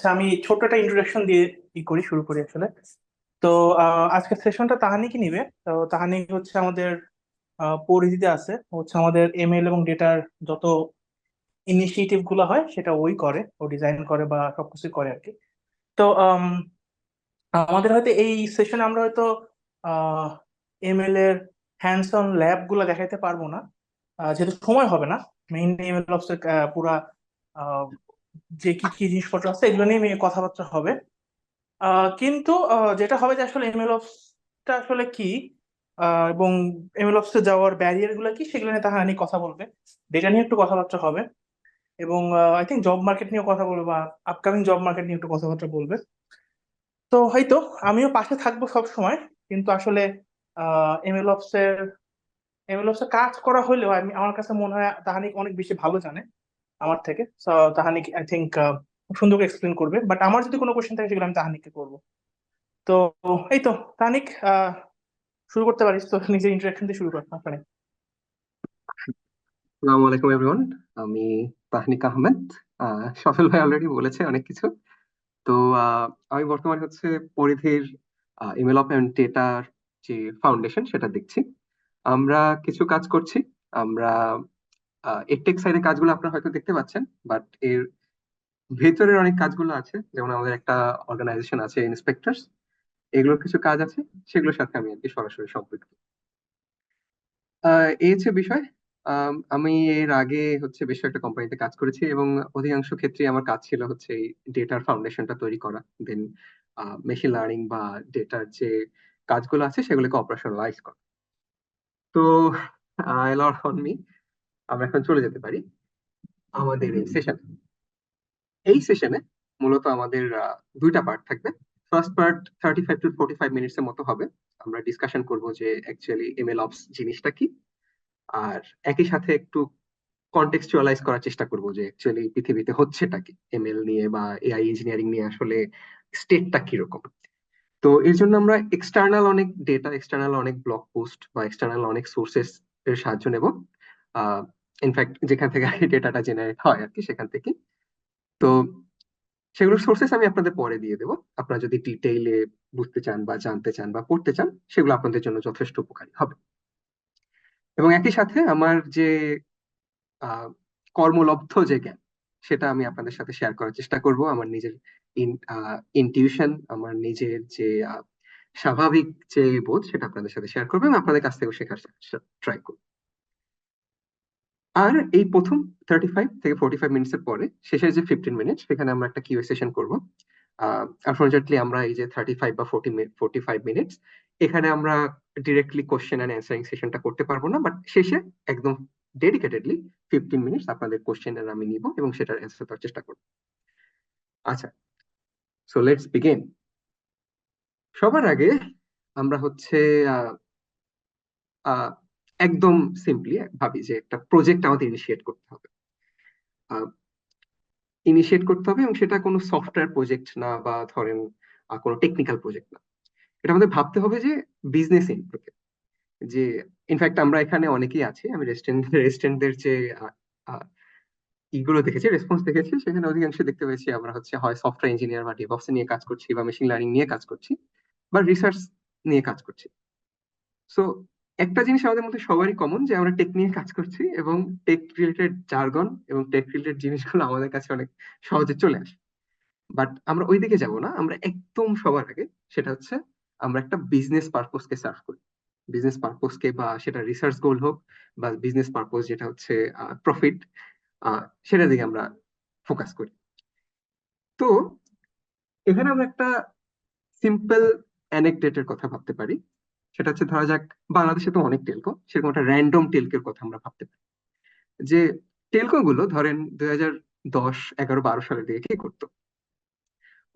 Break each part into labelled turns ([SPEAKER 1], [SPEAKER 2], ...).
[SPEAKER 1] আচ্ছা, আমি ছোট্ট একটা ইন্ট্রোডাকশন দিয়ে শুরু করি আসলে। তো আজকের সেশনটা তাহানিকে নিবে। তো তাহানি হচ্ছে আমাদের পরিধিতে আছে, হচ্ছে আমাদের এমএল এবং ডেটার যত ইনিশিয়েটিভ গুলো হয় সেটা ওই করে, ও ডিজাইন করে বা সবকিছু করে আর কি। তো আমাদের হয়তো এই সেশনে আমরা হয়তো এমএল এর হ্যান্ডস অন ল্যাব গুলা দেখাইতে পারবো না, যেহেতু সময় হবে না। মেইনলি এমএল অফ পুরা আহ, যে কি কি জিনিসপত্র আছে এগুলো নিয়ে কথাবার্তা হবে। কিন্তু যেটা হবে যে আসলে এমএলওপসটা আসলে কি, এবং এমএলওপস এ যাওয়ার ব্যারিয়ার গুলো কি সেগুলো নিয়ে তাহানি কথা বলবে। ডেটা নিয়ে একটু কথাবার্তা হবে, এবং আই থিঙ্ক জব মার্কেট নিয়ে কথা বলবে বা আপকামিং জব মার্কেট নিয়ে একটু কথাবার্তা বলবে। তো হয়তো আমিও পাশে থাকবো সব সময়, কিন্তু আসলে এমএলওপস এর এমএলওপস এ কাজ করা হলেও আমার কাছে মনে হয় তাহানি অনেক বেশি ভালো জানে আমার থেকে। So, তাহানি আই থিঙ্ক সুন্দর করে এক্সপ্লেন করবে, বাট আমার যদি কোনো কোশ্চেন থাকে সেগুলো আমি তাহানিকে করবো। তো এই তো, তানিক, শুরু করতে পারিস তো, নিজের ইন্টারাকশন দিয়ে শুরু কর ওখানে।
[SPEAKER 2] আসসালামু আলাইকুম এভরিওয়ান। আমি তাহনিক আহমেদ। সফল ভাই অলরেডি বলেছে অনেক কিছু। তো আমি বর্তমানে হচ্ছে পরিধির ইমেল অফ এন্ড ডেটার যে ফাউন্ডেশন সেটা দেখছি। আমরা কিছু কাজ করছি। আমরা এডটেক সাইডের কাজগুলো আপনারা হয়তো দেখতে পাচ্ছেন, বাট এর ভেতরের অনেক কাজগুলো আছে, যেমন আমাদের একটা অর্গানাইজেশন আছে ইন্সপেক্টরস, এগুলোর কিছু কাজ আছে, সেগুলোর সাথে আমি আর কি সরাসরি সম্পৃক্ত। এই হচ্ছে বিষয়। আমি এর আগে হচ্ছে বেশ একটা কোম্পানিতে কাজ করেছি এবং অধিকাংশ ক্ষেত্রে আমার কাজ ছিল হচ্ছে এই ডেটার ফাউন্ডেশনটা তৈরি করা, দেন মেশিন লার্নিং বা ডেটার যে কাজগুলো আছে সেগুলোকে অপারেশনালাইজ করা। তো লট অন মি, আমরা এখন চলে যেতে পারি আমাদের এই সেশনে। এই সেশনে মূলত আমাদের দুইটা পার্ট থাকবে। ফার্স্ট পার্ট 35 to 45 মিনিটস এর মতো হবে। আমরা ডিসকাশন করব যে অ্যাকচুয়ালি এমএল অপস জিনিসটা কি, আর একই সাথে একটু কন্টেক্সচুয়ালাইজ করার চেষ্টা করব যে অ্যাকচুয়ালি পৃথিবীতে হচ্ছেটা কি এমএল নিয়ে বা এআই ইঞ্জিনিয়ারিং নিয়ে, আসলে স্টেটটা কিরকম। তো এর জন্য আমরা এক্সটার্নাল অনেক ডেটা, এক্সটার্নাল অনেক ব্লগ পোস্ট বা এক্সটার্নাল অনেক সোর্সেস এর সাহায্য নেব। ইনফ্যাক্ট যেখান থেকে ডেটাটা জেনারেট হয় আর কি, সেখান থেকে। তো সেগুলোর সোর্সেস আমি আপনাদের পরে দিয়ে দেবো। আপনারা যদি ডিটেইলে বুঝতে চান বা জানতে চান বা পড়তে চান, সেগুলো আপনাদের জন্য যথেষ্ট উপকারী হবে। এবং একই সাথে আমার যে আহ, কর্মলব্ধ যে জ্ঞান, সেটা আমি আপনাদের সাথে শেয়ার করার চেষ্টা করব। আমার নিজের ইনটিউশন, আমার নিজের যে স্বাভাবিক যে বোধ, সেটা আপনাদের সাথে শেয়ার করবো এবং আপনাদের কাছ থেকেও শেখার ট্রাই করবো। আর এই প্রথম 35 থেকে 45 মিনিটস এর পরে শেষের যে 15 মিনিট, সেখানে আমরা একটা কিউএ সেশন করবো। আনফর্চুনেটলি আমরা এই যে 35 বা 45 মিনিটস, এখানে আমরা ডিরেক্টলি কোশ্চেন অ্যান্ড অ্যান্সারিং সেশনটা করতে পারবো না, বাট শেষে একদম ডেডিকেটেডলি 15 মিনিটস আপনাদের কোশ্চেনের আমি নিব এবং সেটার অ্যান্সার দেওয়ার চেষ্টা করবো। আচ্ছা, সো লেটস বিগিন। সবার আগে আমরা হচ্ছে আহ, আহ, একদম সিম্পলি ভাবি যে একটা প্রজেক্ট আমাদের ইনিশিয়েট করতে হবে। এবং সেটা কোনো সফটওয়্যার প্রজেক্ট না, বা ধরেন কোনো টেকনিক্যাল প্রজেক্ট না। এটা আমাদের ভাবতে হবে যে বিজনেস ইনপুটে, যে ইনফ্যাক্ট আমরা এখানে অনেকেই আছি, আমি রেস্টুরেন্টদের যে আহ, আহ, ইগুলো দেখেছি, রেসপন্স দেখেছি, সেখানে অধিকাংশ দেখতে পেয়েছি আমরা হচ্ছে হয় সফটওয়্যার ইঞ্জিনিয়ার বা ডেভঅপস নিয়ে কাজ করছি, বা মেশিন লার্নিং নিয়ে কাজ করছি, বা রিসার্চ নিয়ে কাজ করছি। সো একটা জিনিস আমাদের মধ্যে সবারই কমন, যে আমরা টেক নিয়ে কাজ করছি এবং টেক রিলেটেড জার্গন এবং টেক রিলেটেড জিনিসগুলো আমাদের কাছে অনেক সহজে চলে আসে। বাট আমরা ওই দিকে যাব না, আমরা একদম সবার আগে সেটা হচ্ছে আমরা একটা বিজনেস পারপোজ কে সার্ভ করি। বিজনেস পারপোজ কে, বা সেটা রিসার্চ গোল হোক বা বিজনেস পারপোজ যেটা হচ্ছে প্রফিট, সেটার দিকে আমরা ফোকাস করি। তো এখানে আমরা একটা সিম্পল অ্যানেকডেটের কথা ভাবতে পারি। সেটা হচ্ছে, ধরা যাক বাংলাদেশে তো অনেক টেলকো, সেরকম একটা র্যান্ডম টেলকোর কথা আমরা ভাবতে পারি। যে টেলকো গুলো ধরেন 2010, 2011, 2012 সালের দিকে কি করতো,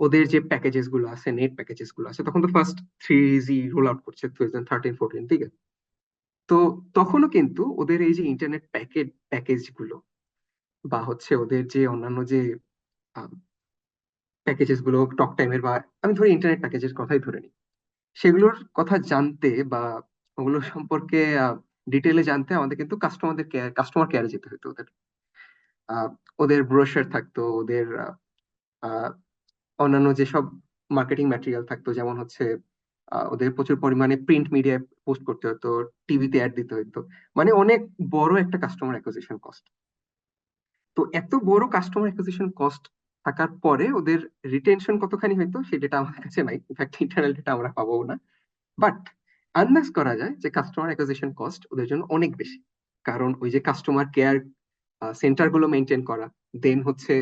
[SPEAKER 2] ওদের যে প্যাকেজেস গুলো আছে, নেট প্যাকেজেস গুলো আছে, তখন তো ফার্স্ট 3G রোল আউট করছে 2013-14 দিকে। তো তখনও কিন্তু ওদের এই যে ইন্টারনেট প্যাকেজ গুলো, বা হচ্ছে ওদের যে অন্যান্য যে প্যাকেজেস গুলো টক টাইমের, বা আমি ধরি ইন্টারনেট প্যাকেজের কথাই ধরে নিই, সেগুলোর কথা জানতে বা ওগুলো সম্পর্কে ডিটেলে জানতে আমাদের কিন্তু কাস্টমার কেয়ারে যেতে হতো। ওদের আহ, ওদের ব্রোশার থাকতো, ওদের অন্যান্য যেসব মার্কেটিং ম্যাটেরিয়াল থাকতো, যেমন হচ্ছে ওদের প্রচুর পরিমাণে প্রিন্ট মিডিয়ায় পোস্ট করতে হতো, টিভিতে অ্যাড দিতে হতো, মানে অনেক বড় একটা কাস্টমার অ্যাকুইজিশন কস্ট। তো এত বড় কাস্টমার অ্যাকুইজিশন কস্ট থাকার পরে ওদের রিটেনশন কতখানি হইতো সেই ডেটা আমাদের কাছে নাই, ইনফ্যাক্ট ইন্টারনাল ডেটা আমরা পাবো না। বাট আন্দাজ করা যায় যে কাস্টমার অ্যাকুইজিশন কস্ট ওদের জন্য অনেক বেশি, কারণ ওই যে কাস্টমার কেয়ার সেন্টার গুলো মেনটেন করা, দেন হচ্ছে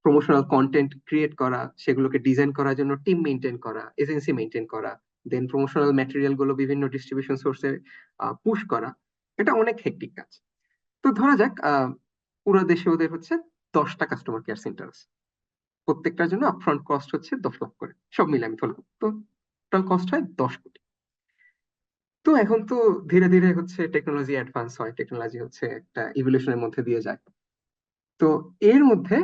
[SPEAKER 2] প্রমোশনাল কন্টেন্ট ক্রিয়েট করা, সেগুলোকে ডিজাইন করার জন্য টিম মেনটেন করা, এজেন্সি মেনটেন করা, দেন প্রমোশনাল ম্যাটেরিয়াল গুলো বিভিন্ন ডিস্ট্রিবিউশন সোর্সে পুশ করা, এটা অনেক হেক্টিক কাজ। তো ধরা যাক পুরো দেশে ওদের হচ্ছে 10টা কাস্টমার কেয়ার সেন্টার আছে, প্রত্যেকটার জন্য আপফ্রন্ট কস্ট হচ্ছে 10 লাখ করে, সব মিলে আমি ধরলাম, তো টোটাল কস্ট হয় 10 কোটি। তো এখন তো ধীরে ধীরে হচ্ছে টেকনোলজি অ্যাডভান্স হয়, টেকনোলজি হচ্ছে একটা ইভলিউশনের মধ্যে দিয়ে যায়। তো এর মধ্যে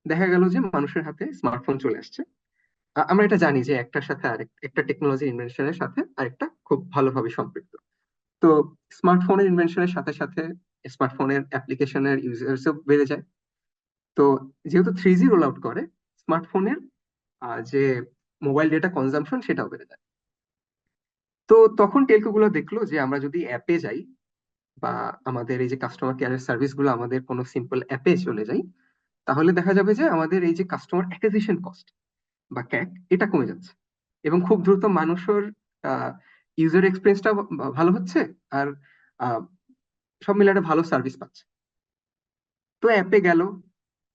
[SPEAKER 2] দেখা গেল যে মানুষের হাতে স্মার্টফোন চলে আসছে। আমরা এটা জানি যে একটার সাথে আরেক একটা টেকনোলজি ইনভেনশনের সাথে আরেকটা খুব ভালোভাবে সম্পৃক্ত। তো স্মার্টফোনের ইনভেনশনের সাথে সাথে স্মার্টফোনের অ্যাপ্লিকেশনের ইউজার্সও বেড়ে যায়। তো যেহেতু 3G রোল আউট করে, স্মার্টফোনের যে মোবাইল ডেটা কনজাম্পশন সেটাও বেড়ে যায়। তো তখন টেলকো গুলো দেখলো যে আমরা যদি অ্যাপে যাই বা আমাদের এই যে কাস্টমার কেয়ারের সার্ভিস গুলো আমাদের কোনো সিম্পল অ্যাপে চলে যাই, তাহলে দেখা যাবে যে আমাদের এই যে কাস্টমার অ্যাকুইজিশন কস্ট বা ক্যাক এটা কমে যাচ্ছে, এবং খুব দ্রুত মানুষের ইউজার এক্সপিরিয়েন্সটা ভালো হচ্ছে, আর আহ, সব মিলে একটা ভালো সার্ভিস পাচ্ছে। তো অ্যাপে গেল।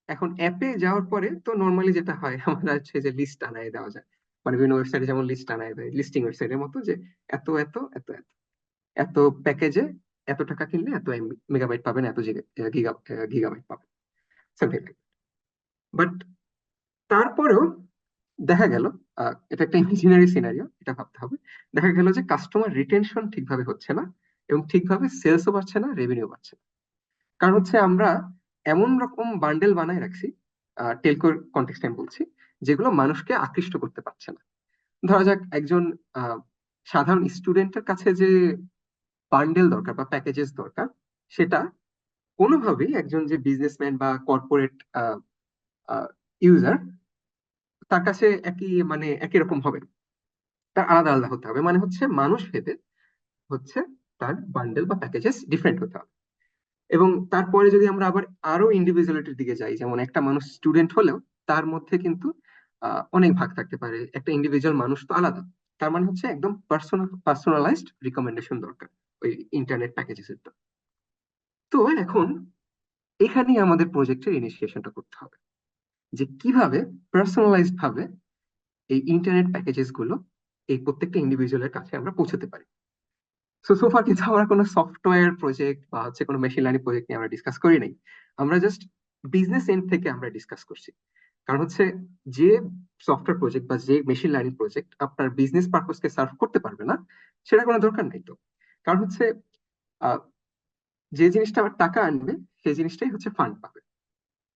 [SPEAKER 2] এখন অ্যাপে যাওয়ার পরে তো নর্মালি যেটা হয় আমরা হচ্ছে যে লিস্ট আনায় দেওয়া যায়, মানে বিভিন্ন ওয়েবসাইটে যেমন লিস্ট আনায় দেয়, লিস্টিং ওয়েবসাইটের মতো, যে এত এত এত এত এত প্যাকেজে এত টাকা কিনলে এত মেগাবাইট পাবেন, এত গিগাবাইট পাবেন, সামথিং লাইক। বাট তারপরেও দেখা গেল, এটা একটা ইমাজিনারি সিনারিও, এটা ভাবতে হবে, দেখা গেল যে কাস্টমার রিটেনশন ঠিকভাবে হচ্ছে না, এবং ঠিকভাবে সেলসও বাড়ছে না, রেভিনিউ বাড়ছে না। কারণ হচ্ছে আমরা এমন রকম বান্ডেল বানায় রাখছি, টেলকোর কন্টেক্সট আমি বলছি, যেগুলো মানুষকে আকৃষ্ট করতে পারছে না। ধরা যাক একজন আহ, সাধারণ স্টুডেন্টের কাছে যে বান্ডেল দরকার বা প্যাকেজেস দরকার, সেটা কোনোভাবেই একজন যে বিজনেসম্যান বা কর্পোরেট ইউজার, তার কাছে একই রকম হবে না। তার আলাদা আলাদা হতে হবে, মানে হচ্ছে মানুষ ভেদে হচ্ছে তার বান্ডেল বা প্যাকেজেস ডিফারেন্ট হতে হবে। এবং তারপরে যদি আমরা আবার আরো ইন্ডিভিজুয়ালিটির দিকে যাই, যেমন একটা মানুষ স্টুডেন্ট হলেও তার মধ্যে কিন্তু অনেক ভাগ থাকতে পারে, একটা ইন্ডিভিজুয়াল মানুষ তো আলাদা। তার মানে হচ্ছে একদম পার্সোনালাইজড রিকমেন্ডেশন দরকার ওই ইন্টারনেট প্যাকেজেস এর। তো এখন এখানেই আমাদের প্রজেক্টের ইনিশিয়েশনটা করতে হবে, যে কিভাবে পার্সোনালাইজড ভাবে এই ইন্টারনেট প্যাকেজেস গুলো এই প্রত্যেকটা ইন্ডিভিজুয়ালের কাছে আমরা পৌঁছাতে পারি। সোফা কিন্তু আমরা কোনো সফটওয়্যার প্রজেক্ট বা হচ্ছে কোনো মেশিন লার্নিং প্রজেক্ট নিয়ে আমরা ডিসকাস করি নাই। আমরা জাস্ট বিজনেস এন্ড থেকে আমরা ডিসকাস করছি। কারণ হচ্ছে যে সফটওয়্যার প্রজেক্ট বা যে মেশিন লার্নিং প্রজেক্ট আপনার বিজনেস পারপোজকে সার্ভ করতে পারবে না, সেটা কোনো দরকার নাই তো। কারণ হচ্ছে আহ, যে জিনিসটা আমার টাকা আনবে সেই জিনিসটাই হচ্ছে ফান্ড পাবে,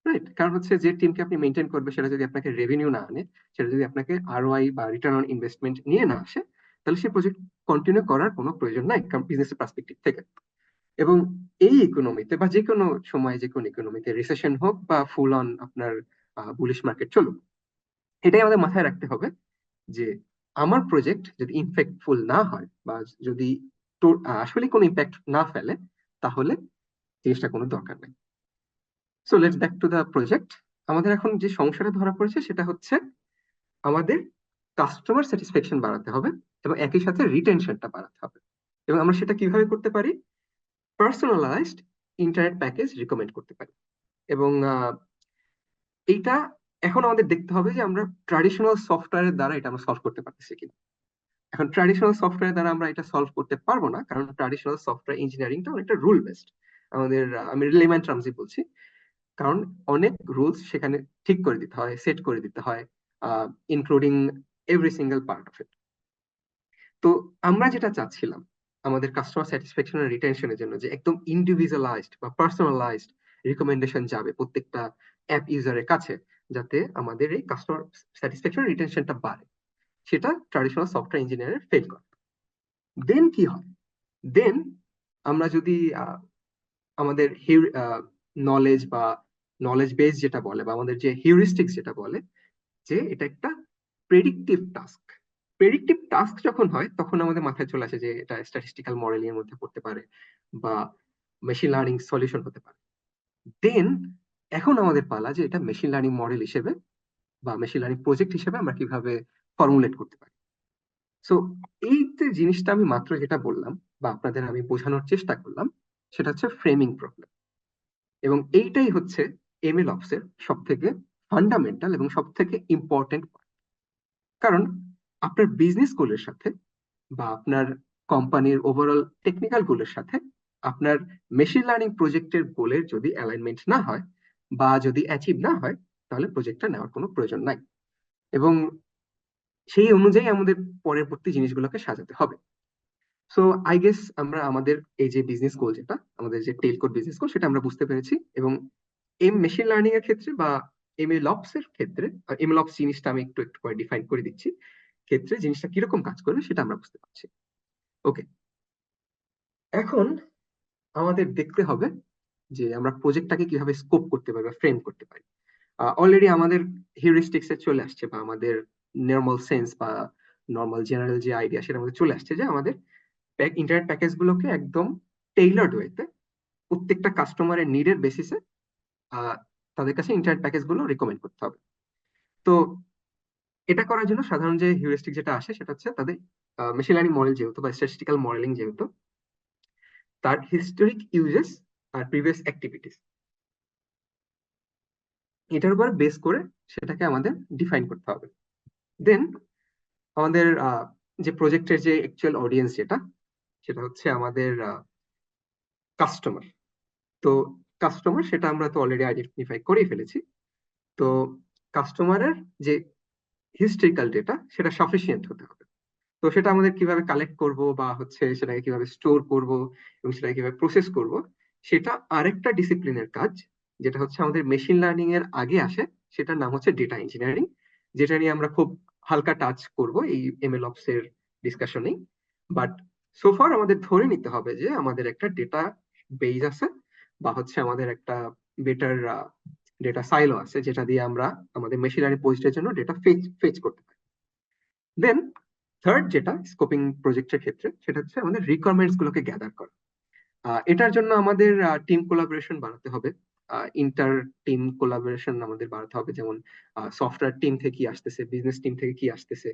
[SPEAKER 2] রাইট? কারণ হচ্ছে যে টিমকে আপনি মেনটেন করবে সেটা যদি আপনাকে রেভিনিউ না আনে, সেটা যদি আপনাকে আরওআই বা রিটার্ন অন ইনভেস্টমেন্ট নিয়ে না আসে, তাহলে সেই প্রজেক্ট কন্টিনিউ করার কোনো প্রয়োজন নাই, কারণ বিজনেসের পার্সপেক্টিভ থেকে। এবং এই ইকোনমিতে বা যে কোনো সময় যে কোনো ইকোনমিতে, রিসেশন হোক বা ফুল অন আপনার বুলিশ মার্কেট চলুক, এটাই আমাদের মাথায় রাখতে হবে যে আমার প্রজেক্ট যদি ইম্প্যাক্টফুল না হয় বা যদি আসলে কোনো ইম্প্যাক্ট না ফেলে, তাহলে জিনিসটা কোনো দরকার নেই। So let's back to the project. আমাদের এখন যে সমস্যাটা ধরা পড়েছে সেটা হচ্ছে আমাদের কাস্টমার স্যাটিসফ্যাকশন বাড়াতে হবে এবং একই সাথে রিটেনশনটা বাড়াতে হবে। এবং আমরা সেটা কিভাবে করতে পারি? পার্সোনালাইজড ইন্টারনেট প্যাকেজ রিকমেন্ড করতে পারি। এবং এইটা এখন আমাদের দেখতে হবে যে আমরা ট্র্যাডিশনাল সফটওয়্যারের দ্বারা এটা আমরা সলভ করতে পারতেছি কিনা। এখন ট্র্যাডিশনাল সফটওয়্যার দ্বারা আমরা এটা সলভ করতে পারবো না, কারণ ট্র্যাডিশনাল সফটওয়্যার ইঞ্জিনিয়ারিংটা অনেকটা রুল বেসড। আমাদের আমি লেম্যান টার্মসই বলছি, কারণ অনেক রুলস সেখানে ঠিক করে দিতে হয়, সেট করে দিতে হয়, including every single part of it. তো আমরা যেটা চাচ্ছিলাম আমাদের কাস্টমার স্যাটিসফ্যাকশন আর রিটেনশনের জন্য, যে একদম ইন্ডিভিজুয়ালাইজড বা পার্সোনালাইজড রিকমেন্ডেশন যাবে প্রত্যেকটা অ্যাপ ইউজারের কাছে, যাতে আমাদের এই কাস্টমার স্যাটিসফ্যাকশন রিটেনশনটা বাড়ে, সেটা ট্র্যাডিশনাল সফটওয়্যার ইঞ্জিনিয়ারের ফেল করে। দেন কি হয়? দেন আমরা যদি আমাদের নলেজ বা নলেজ বেস যেটা বলে বা আমাদের যে হিউরিস্টিক্স যেটা বলে যে এটা একটা প্রেডিক্টিভ টাস্ক। প্রেডিক্টিভ টাস্ক যখন হয় তখন আমাদের মাথায় চলে আসে যে এটা স্ট্যাটিস্টিক্যাল মডেলিং এর মধ্যে পড়তে পারে বা মেশিন লার্নিং সলিউশন হতে পারে। দেন এখন আমাদের পালা যে এটা মেশিন লার্নিং মডেল হিসেবে বা মেশিন লার্নিং প্রজেক্ট হিসেবে আমরা কিভাবে ফর্মুলেট করতে পারি। সো এই যে জিনিসটা আমি মাত্র যেটা বললাম বা আপনাদের আমি বোঝানোর চেষ্টা করলাম সেটা হচ্ছে ফ্রেমিং প্রবলেম। এবং এইটাই হচ্ছে এমএল অপস এর সব থেকে ফান্ডামেন্টাল এবং সব থেকে ইম্পর্টেন্ট। কারণ আপনার বিজনেস গোলের সাথে বা আপনার কোম্পানির ওভারঅল টেকনিক্যাল গোলের সাথে আপনার মেশিন লার্নিং প্রজেক্টের গোলের যদি অ্যালাইনমেন্ট না হয় বা যদি অ্যাচিভ না হয় তাহলে প্রজেক্টটা নেওয়ার কোনো প্রয়োজন নাই। এবং সেই অনুযায়ী আমাদের পরবর্তী জিনিসগুলোকে সাজাতে হবে। সো আই গেস আমরা আমাদের এই যে বিজনেস গোল যেটা আমাদের যে টেলকোর বিজনেস গোল সেটা আমরা বুঝতে পেরেছি। এবং এই মেশিন লার্নিং এর ক্ষেত্রে বা এমএল অপস এর ক্ষেত্রে, এমএল অপস জিনিসটা আমি একটু একটু করে ডিফাইন করে দিচ্ছি, ক্ষেত্রে জিনিসটা কিরকম কাজ করবে সেটা আমরা বুঝতে পারছি। ওকে, এখন আমাদের দেখতে হবে যে আমরা প্রজেক্টটাকে কিভাবে স্কোপ করতে পারি বা ফ্রেম করতে পারি। অলরেডি আমাদের হিউরিস্টিক্স এ চলে আসছে বা আমাদের নর্মাল সেন্স বা নর্মাল জেনারেল যে আইডিয়া সেটা আমাদের চলে আসছে যে আমাদের ইন্টারনেট প্যাকেজ গুলোকে একদম টেইলার্ড ওয়েতে প্রত্যেকটা কাস্টমারের নিডের বেসিসে তাদের কাছে ইন্টারনেট প্যাকেজ গুলো রিকমেন্ড করতে হবে। তো এটা করার জন্য সাধারণ যে হিউরিস্টিক যেটা আসে সেটা হচ্ছে তাদের মেশিন লার্নিং মডেল যেহেতু বা স্ট্যাটিস্টিক্যাল মডেলিং যেহেতু তার হিস্টোরিক ইউজেস আর প্রিভিয়াস অ্যাক্টিভিটিস এটার উপর বেস করে সেটাকে আমাদের ডিফাইন করতে হবে। দেন আমাদের যে প্রজেক্টের যে অ্যাকচুয়াল অডিয়েন্স যেটা সেটা হচ্ছে আমাদের কাস্টমার। তো কাস্টমার সেটা আমরা তো অলরেডি আইডেন্টিফাই করেই ফেলেছি। তো কাস্টমারের যে হিস্ট্রিক্যাল ডেটা সেটা সাফিসিয়েন্ট হতে হবে। তো সেটা আমাদের কিভাবে কালেক্ট করব বা হচ্ছে সেটাকে কিভাবে স্টোর করব এবং সেটাকে কিভাবে প্রসেস করব সেটা আরেকটা ডিসিপ্লিনের কাজ, যেটা হচ্ছে আমাদের মেশিন লার্নিং এর আগে আসে। সেটার নাম হচ্ছে ডেটা ইঞ্জিনিয়ারিং, যেটা নিয়ে আমরা খুব হালকা টাচ করব এই এমএল অপস এর ডিসকাশনেই। বাট সোফার আমাদের ধরে নিতে হবে যে আমাদের একটা ডেটা বেজ আছে বা হচ্ছে আমাদের একটা বেটার ডেটা সাইলো আছে যেটা দিয়ে আমরা আমাদের মেশিন লার্নিং প্রজেক্টের জন্য ডেটা ফেচ করতে পারি। দেন থার্ড যেটা স্কোপিং প্রজেক্টের ক্ষেত্রে সেটা হচ্ছে আমাদের রিকোয়ারমেন্টস গুলোকে গ্যাদার করা। এটার জন্য আমাদের টিম কোলাবোরেশন বাড়াতে হবে। ইন্টার টিম কোলাবোরেশন আমাদের বাড়াতে হবে, যেমন সফটওয়্যার টিম থেকে কি আসতেছে, বিজনেস টিম থেকে কি আসতেছে,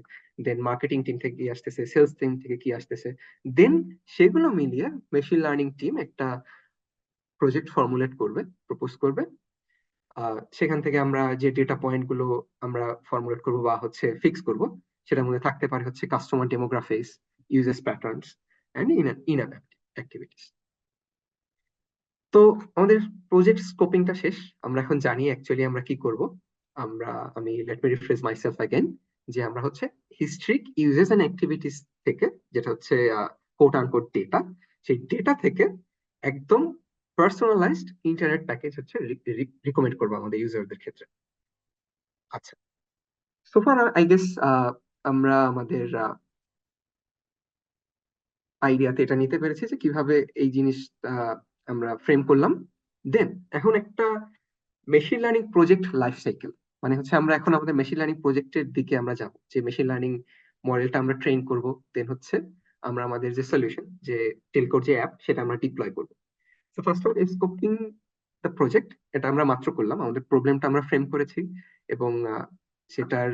[SPEAKER 2] দেন মার্কেটিং টিম থেকে কি আসতেছে, সেলস টিম থেকে কি আসতেছে। দেন সেগুলো মিলিয়ে মেশিন লার্নিং টিম একটা প্রজেক্ট ফর্মুলেট করবে, প্রপোজ করবে। সেখান থেকে আমরা যে ডেটা পয়েন্ট গুলো আমরা ফর্মুলেট করব বা হচ্ছে ফিক্স করব সেটার মধ্যে থাকতে পারে হচ্ছে customer demographics, usages patterns and in activities. তো আমাদের প্রজেক্ট স্কোপিংটা শেষ। আমরা এখন জানি অ্যাকচুয়ালি আমরা কি করব। আমি let me refresh myself again, যে আমরা হচ্ছে হিস্ট্রিক ইউজেস এন্ড অ্যাক্টিভিটিস থেকে, যেটা হচ্ছে কোট আনকোট ডেটা, সেই ডেটা থেকে একদম পার্সোনালাইজড ইন্টারনেট প্যাকেজ হচ্ছে রিকমেন্ড করবো আমাদের ইউজারদের ক্ষেত্রে। আচ্ছা, সোফার আই গেস আমরা আমাদের আইডিয়াতে এটা নিতে পেরেছি যে কিভাবে এই জিনিস আমরা ফ্রেম করলাম। দেন এখন একটা machine learning project life cycle, মানে হচ্ছে আমরা এখন আমাদের মেশিন লার্নিং প্রজেক্টের দিকে আমরা যাব, যে মেশিন লার্নিং মডেলটা আমরা ট্রেন করব। দেন হচ্ছে আমরা আমাদের যে সলিউশন, যে টেলকোর যে অ্যাপ সেটা আমরা ডিপ্লয় করব। তো first of all scoping the project, এটা আমরা মাত্র করলাম, আমাদের প্রবলেমটা আমরা ফ্রেম করেছি এবং সেটার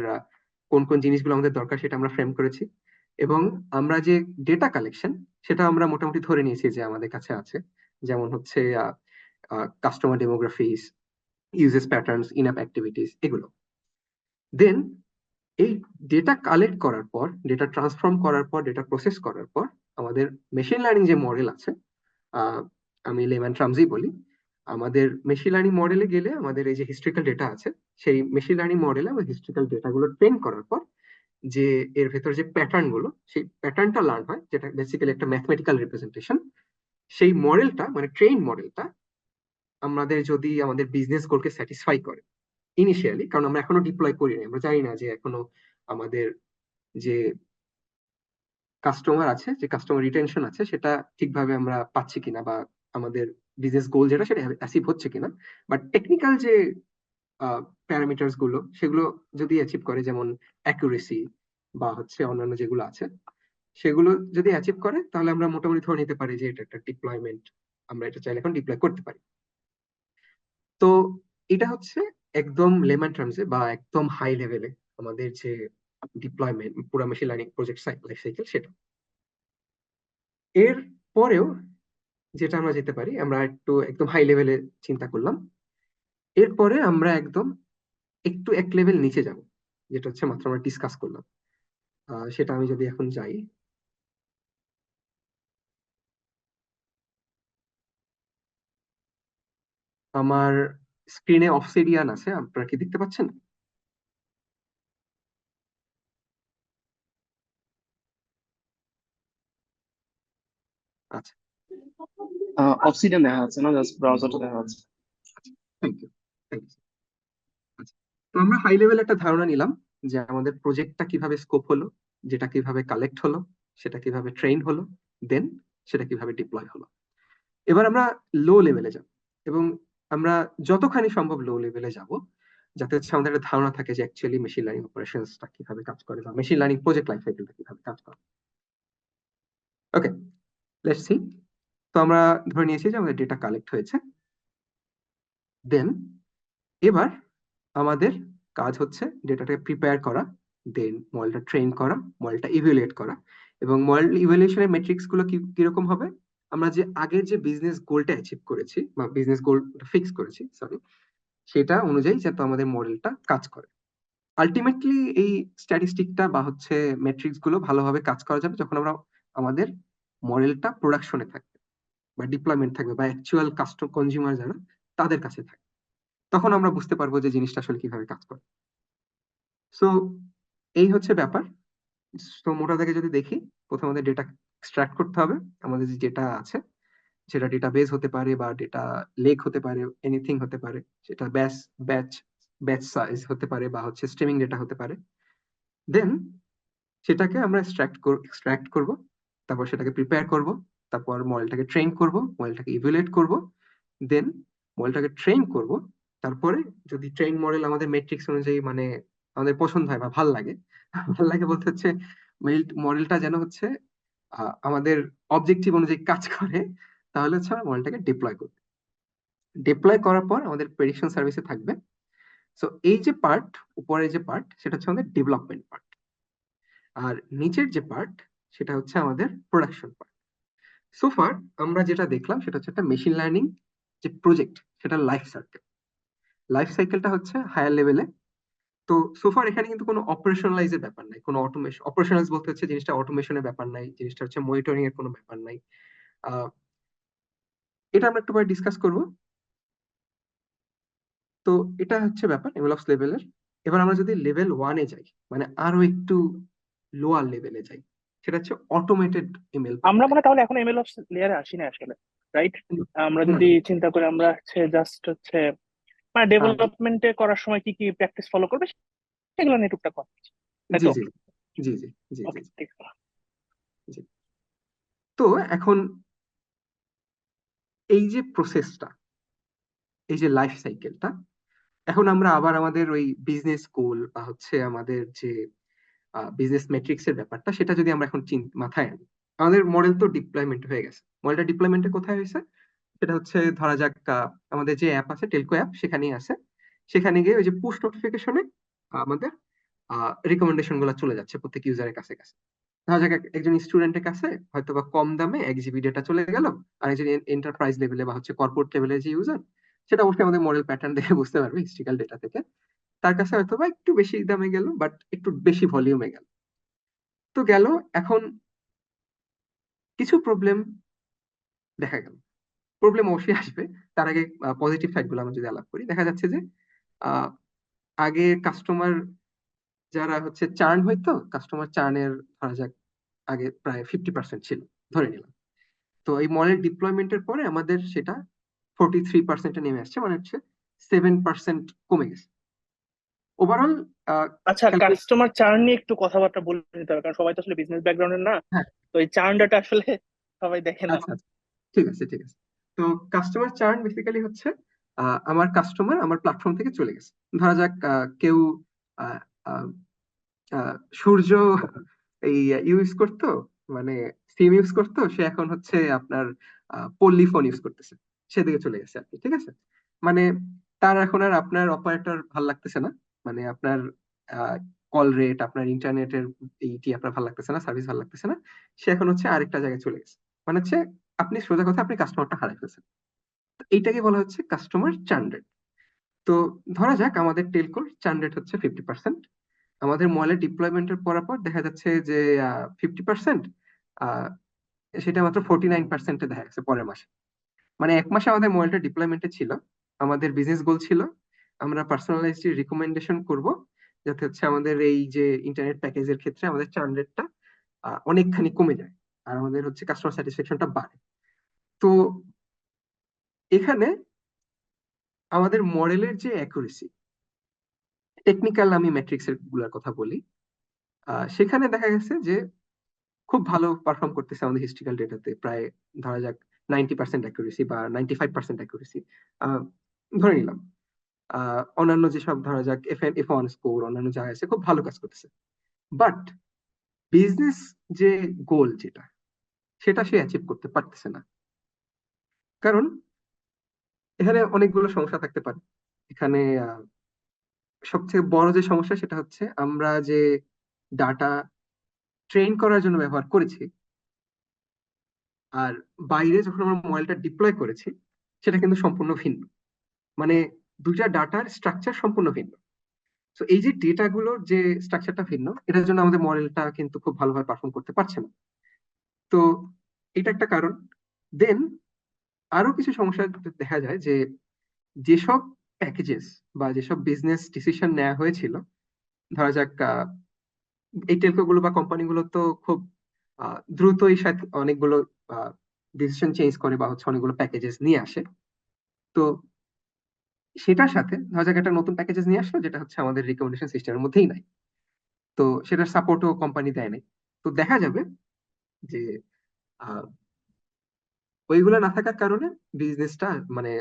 [SPEAKER 2] কোন কোন জিনিসগুলো আমাদের দরকার সেটা আমরা ফ্রেম করেছি। এবং আমরা যে ডেটা কালেকশন সেটা আমরা মোটামুটি ধরে নিয়েছি যে আমাদের কাছে আছে, যেমন হচ্ছে customer demographics, usages patterns, in app activities, এগুলো। দেন এই ডেটা কালেক্ট করার পর, ডেটা ট্রান্সফর্ম করার পর, ডেটা প্রসেস করার পর আমাদের মেশিন লার্নিং যে মডেল আছে, আহ, আমি লেম্যান ট্রামজি বলি, আমাদের মেশিন লার্নিং মডেলে গেলে আমাদের এই যে হিস্ট্রিক্যাল ডেটা আছে সেই মেশিন লার্নিং মডেলে আমাদের হিস্ট্রিক্যাল ডেটা গুলো ট্রেন করার পর যে এর ভেতর যে প্যাটার্ন গুলো, সেই প্যাটার্নটা লার্ন হয়, যেটা বেসিক্যালি একটা ম্যাথমেটিক্যাল রিপ্রেজেন্টেশন। সেই মডেলটা মানে ট্রেন মডেলটা আমাদের যদি আমাদের বিজনেস গোলকে স্যাটিসফাই করে ইনিশিয়ালি, কারণ আমরা এখনো ডিপ্লয় করিনি, আমরা জানি না যে এখনো আমাদের যে কাস্টমার আছে, যে কাস্টমার রিটেনশন আছে সেটা ঠিকভাবে আমরা পাচ্ছি কিনা বা আমাদের বিজনেস গোল যেটা সেটা অ্যাচিভ হচ্ছে কিনা, বাট টেকনিক্যাল যে প্যারামিটার্স গুলো সেগুলো যদি অ্যাচিভ করে, যেমন অ্যাকুরেসি বা হচ্ছে অন্যান্য যেগুলো আছে সেগুলো যদি অ্যাচিভ করে, তাহলে আমরা মোটামুটি ধরে নিতে পারি যে এটা একটা ডিপ্লয়মেন্ট, আমরা এটা চাইলে এখন ডিপ্লয় করতে পারি। তো এটা হচ্ছে একদম লেমান টার্মসে বা একদম হাই লেভেলে আমাদের যে ডিপ্লয়মেন্ট পুরো machine learning project life cycle সেটা। এর পরেও যেটা আমরা যেতে পারি, আমরা একটু একদম হাই লেভেলে চিন্তা করলাম, এরপরে আমরা একদম একটু এক লেভেল নিচে যাব, যেটা হচ্ছে মাত্র আমরা ডিসকাস করলাম। সেটা আমি যদি এখন যাই, আমার স্ক্রিনে অবসিডিয়ান আছে, আপনারা কি দেখতে পাচ্ছেন? আচ্ছা,
[SPEAKER 3] অবসিডিয়ান দেখা যাচ্ছে না, জাস্ট ব্রাউজারটা দেখা যাচ্ছে।
[SPEAKER 2] Thank you, thank you. আচ্ছা, তো আমরা হাই লেভেল একটা ধারণা নিলাম যে আমাদের প্রজেক্টটা কিভাবে স্কোপ হলো, যেটা কিভাবে কালেক্ট হলো, সেটা কিভাবে ট্রেন হলো, দেন সেটা কিভাবে ডিপ্লয় হলো। এবার আমরা লো লেভেলে যাব, এবং আমরা যতখানি সম্ভব লো লেভেলে যাব, যাতে হচ্ছে আমাদের একটা ধারণা থাকে যে অ্যাকচুয়ালি মেশিন লার্নিং অপারেশনসটা কিভাবে কাজ করে বা মেশিন লার্নিং প্রজেক্ট লাইফ সাইকেলটা কিভাবে কাজ করে। ওকে, লেটস সি। তো আমরা ধরে নিয়েছি যে আমাদের ডেটা কালেক্ট হয়েছে, দেন এবার আমাদের কাজ হচ্ছে ডেটাটাকে প্রিপেয়ার করা, দেন মডেলটা ট্রেন করা, মডেলটা ইভ্যালুয়েট করা। এবং মডেল ইভ্যালুয়েশনের মেট্রিক্স গুলো কিরকম হবে, আমরা যে আগের যে বিজনেস গোলটা অ্যাচিভ করেছি বা বিজনেস গোল ফিক্স করেছি, সরি, সেটা অনুযায়ী যাতে আমাদের মডেলটা কাজ করে। আলটিমেটলি এই স্ট্যাটিস্টিকটা বা হচ্ছে মেট্রিক্স গুলো ভালোভাবে কাজ করা যাবে যখন আমরা আমাদের মডেলটা প্রোডাকশনে থাকবে বা ডিপ্লয়মেন্ট থাকবে বা অ্যাকচুয়াল কাস্টমার কনজিউমার যারা তাদের কাছে থাকবে, তখন আমরা বুঝতে পারবো যে জিনিসটা আসলে কিভাবে কাজ করে। সো এই হচ্ছে ব্যাপার। তো মোটা থেকে যদি দেখি, প্রথমে আমাদের ডেটা এক্সট্রাক্ট করতে হবে। আমাদের যে ডেটা আছে সেটা ডেটাবেস হতে পারে বা ডেটা লেক হতে পারে, এনিথিং হতে পারে, সেটা ব্যাচ ব্যাচ সাইজ হতে পারে বা হচ্ছে স্ট্রিমিং ডেটা হতে পারে। দেন সেটাকে আমরা এক্সট্রাক্ট করব, তারপর সেটাকে প্রিপেয়ার করব, তারপর মডেলটাকে ট্রেন করব, মডেলটাকে ইভ্যালুয়েট করব, দেন মডেলটাকে ট্রেন করব। তারপরে যদি ট্রেন মডেল আমাদের মেট্রিক্স অনুযায়ী মানে আমাদের পছন্দ হয় বা ভাল লাগে, ভাল লাগে বলতে হচ্ছে মডেলটা যেন হচ্ছে আমাদের অবজেক্টিভ অনুযায়ী কাজ করে, তাহলে হচ্ছে আমরা মডেলটাকে ডিপ্লয় করব। ডিপ্লয় করার পর আমাদের প্রেডিকশন সার্ভিসে থাকবে। সো এই যে পার্ট, উপরের যে পার্ট সেটা হচ্ছে আমাদের ডেভেলপমেন্ট পার্ট, আর নিচের যে পার্ট সেটা হচ্ছে আমাদের প্রোডাকশন পার্ট। সোফার আমরা যেটা দেখলাম সেটা হচ্ছে একটা মেশিন লার্নিং যে প্রজেক্ট, সেটা লাইফ সাইকেলটা হচ্ছে হায়ার লেভেলে। তো সোফার এখানে কিন্তু কোনো অপারেশনালাইজের ব্যাপার নাই, কোনো অটোমেশন, অপারেশনালাইজ বলতে হচ্ছে জিনিসটা অটোমেশনের ব্যাপার নাই, জিনিসটা হচ্ছে মনিটরিং এর কোনো ব্যাপার নাই। আহ এটা আমরা একটু পরে ডিসকাস করব। তো এটা হচ্ছে ব্যাপার এমএলঅপস লেভেলের। এবার আমরা যদি লেভেল ওয়ানে যাই, মানে আরো একটু লোয়ার লেভেলে যাই, সেটা হচ্ছে অটোমেটেড এমএল
[SPEAKER 1] আমরা
[SPEAKER 2] পাইপলাইন।
[SPEAKER 1] মানে তাহলে এখন এমএল লেয়ারে আসি না আসলে, রাইট? আমরা
[SPEAKER 2] না,
[SPEAKER 1] যদি চিন্তা করি, আমরা হচ্ছে জাস্ট হচ্ছে মানে
[SPEAKER 2] আহ,
[SPEAKER 1] ডেভেলপমেন্টে করার সময় কি কি প্র্যাকটিস ফলো করবে সেগুলো নিয়ে টুকটাক কথা বলছি, তাই
[SPEAKER 2] জি
[SPEAKER 1] তো?
[SPEAKER 2] জি জি জি জি জি
[SPEAKER 1] ওকে,
[SPEAKER 2] জি
[SPEAKER 1] ঠিক আছে।
[SPEAKER 2] জি। তো এখন এই যে প্রসেসটা, এই যে লাইফ সাইকেলটা, এখন আমরা আবার আমাদের ওই বিজনেস গোল বা হচ্ছে আমাদের যে বিজনেস মেট্রিক্স এর ব্যাপারটা, সেটা যদি আমরা এখন মাথায় আনি, আমাদের মডেল তো ডিপ্লয়মেন্ট হয়ে গেছে। মডেলটা ডিপ্লয়মেন্টে কোথায় হয়েছে, সেটা হচ্ছে ধরা যাক আমাদের যে অ্যাপ আছে টেলকো অ্যাপ, সেখানেই আছে। সেখানে গিয়ে ওই যে পুশ নোটিফিকেশনে আমাদের রিকমেন্ডেশন গুলো চলে যাচ্ছে প্রত্যেক ইউজারের কাছে কাছে। ধরা যাক একজন স্টুডেন্টের কাছে হয়তো বা কম দামে 1 জিবি ডেটা চলে গেল, আর একজন এন্টারপ্রাইজ লেভেলে বা হচ্ছে কর্পোরেট লেভেলের যে ইউজার, সেটা অবশ্যই আমাদের মডেল প্যাটার্ন দেখে বুঝতে পারবে হিস্ট্রিক্যাল ডেটা থেকে, তার কাছে হয়তো বা একটু বেশি দামে গেল বাট একটু বেশি ভলিউমে গেল। তো গেল, এখন কিছু প্রবলেম দেখা গেল। প্রবলেম অবশ্যই আসবে, তার আগে পজিটিভ সাইড গুলো আমরা যদি আলাপ করি, দেখা যাচ্ছে যে আহ, আগে কাস্টমার যারা হচ্ছে চার্ন হইতো, কাস্টমার চার্নের ধরা যাক আগে প্রায় 50% ছিল, ধরে নিলাম। তো এই মডেল ডিপ্লয়মেন্টের পরে আমাদের সেটা 43%-এ নেমে আসছে, মানে হচ্ছে 7% কমে গেছে ওভারঅল।
[SPEAKER 1] আচ্ছা, কাস্টমার চার্ন নিয়ে একটু কথাবার্তা বলে নিতে হবে, কারণ সবাই তো আসলে বিজনেস ব্যাকগ্রাউন্ডের না।
[SPEAKER 2] হ্যাঁ,
[SPEAKER 1] তো এই চার্ন ডাটা আসলে সবাই দেখে না।
[SPEAKER 2] আচ্ছা আচ্ছা, ঠিক আছে ঠিক আছে। তো কাস্টমার চার্ন বেসিক্যালি হচ্ছে আমার কাস্টমার আমার প্ল্যাটফর্ম থেকে চলে গেছে। ধরা যাক কেউ আহ, আহ, সূর্য এই ইউজ করতো, মানে সিম ইউজ করতো, সে এখন হচ্ছে আপনার পল্লী ফোন ইউজ করতেছে, সেদিকে চলে গেছে আর কি। ঠিক আছে, মানে তার এখন আর আপনার অপারেটর ভাল লাগতেছে না, মানে আপনার কল রেট, আপনার ইন্টারনেটের এইটি আপনার ভালো লাগতেছে না, সার্ভিস ভালো লাগতেছে না, সে এখন হচ্ছে আরেকটা জায়গায় চলে গেছে। মানে হচ্ছে আপনি সোজা কথা আপনি কাস্টমারটা হারাই ফেলছেন। তো এইটাকে বলা হচ্ছে কাস্টমার চার্ন রেট। তো ধরা যাক আমাদের টেলকোর চার্ন রেট হচ্ছে 50%। আমাদের মলে ডিপ্লয়মেন্টের পর দেখা যাচ্ছে যে 50%, সেটা মাত্র 49%-এ দেখা গেছে পরের মাসে। মানে এক মাসে আমাদের মডেলটা ডিপ্লয়মেন্টে ছিল। আমাদের বিজনেস গোল ছিল আমরা পার্সোনালাইজড রিকমেন্ডেশন করব, যাতে হচ্ছে আমাদের এই যে ইন্টারনেট প্যাকেজের ক্ষেত্রে আমাদের চার্ন রেটটা অনেকখানি কমে যায়, আর আমাদের হচ্ছে কাস্টমার স্যাটিসফ্যাকশনটা বাড়ে। তো এখানে আমাদের মডেলের যে অ্যাকুরেসি, টেকনিক্যাল আমি ম্যাট্রিক্স এর গুলার কথা বলি, সেখানে দেখা গেছে যে খুব ভালো পারফর্ম করতেছে আমাদের হিস্ট্রিক্যাল ডেটাতে, প্রায় ধরা যাক 90% অ্যাকুরেসি বা 95% অ্যাকুরেসি ধরে নিলাম। অন্যান্য যেসব ধরা যাক F1 স্কোর অন্যান্য যা আছে খুব ভালো কাজ করতেছে। বাট বিজনেস যে গোল যেটা, সেটা সে অ্যাচিভ করতে পারতেছে না। কারণ এখানে অনেকগুলো সমস্যা থাকতে পারে। এখানে সবচেয়ে বড় যে সমস্যা সেটা হচ্ছে আমরা যে ডাটা ট্রেন করার জন্য ব্যবহার করেছি, আর বাইরে যখন আমরা মোবাইলটা ডিপ্লয় করেছি, সেটা কিন্তু সম্পূর্ণ ভিন্ন। মানে দুইটা ডাটার স্ট্রাকচার সম্পূর্ণ ভিন্ন। তো এই যে ডেটা গুলোর যে স্ট্রাকচারটা ভিন্ন, এটার জন্য আমাদের মডেলটা কিন্তু খুব ভালোভাবে পারফর্ম করতে পারছে না। তো এটা একটা কারণ। দেন আরো কিছু সমস্যা দেখা যায় যে যেসব প্যাকেজেস বা যেসব বিজনেস ডিসিশন নেওয়া হয়েছিল, ধরা যাক এই টেলকো গুলো বা কোম্পানিগুলো তো খুব দ্রুতই সাথে অনেকগুলো ডিসিশন চেঞ্জ করে বা হচ্ছে অনেকগুলো প্যাকেজেস নিয়ে আসে। তো সেটার সাথে ধরা যাক একটা নতুন প্যাকেজেস নিয়ে আসলো যেটা হচ্ছে আমাদের রিকমেন্ডেশন সিস্টেমের মধ্যেই নাই, তো সেটার সাপোর্টও কোম্পানি দেয় নাই। তো দেখা যাবে যে আহ, ওইগুলো না থাকার কারণে বিজনেসটা, মানে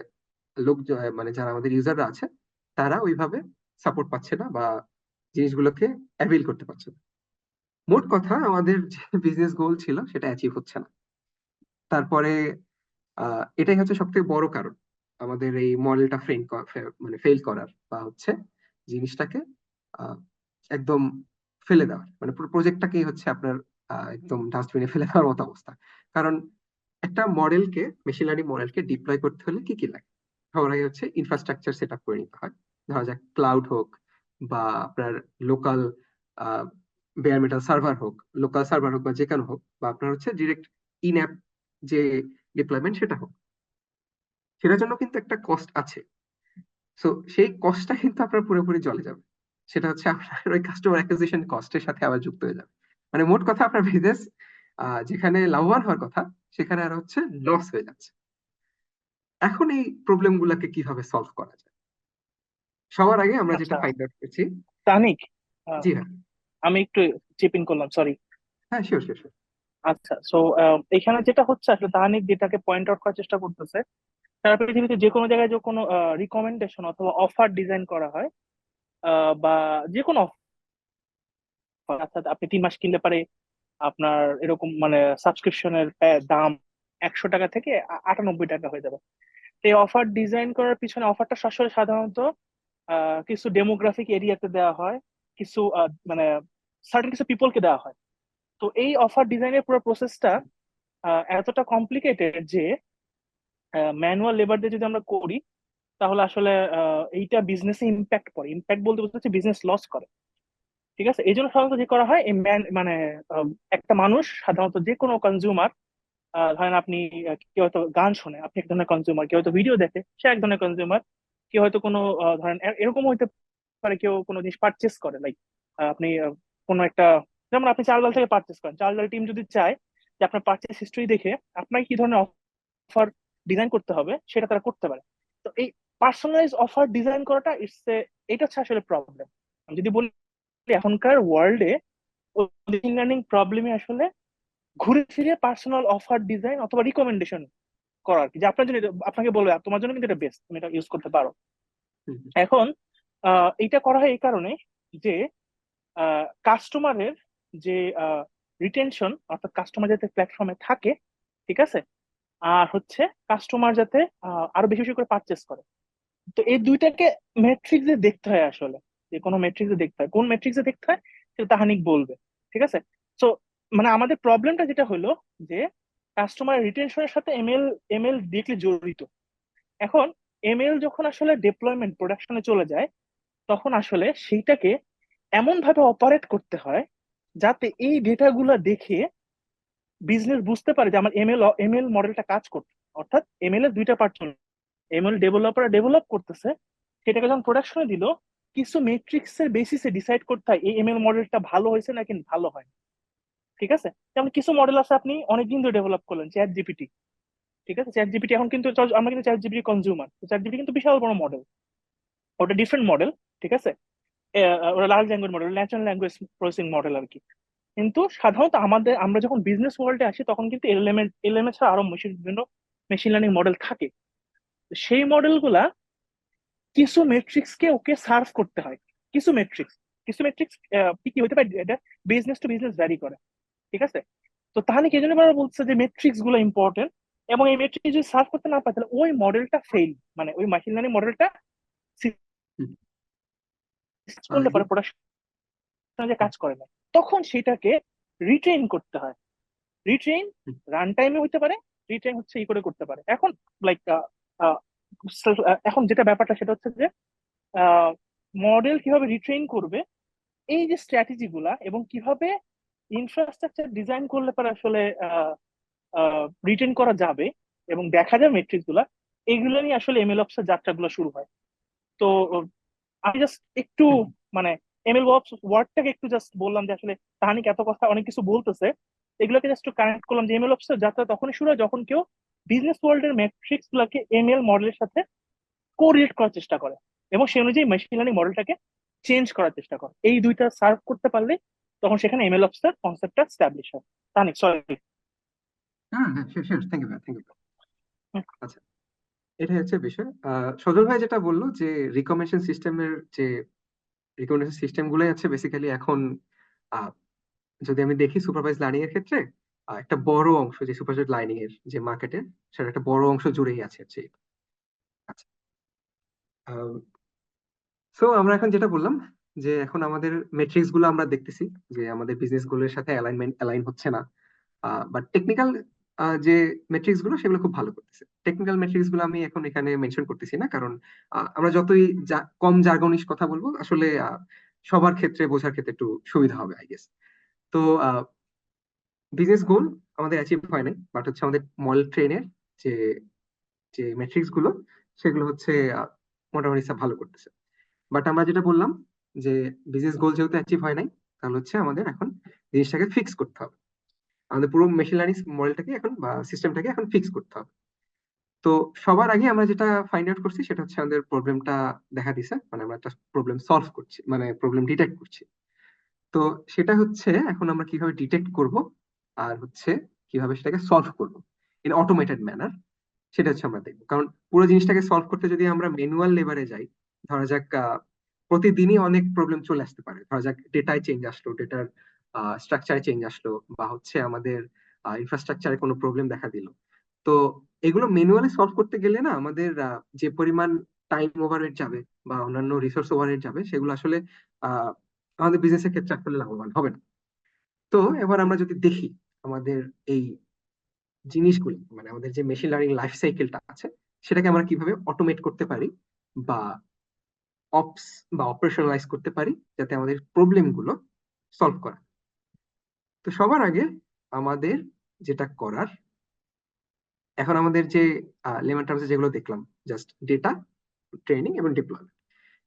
[SPEAKER 2] মানে যারা আমাদের ইউজাররা আছে, তারা ওইভাবে সাপোর্ট পাচ্ছে না বা জিনিসগুলোকে অ্যাভেল করতে পারছে না। মোট কথা আমাদের যে বিজনেস গোল ছিল সেটা অ্যাচিভ হচ্ছে না। তারপরে এটাই হচ্ছে সব থেকে বড় কারণ আমাদের এই মডেলটা মানে ফেল করার বা হচ্ছে জিনিসটাকে আহ, একদম ফেলে দেওয়ার, মানে পুরো প্রজেক্টটাকেই হচ্ছে আপনার একদম ডাস্টবিনে ফেলে দেওয়ার মতো অবস্থা। কারণ একটা মডেলকে, মেশিন লার্নিং মডেলকে ডিপ্লয় করতে হলে কি কি লাগে? সবার আগে হচ্ছে ইনফ্রাস্ট্রাকচার সেট আপ করে নিতে হয়। ধরা যাক ক্লাউড হোক বা আপনার লোকাল বেয়ার মেটাল সার্ভার হোক, লোকাল সার্ভার হোক বা যে কোনো হোক, বা আপনার হচ্ছে ডিরেক্ট ইন অ্যাপ যে ডিপ্লয়মেন্ট সেটা হোক, সেটার জন্য কিন্তু একটা কস্ট আছে। সো সেই কস্টটা কিন্তু আপনার পুরোপুরি জলে যাবে। সেটা হচ্ছে আপনার ওই কাস্টমার অ্যাকুইজিশন কস্টের সাথে আবার যুক্ত হয়ে যাবে। মানে মোট কথা আপনার বিজনেস যেখানে লাভবান হওয়ার কথা, সেখানে আর হচ্ছে লস হয়ে যাচ্ছে। এখন এই প্রবলেম গুলাকে কিভাবে সলভ করা যায়? সবার আগে আমরা যেটা
[SPEAKER 1] আচ্ছা,
[SPEAKER 2] ফাইন্ড আউট করছি।
[SPEAKER 1] তানিক, আহ,
[SPEAKER 2] জি হ্যাঁ,
[SPEAKER 1] আমি একটু চিপ ইন করলাম, সরি।
[SPEAKER 2] হ্যাঁ শিওর শিওর শিওর।
[SPEAKER 1] আচ্ছা, সো এখানে যেটা হচ্ছে আসলে তাহানিক যেটাকে পয়েন্ট আউট করার চেষ্টা করতেছে, সারা পৃথিবীতে যে কোনো জায়গায় যে কোনো রিকমেন্ডেশন অথবা অফার ডিজাইন করা হয়, বা যে কোনো অফার, অর্থাৎ আপনি 3 মাস কিনলে পারে আপনার এরকম মানে সাবস্ক্রিপশনের দাম 100 টাকা থেকে 98 টাকা হয়ে যাবে। তো এই অফার ডিজাইন করার পিছনে অফারটা আসলে সাধারণত কিছু ডেমোগ্রাফিক এরিয়াতে দেওয়া হয়, কিছু মানে সার্টেন কিছু পিপলকে দেওয়া হয়। তো এই অফার ডিজাইনের পুরো প্রসেসটা এতটা কমপ্লিকেটেড যে ম্যানুয়াল লেবার দিয়ে যদি আমরা করি, তাহলে আসলে এইটা বিজনেসে ইম্প্যাক্ট করে। ইম্প্যাক্ট বলতে বোঝাচ্ছে বিজনেস লস করে। ঠিক আছে, এই জন্য সাধারণত যে করা হয় এই মানে একটা মানুষ সাধারণত যে কোনো কনজিউমার, ধরেন আপনি কেউ হয়তো গান শোনে, আপনি এক ধরনের কনজিউমার, কেউ হয়তো ভিডিও দেখে, সে এক ধরনের কনজিউমার, কেউ হয়তো কোনো ধরেন এরকম হইতে পারে কেউ কোনো জিনিস পারচেস করে, লাইক আপনি কোনো একটা, যেমন আপনি চাল ডাল থেকে পারচেস করেন, চাল ডাল টিম যদি চায় যে আপনার পারচেস হিস্ট্রি দেখে আপনাকে কি ধরনের অফার ডিজাইন করতে হবে সেটা তারা করতে পারে। তো এই পার্সোনালাইজ অফার ডিজাইন করাটা এটা হচ্ছে আসলে প্রবলেম। আমি যদি বলি এখনকার ওয়ার্ল্ডে লার্নিং প্রবলেমে আসলে ঘুরে ফিরে পার্সোনাল অফার ডিজাইন অথবা রিকমেন্ডেশন করা আর কি, যে আপনার জন্য আপনাকে বলবে তোমার জন্য কিন্তু এটা বেস্ট, তুমি এটা ইউজ করতে পারো।
[SPEAKER 2] হুম,
[SPEAKER 1] এখন এটা করা হয় এই কারণে যে কাস্টমারের যে রিটেনশন, অর্থাৎ কাস্টমার যাতে প্ল্যাটফর্মে থাকে, ঠিক আছে, আর হচ্ছে কাস্টমার যাতে আরো বেশি বেশি করে পারচেস করে। তো এই দুইটাকে মেট্রিক্সে দেখতে হয় আসলে, যে কোনো মেট্রিক্সে দেখতে হয়, কোন মেট্রিক্সে দেখতে হয় সেটা তাহানিক বলবে, ঠিক আছে। তো মানে আমাদের প্রবলেমটা যেটা হলো যে কাস্টমার রিটেনশনের সাথে এমএল এমএল ডিরেক্টলি জড়িত। এখন এমএল যখন আসলে ডিপ্লয়মেন্ট প্রোডাকশনে চলে যায়, তখন আসলে সেইটাকে এমন ভাবে অপারেট করতে হয় যাতে এই ডেটাগুলো দেখে বিজনেস বুঝতে পারে যে আমার এমএল মডেলটা কাজ করছে। অর্থাৎ এমএল এর দুইটা পার্ট চলে, এমএল ডেভেলপার ডেভেলপ করতেছে, সেটাকে যখন প্রোডাকশনে দিল, কিছু মেট্রিক্স এর বেসিসে ডিসাইড করতে হয় এই এমএল মডেলটা ভালো হয়েছে নাকি ভালো হয়, ঠিক আছে। যেমন কিছু মডেল আছে আপনি অনেকদিন ধরে ডেভেলপ করলেন, চ্যাট জিপিটি, ঠিক আছে, চ্যাট জিপিটি এখন কিন্তু আমরা কিন্তু chat GPT consumer, chat GPT কিন্তু বিশাল বড় মডেল, ওটা ডিফারেন্ট মডেল, ঠিক আছে। ওটা large language model, natural language processing model আর কি। কিন্তু সাধারণত আমরা যখন বিজনেস ওয়ার্ল্ডে আসি তখন কিন্তু এলএমএস ছাড়া আরো বিভিন্ন মেশিন লার্নিং মডেল থাকে। তো সেই মডেলগুলা কিছু মেট্রিক্স কে ওকে সার্ভ করতে হয়। কিছু মেট্রিক্স কিছু মেট্রিক্স কি কি হতে পারে, এটা বিজনেস টু বিজনেস ভ্যারি করে, ঠিক আছে। তো তাহলে কি জন্য বারবার বলছে যে মেট্রিক্স গুলো ইম্পর্টেন্ট, এবং এই মেট্রিক্স যদি সার্ভ করতে না পারে তাহলে ওই মডেলটা ফেল, মানে ওই মেশিন লার্নিং মডেলটা
[SPEAKER 2] হুম।
[SPEAKER 1] করলে
[SPEAKER 2] এই
[SPEAKER 1] পরে প্রোডাকশনে যে কাজ করে না, তখন সেটাকে রিট্রেন করতে হয়। রিট্রেন
[SPEAKER 2] হুম,
[SPEAKER 1] রান টাইমে হতে পারে, রিট্রেন হচ্ছে ই করে করতে পারে। এখন লাইক এখন যেটা ব্যাপারটা সেটা হচ্ছে যে মডেল কিভাবে রিট্রেন করবে, এই যে স্ট্র্যাটেজি গুলা, এবং কিভাবে ইনফ্রাস্ট্রাকচার ডিজাইন করলে পরে আসলে রিটেন করা যাবে এবং দেখা যায় মেট্রিক্স গুলা, এইগুলো নিয়ে আসলে এমএল অপস এর যাত্রাগুলো শুরু হয়। তো আমি জাস্ট একটু
[SPEAKER 2] হুম,
[SPEAKER 1] মানে এমএল অপস ওয়ার্ডটাকে একটু জাস্ট বললাম যে আসলে তাহানিক এত কথা অনেক কিছু বলতেছে, এগুলোকে জাস্ট কানেক্ট করলাম যে এমএল অপস এর যাত্রা তখনই শুরু হয় যখন কেউ বিজনেস ওয়ার্ল্ড এর মেট্রিক্স গুলাকে এমএল মডেলের সাথে কোরিলেট করার চেষ্টা করে এবং সেই অনুযায়ী মেশিন লার্নিং মডেলটাকে চেঞ্জ করার চেষ্টা করে। এই দুইটা সার্ভ করতে পারলে তখন সেখানে এমএল অপস এর কনসেপ্টটা স্টাবলিশ হয়। তানিক, সরি।
[SPEAKER 2] হ্যাঁ হ্যাঁ, sure sure, thank you thank you. আচ্ছা, এটাই হচ্ছে বিষয়। সজল ভাই যেটা বললো যে রিকমেন্ডেশন সিস্টেমের যে রিকমেন্ডেশন সিস্টেম গুলোই হচ্ছে বেসিক্যালি এখন আহ, যদি আমি দেখি সুপারভাইজ লার্নিং এর ক্ষেত্রে একটা বড় অংশ যে সুপারভাইজ লার্নিং এর যে মার্কেটের, সেটা একটা বড় অংশ জুড়েই আছে হচ্ছে এটা। আচ্ছা, সো আমরা এখন যেটা বললাম যে এখন আমাদের মেট্রিক্স গুলো আমরা দেখতেছি যে আমাদের বিজনেস গুলোর সাথে অ্যালাইন হচ্ছে না, বাট টেকনিক্যাল যে মেট্রিক্স গুলো সেগুলো খুব ভালো করতেছে। টেকনিক্যাল মেট্রিক্স গুলো আমি এখন এখানে মেনশন করতেছি না, কারণ আমরা যতই কম জার্গনিশ কথা বলবো আসলে সবার ক্ষেত্রে বোঝার ক্ষেত্রে একটু সুবিধা হবে আই গেস। তো বিজনেস গোল আমাদের অ্যাচিভ হয় নাই, বাট হচ্ছে আমাদের মডেল ট্রেনের যে যে মেট্রিক্স গুলো সেগুলো হচ্ছে মোটামুটি সব ভালো করতেছে। বাট আমরা যেটা বললাম যে বিজনেস গোল যেহেতু অ্যাচিভ হয় নাই, তাহলে হচ্ছে আমাদের এখন জিনিসটাকে ফিক্স করতে হবে। আমাদের পুরো মেশিন লার্নিং মডেলটাকে এখন বা সিস্টেমটাকে এখন ফিক্স করতে হবে। তো সবার আগে আমরা যেটা ফাইন্ড আউট করছি সেটা হচ্ছে আমাদের প্রবলেমটা দেখা দিছে, মানে আমরা একটা প্রবলেম সলভ করছি, মানে প্রবলেম ডিটেক্ট করছি। তো সেটা হচ্ছে এখন আমরা কিভাবে ডিটেক্ট করব আর হচ্ছে কিভাবে সেটাকে সলভ করব ইন অটোমেটেড ম্যানার, সেটা হচ্ছে আমরা দেখবো। কারণ পুরো জিনিসটাকে সলভ করতে যদি আমরা ম্যানুয়াল লেবারে যাই, ধরা যাক প্রতিদিনই অনেক প্রবলেম চলে আসতে পারে। ধরা যাক ডেটায় চেঞ্জ আসলো, ডেটার স্ট্রাকচারে চেঞ্জ আসলো, বা হচ্ছে আমাদের ইনফ্রাস্ট্রাকচারে কোনো প্রবলেম দেখা দিল। তো এগুলো ম্যানুয়ালি সলভ করতে গেলে না আমাদের যে পরিমাণ টাইম ওভারহেড যাবে বা অন্যান্য রিসোর্স ওভারহেড যাবে, সেগুলো আসলে আহ, আমাদের বিজনেসের ক্ষেত্রে আসলে লাভবান হবে না। তো এবার আমরা যদি দেখি আমাদের এই জিনিসগুলো, মানে আমাদের যে মেশিন লার্নিং লাইফ সাইকেলটা আছে, সেটাকে আমরা কিভাবে অটোমেট করতে পারি বা অপস বা অপারেশনালাইজ করতে পারি যাতে আমাদের প্রবলেম গুলো সলভ করা। তো সবার আগে আমাদের যেটা করার, এখন আমাদের যে লেমান টার্মসে যেগুলো দেখলাম, জাস্ট ডেটা ট্রেনিং এবং ডিপ্লয়মেন্ট,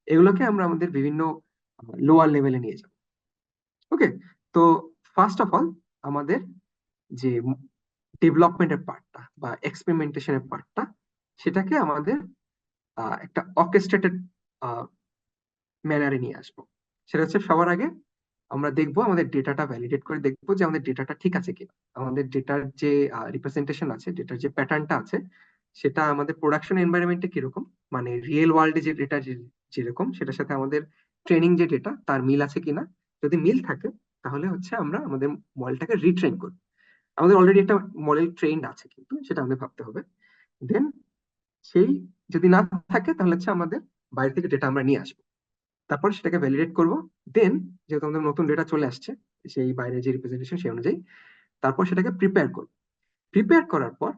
[SPEAKER 2] এগুলোকে আমরা আমাদের বিভিন্ন লোয়ার লেভেলে নিয়ে যাব। ওকে, তো ফার্স্ট অফ অল আমাদের যে ডেভেলপমেন্টের পার্টটা বা এক্সপেরিমেন্টেশনের পার্টটা, সেটাকে আমাদের একটা অর্কেস্ট্রেটেড ম্যানারে নিয়ে আসবো। সেটা হচ্ছে সবার আগে আমরা দেখবো, আমাদের ডেটাটা ভ্যালিডেট করে দেখবো যে আমাদের ডেটাটা ঠিক আছে কিনা, আমাদের ডেটার যে রিপ্রেজেন্টেশন আছে, ডেটার যে প্যাটার্নটা আছে, সেটা আমাদের প্রোডাকশন এনভায়রনমেন্টে কিরকম, মানে রিয়েল ওয়ার্ল্ডে যে ডেটা যেরকম সেটার সাথে আমাদের ট্রেনিং যে ডেটা তার মিল আছে কিনা। যদি মিল থাকে তাহলে হচ্ছে আমরা আমাদের মডেলটাকে রিট্রেন করি। আমাদের অলরেডি একটা মডেল ট্রেন্ড আছে, কিন্তু সেটা আমাদের ভাবতে হবে। দেন সেই যদি না থাকে তাহলে হচ্ছে আমাদের বাইরে থেকে ডেটা আমরা নিয়ে আসবো, তারপর সেটাকে ভ্যালিডেট করব। দেন যেহেতু আমাদের নতুন ডেটা চলে আসছে সেই বাইরে যে রিপ্রেজেন্টেশন সেই অনুযায়ী, তারপর সেটাকে প্রিপেয়ার করব। প্রিপেয়ার করার পর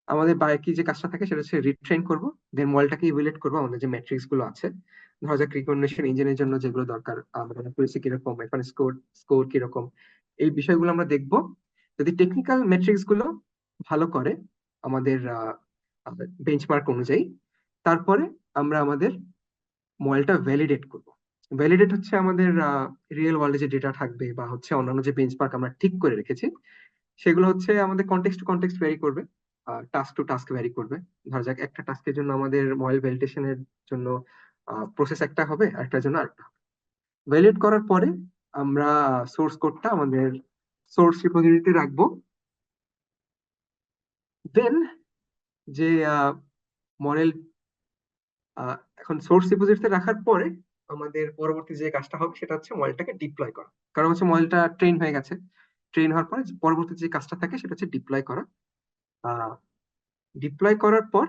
[SPEAKER 2] আমাদের বাকি যে কাজটা থাকে সেটা হচ্ছে রিট্রেন করব। দেন মডেলটাকে ইভ্যালুয়েট করবো, আমাদের যে মেট্রিক্স গুলো আছে, ধরা যাক রিকগনিশন ইঞ্জিনের জন্য যেগুলো দরকার, আমাদের অ্যাকুরেসি কিরকম, এখানে স্কোর স্কোর কিরকম, এই বিষয়গুলো আমরা দেখব। যদি টেকনিক্যাল মেট্রিক্স গুলো ভালো করে আমাদের বেঞ্চমার্ক অনুযায়ী, তারপরে আমরা আমাদের মডেলটা ভ্যালিডেট করব। ভ্যালিডেট হচ্ছে আমাদের রিয়েল ওয়ার্ল্ডে যে ডেটা থাকবে বা হচ্ছে অন্যান্য যে বেঞ্চমার্ক আমরা ঠিক করে রেখেছি, সেগুলো হচ্ছে আমাদের কনটেক্সট টু কনটেক্সট ভ্যারি করবে, টাস্ক টু টাস্ক ভ্যারি করবে। ধরা যাক একটা টাস্কের জন্য আমাদের মডেল ভ্যালিডেশনের জন্য প্রসেস একটা হবে, আরেকটার জন্য আরেকটা হবে। ভ্যালিডেট করার পরে আমরা সোর্স কোডটা আমাদের সোর্স রিপোজিটরিতে রাখবো। দেন যে মডেল এখন সোর্স রিপোজিটরিতে রাখার পরে আমাদের পরবর্তী যে কাজটা হবে সেটা হচ্ছে মডেলটাকে ডিপ্লয় করা। কারণ হচ্ছে মডেলটা ট্রেন হয়ে গেছে, ট্রেন হওয়ার পরে পরবর্তী যে কাজটা থাকে সেটা হচ্ছে ডিপ্লয় করা। ডিপ্লয় করার পর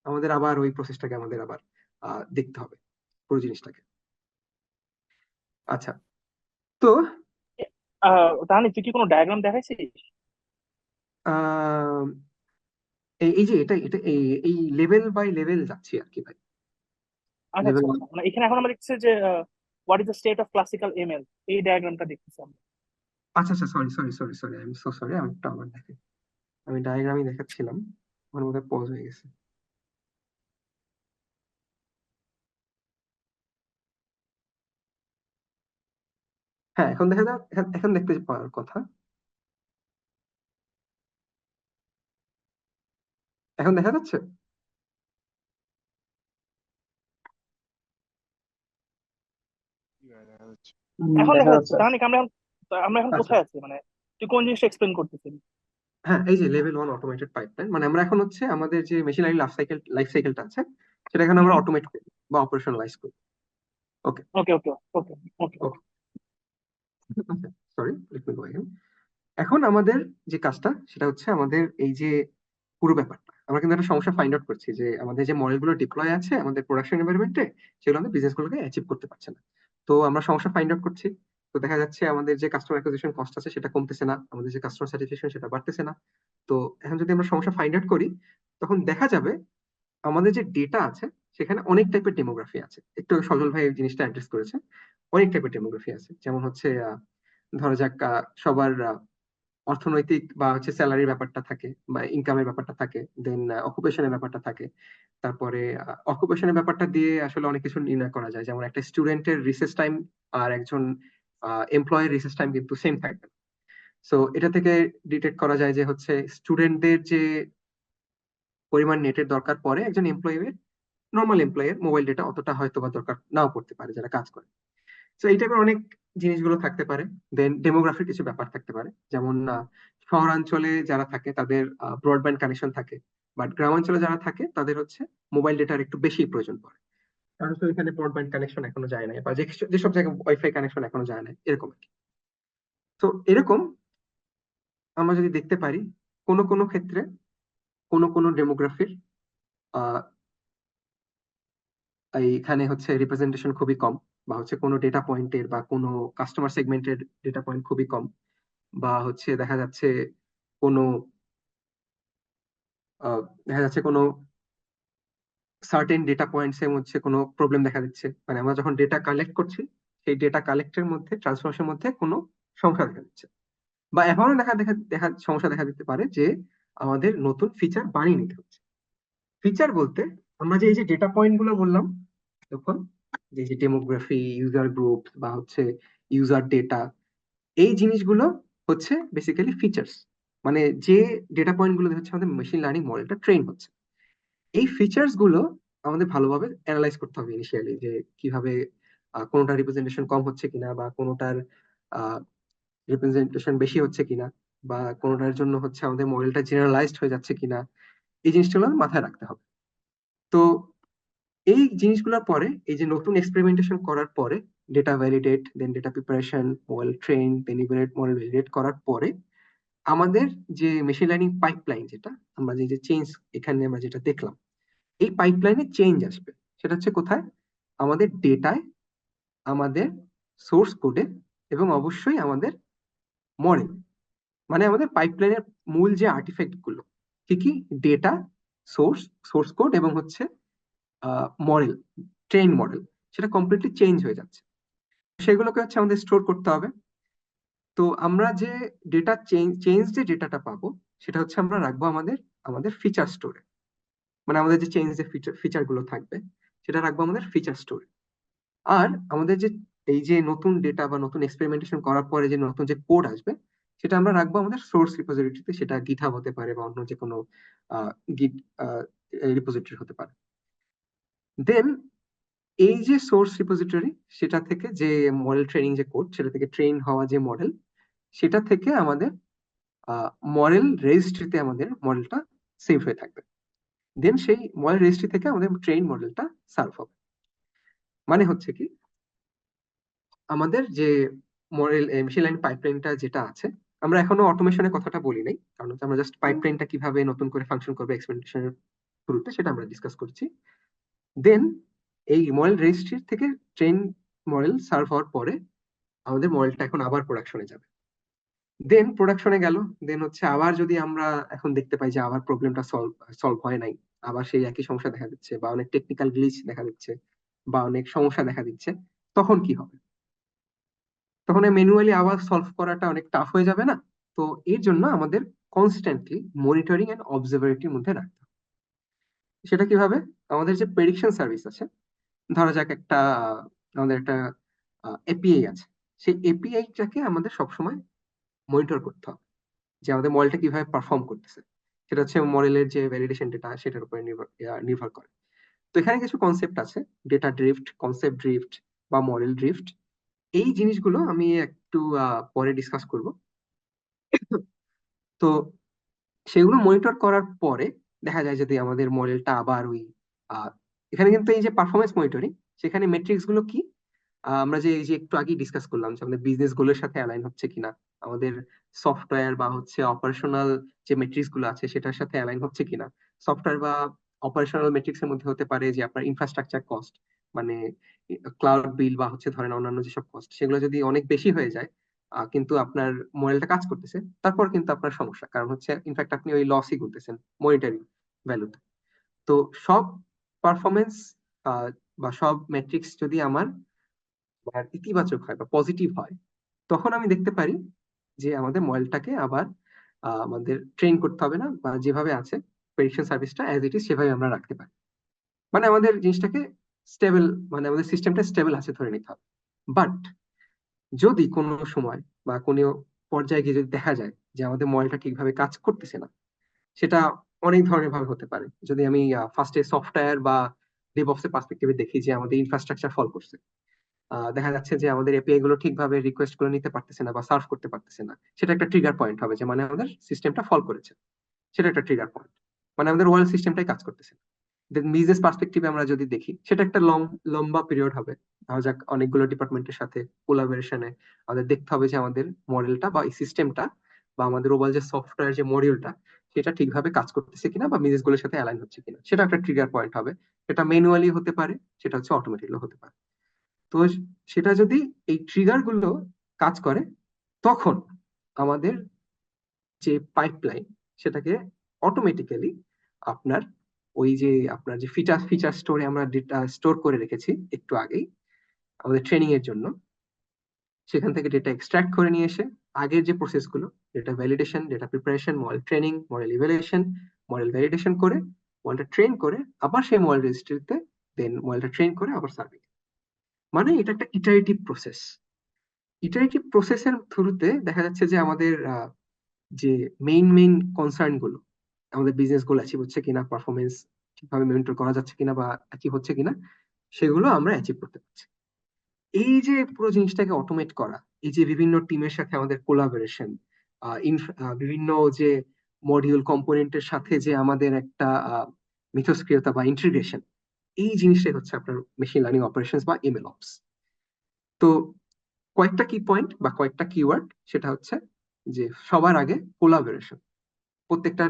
[SPEAKER 2] আমাদের আবার ওই প্রসেসটাকে আমাদের আবার দেখতে হবে পুরো জিনিসটাকে। আচ্ছা, তো
[SPEAKER 1] তাহলে তুই কি কোনো ডায়াগ্রাম দেখাইছিস?
[SPEAKER 2] আহ, এই যে এটা এটা এই লেভেল বাই লেভেল যাচ্ছি আর কি ভাই।
[SPEAKER 1] আচ্ছা
[SPEAKER 2] লেভেল
[SPEAKER 1] আচ্ছা আচ্ছা, মানে এখানে এখন আমরা দেখছি যে what is the state of classical ML, এই ডায়াগ্রামটা দেখতেছি আমরা।
[SPEAKER 2] আচ্ছা আচ্ছা, sorry sorry sorry sorry, I am so sorry, আমি একটু আবার দেখি। আমি ডায়াগ্রামই দেখাচ্ছিলাম, আমার মধ্যে পজ হয়ে গেছে। হ্যাঁ, এখন দেখা যাক, এখন দেখতে পাওয়ার কথা। এখন দেখা যাচ্ছে।
[SPEAKER 1] এখন
[SPEAKER 3] দেখা
[SPEAKER 1] দেখা যাচ্ছে।
[SPEAKER 3] যাচ্ছে।
[SPEAKER 1] তাহলে আমরা এখন
[SPEAKER 2] আচ্ছা,
[SPEAKER 1] কোথায় আছি, মানে তুই কোন জিনিসটা এক্সপ্লেন করতেছিস?
[SPEAKER 2] হ্যাঁ, এই যে লেভেল 1 অটোমেটেড পাইপলাইন, মানে আমরা এখন হচ্ছে আমাদের যে মেশিন লার্নিং লাইফ সাইকেলটা আছে সেটা এখন
[SPEAKER 1] হুম
[SPEAKER 2] আমরা
[SPEAKER 1] হুম।
[SPEAKER 2] অটোমেট করি বা অপারেশনালাইজ করি। Okay
[SPEAKER 1] okay okay okay okay.
[SPEAKER 2] Okay, sorry, let me go again. এখন আমাদের যে কাজটা সেটা হচ্ছে আমাদের এই যে পুরো ব্যাপারটা আমরা কিন্তু একটা সমস্যা ফাইন্ড আউট করছি যে আমাদের যে মডেলগুলো ডিপ্লয় আছে আমাদের প্রোডাকশন এনভায়রনমেন্টে, সেগুলো আমাদের বিজনেস গুলোকে অ্যাচিভ করতে পারছে না। তো আমরা সমস্যা ফাইন্ড আউট করছি। তো দেখা যাচ্ছে আমাদের যে কাস্টমার অ্যাকুইজিশন কস্ট আছে সেটা কমতেছে না, আমাদের যে কাস্টমার স্যাটিসফ্যাকশন সেটা বাড়তেছে না। তো এখন যদি আমরা সমস্যা ফাইন্ড আউট করি, তখন দেখা যাবে আমাদের যে ডেটা আছে সেখানে অনেক টাইপের ডেমোগ্রাফি আছে। একটু সজল ভাই এই জিনিসটা অ্যাড্রেস করেছে। অনেক টাইপের ডেমোগ্রাফি আছে, যেমন হচ্ছে ধরা যাক সবার অর্থনৈতিক বা হচ্ছে স্যালারির ব্যাপারটা থাকে বা ইনকামের ব্যাপারটা থাকে, দেন অকুপেশনের ব্যাপারটা থাকে। তারপরে অকুপেশনের ব্যাপারটা দিয়ে আসলে অনেক কিছু নির্ণয় করা যায়, যেমন একটা স্টুডেন্টের রিসেস টাইম আর একজন এমপ্লয়ের রিসেস টাইম কিন্তু সেম থাকবে। সো এটা থেকে ডিটেক্ট করা যায় যে হচ্ছে স্টুডেন্টদের যে পরিমাণ নেটের দরকার পড়ে একজন এমপ্লয়ের, নর্মাল এমপ্লয়ের মোবাইল ডেটা অতটা হয়তো বা দরকার নাও পড়তে পারে যারা কাজ করে। তো এই টাইপের অনেক জিনিসগুলো থাকতে পারে। দেন ডেমোগ্রাফির কিছু ব্যাপার থাকতে পারে, যেমন শহরাঞ্চলে যারা থাকে তাদের ব্রডব্যান্ড কানেকশন থাকে, বাট গ্রামাঞ্চলে যারা থাকে তাদের হচ্ছে মোবাইল ডেটার একটু বেশি প্রয়োজন পড়ে, কারণ হচ্ছে এখানে ব্রডব্যান্ড কানেকশন এখনো যায় না, বা যেসব জায়গায় ওয়াইফাই কানেকশন এখনো যায় না, এরকম আর কি। তো এরকম আমরা যদি দেখতে পারি কোনো কোনো ক্ষেত্রে কোনো কোনো ডেমোগ্রাফির এইখানে হচ্ছে রিপ্রেজেন্টেশন খুবই কম, বা হচ্ছে কোনো ডেটা পয়েন্টের বা কোনো কাস্টমার সেগমেন্টের ডেটা পয়েন্ট খুবই কম, বা হচ্ছে দেখা যাচ্ছে কোনো দেখা যাচ্ছে কোনো সার্টেন ডেটা পয়েন্টস এর মধ্যে কোনো প্রবলেম দেখা দিচ্ছে, মানে আমরা যখন ডেটা কালেক্ট করছি সেই ডেটা কালেক্টের মধ্যে ট্রান্সফরমেশনের মধ্যে কোনো সমস্যা দেখা দিচ্ছে। বা এমনও দেখা দেখা দেখা সমস্যা দেখা দিতে পারে যে আমাদের নতুন ফিচার বানিয়ে নিতে হচ্ছে। ফিচার বলতে আমরা যে এই যে ডেটা পয়েন্ট গুলো বললাম তখন, যে ডেমোগ্রাফি, ইউজার গ্রুপ বা হচ্ছে ইউজার ডেটা, এই জিনিসগুলো হচ্ছে বেসিক্যালি ফিচার্স, মানে যে ডেটা পয়েন্ট গুলো দিয়ে হচ্ছে আমাদের মেশিন লার্নিং মডেলটা ট্রেন হচ্ছে। এই ফিচার্স গুলো আমাদের ভালোভাবে অ্যানালাইজ করতে হবে ইনিশিয়ালি, যে কিভাবে কোনোটার রিপ্রেজেন্টেশন কম হচ্ছে কিনা, বা কোনোটার রিপ্রেজেন্টেশন বেশি হচ্ছে কিনা, বা কোনোটার জন্য হচ্ছে আমাদের মডেলটা জেনারেলাইজড হয়ে যাচ্ছে কিনা। এই জিনিসগুলো মাথায় রাখতে হবে। তো এই জিনিসগুলোর পরে, এই যে নতুন এক্সপেরিমেন্টেশন করার পরে, ডেটা ভ্যালিডেট, দেন ডেটা প্রিপারেশন, মডেল ট্রেন, দেন ইভালুয়েট, মডেল ভ্যালিডেট করার পরে আমাদের যে মেশিন লার্নিং পাইপলাইন, যেটা আমরা যে চেঞ্জ এখানে আমরা যেটা দেখলাম, এই পাইপলাইনে চেঞ্জ আসবে। সেটা হচ্ছে কোথায়? আমাদের ডেটায়, আমাদের সোর্স কোডে, এবং অবশ্যই আমাদের মডেল। মানে আমাদের পাইপলাইনের মূল যে আর্টিফ্যাক্ট গুলো কি কি, ডেটা, সোর্স, সোর্স কোড, এবং হচ্ছে মডেল, ট্রেন মডেল, সেটা কমপ্লিটলি চেঞ্জ হয়ে যাচ্ছে। সেগুলোকে হচ্ছে আমাদের স্টোর করতে হবে। তো আমরা যে ডেটা চেঞ্জ যে ডেটাটা পাবো, সেটা হচ্ছে আমরা রাখবো আমাদের আমাদের ফিচার স্টোরে। মানে আমাদের যে চেঞ্জ যে ফিচার গুলো থাকবে, সেটা রাখবো আমাদের ফিচার স্টোরে। আর আমাদের যে এই যে নতুন ডেটা বা নতুন এক্সপেরিমেন্টেশন করার পরে যে নতুন যে কোড আসবে, সেটা আমরা রাখবো আমাদের সোর্স রিপোজিটরিতে। সেটা গিটহাব হতে পারে বা অন্য যে কোনো গিট রিপোজিটরি হতে পারে। দেন এই যে সোর্স রিপোজিটরি, সেটা থেকে যে মডেল ট্রেনিং যে কোড, সেটা থেকে ট্রেন হওয়া যে মডেল, সেটা থেকে আমাদের মডেল রেজিস্ট্রিতে আমাদের মডেলটা সেভ হয়ে থাকবে। দেন সেই মডেল রেজিস্ট্রি থেকে আমাদের ট্রেন মডেলটা সার্ভ হবে। মানে হচ্ছে কি, আমাদের যে মডেল মেশিন লার্নিং পাইপলাইনটা যেটা আছে, আমরা এখনো অটোমেশনের কথাটা বলি নাই, কারণ হচ্ছে আমরা জাস্ট পাইপলাইনটা কিভাবে নতুন করে ফাংশন করবে এক্সপেরিমেন্টেশনের শুরুতে, সেটা আমরা ডিসকাস করছি। দেন এই মডেল রেজিস্ট্রি থেকে ট্রেন মডেল সার্ভ হওয়ার পরে আমাদের মডেলটা এখন আবার প্রোডাকশনে যাবে। দেন প্রোডাকশনে গেল, দেন হচ্ছে আবার যদি আমরা এখন দেখতে পাই যে আবার প্রবলেমটা সলভ হয় নাই, আবার সেই একই সমস্যা দেখা দিচ্ছে, বা অনেক টেকনিক্যাল গ্লিচ দেখা দিচ্ছে, বা অনেক সমস্যা দেখা দিচ্ছে, তখন কি হবে? তখন ম্যানুয়ালি আবার সলভ করাটা অনেক টাফ হয়ে যাবে না? তো এর জন্য আমাদের কনস্ট্যান্টলি মনিটরিং এন্ড অবজারভেটরির মধ্যে রাখতে হবে। সেটা কিভাবে? আমাদের যে প্রেডিকশন সার্ভিস আছে, ধরা যাক একটা আমাদের একটা এপিআই আছে, সেই এপিআইটাকে আমাদের সবসময় মনিটর করতে হবে যে আমাদের মডেলটা কিভাবে পারফর্ম করতেছে। সেটা হচ্ছে মডেলের যে ভ্যালিডেশন ডেটা, সেটার উপরে নির্ভর করে। তো এখানে কিছু কনসেপ্ট আছে, ডেটা ড্রিফট, কনসেপ্ট ড্রিফট, বা মডেল ড্রিফট। এই জিনিসগুলো আমি একটু পরে ডিসকাস করব। তো সেগুলো মনিটর করার পরে দেখা যায় যদি আমাদের মডেলটা আবার ওই আহ, এখানে কিন্তু এই যে পারফরমেন্স মনিটরিং, সেখানে মেট্রিক্স গুলো কি, আমরা যে এই যে একটু আগে ডিসকাস করলাম যে আমাদের বিজনেস গোলের সাথে অ্যালাইন হচ্ছে কিনা, আমাদের সফটওয়্যার বা হচ্ছে অপারেশনাল যে মেট্রিক্স গুলো আছে সেটার সাথে অ্যালাইন হচ্ছে কিনা। সফটওয়্যার বা অপারেশনাল মেট্রিক্স এর মধ্যে হতে পারে যে আপনার ইনফ্রাস্ট্রাকচার কস্ট, মানে ক্লাউড বিল বা হচ্ছে ধরেন অন্যান্য যেসব কস্ট, সেগুলো যদি অনেক বেশি হয়ে যায়, কিন্তু আপনার মডেলটা কাজ করতেছে, তারপর কিন্তু আপনার সমস্যা, কারণ হচ্ছে ইনফ্যাক্ট আপনি ওই লসই করতেছেন মনিটারি ভ্যালুতে। তো সব পারফরমেন্স বা সব মেট্রিক্স যদি আমার ইতিবাচক হয় বা পজিটিভ হয়, তখন আমি দেখতে পারি যে আমাদের মডেলটাকে আবার আমাদের ট্রেন করতে হবে না, বা যেভাবে আছে প্রেডিকশন সার্ভিসটা অ্যাজ ইট ইজ সেভাবে আমরা রাখতে পারি। মানে আমাদের জিনিসটাকে স্টেবল, মানে আমাদের সিস্টেমটা স্টেবল আছে ধরে নিতে হবে। বাট যদি কোনো সময় বা কোনো পর্যায়ে গিয়ে যদি দেখা যায় যে আমাদের মডেলটা ঠিকভাবে কাজ করতেছে না, সেটা অনেক ধরনের ভাবে হতে পারে। যদি আমি ফার্স্টে সফটওয়্যার বা ডেভঅপস এর পার্সপেক্টিভে দেখি যে আমাদের ইনফ্রাস্ট্রাকচার ফল করছে, দেখা যাচ্ছে যে আমাদের এপিআই গুলো ঠিকভাবে রিকোয়েস্ট গুলো নিতে পারতেছে না বা সার্ভ করতে পারতেছে না, সেটা একটা ট্রিগার পয়েন্ট হবে যে মানে আমাদের সিস্টেমটা ফল করেছে। সেটা একটা ট্রিগার পয়েন্ট, মানে আমাদের ওয়ার্ল্ড সিস্টেমটাই কাজ করতেছে না। দেন বিজনেস পার্সপেক্টিভে আমরা যদি দেখি, সেটা একটা লম্বা পিরিয়ড হবে। ধরা যাক অনেকগুলো ডিপার্টমেন্টের সাথে কোলাবোরেশনে আমাদের দেখতে হবে যে আমাদের মডেলটা বা এই সিস্টেমটা বা আমাদের ওভারঅল যে সফটওয়্যার যে মডিউলটা, সেটা ঠিকভাবে কাজ করতেছে কিনা বা বিজনেস গুলোর সাথে অ্যালাইন হচ্ছে কিনা, সেটা একটা ট্রিগার পয়েন্ট হবে। সেটা ম্যানুয়ালি হতে পারে, সেটা হচ্ছে অটোমেটিকলি হতে পারে। তো সেটা যদি এই ট্রিগার গুলো কাজ করে, তখন আমাদের যে পাইপলাইন, সেটাকে অটোমেটিক্যালি আপনার ওই যে আপনার যে ফিচার স্টোরে আমরা ডেটা স্টোর করে রেখেছি একটু আগেই আমাদের ট্রেনিং এর জন্য, সেখান থেকে ডেটা এক্সট্রাক্ট করে নিয়ে এসে আগের যে প্রসেস গুলো, data validation, data preparation, model training, model evaluation, model validation করে, মডেলটা ট্রেন করে আবার সেই মডেল রেজিস্ট্রিতে, দেন মডেলটা ট্রেন করে আবার সার্ভিং। মানে এটা একটা ইটারেটিভ প্রসেস। ইটারেটিভ প্রসেসের থ্রুতে দেখা যাচ্ছে যে আমাদের যে মেইন কনসার্ন গুলো, আমাদের বিজনেস গোল অ্যাচিভ হচ্ছে কিনা, পারফরমেন্স ঠিকভাবে মেনটেন করা যাচ্ছে কিনা বা অ্যাচিভ হচ্ছে কিনা, সেগুলো আমরা অ্যাচিভ করতে পারছি। এই যে পুরো জিনিসটাকে অটোমেট করা, এই যে বিভিন্ন টিমের সাথে আমাদের কোলাবোরেশন, বিভিন্ন যে মডিউল কম্পোনেন্টের সাথে যে আমাদের একটা মিথস্ক্রিয়তা বা ইন্টিগ্রেশন, এই জিনিসটাই হচ্ছে আপনার মেশিন লার্নিং অপারেশনস বা এমএল অপস। তো কয়েকটা কি পয়েন্ট বা কয়েকটা কিওয়ার্ড, সেটা হচ্ছে যে সবার আগে কোলাবোরেশন। প্রত্যেকটা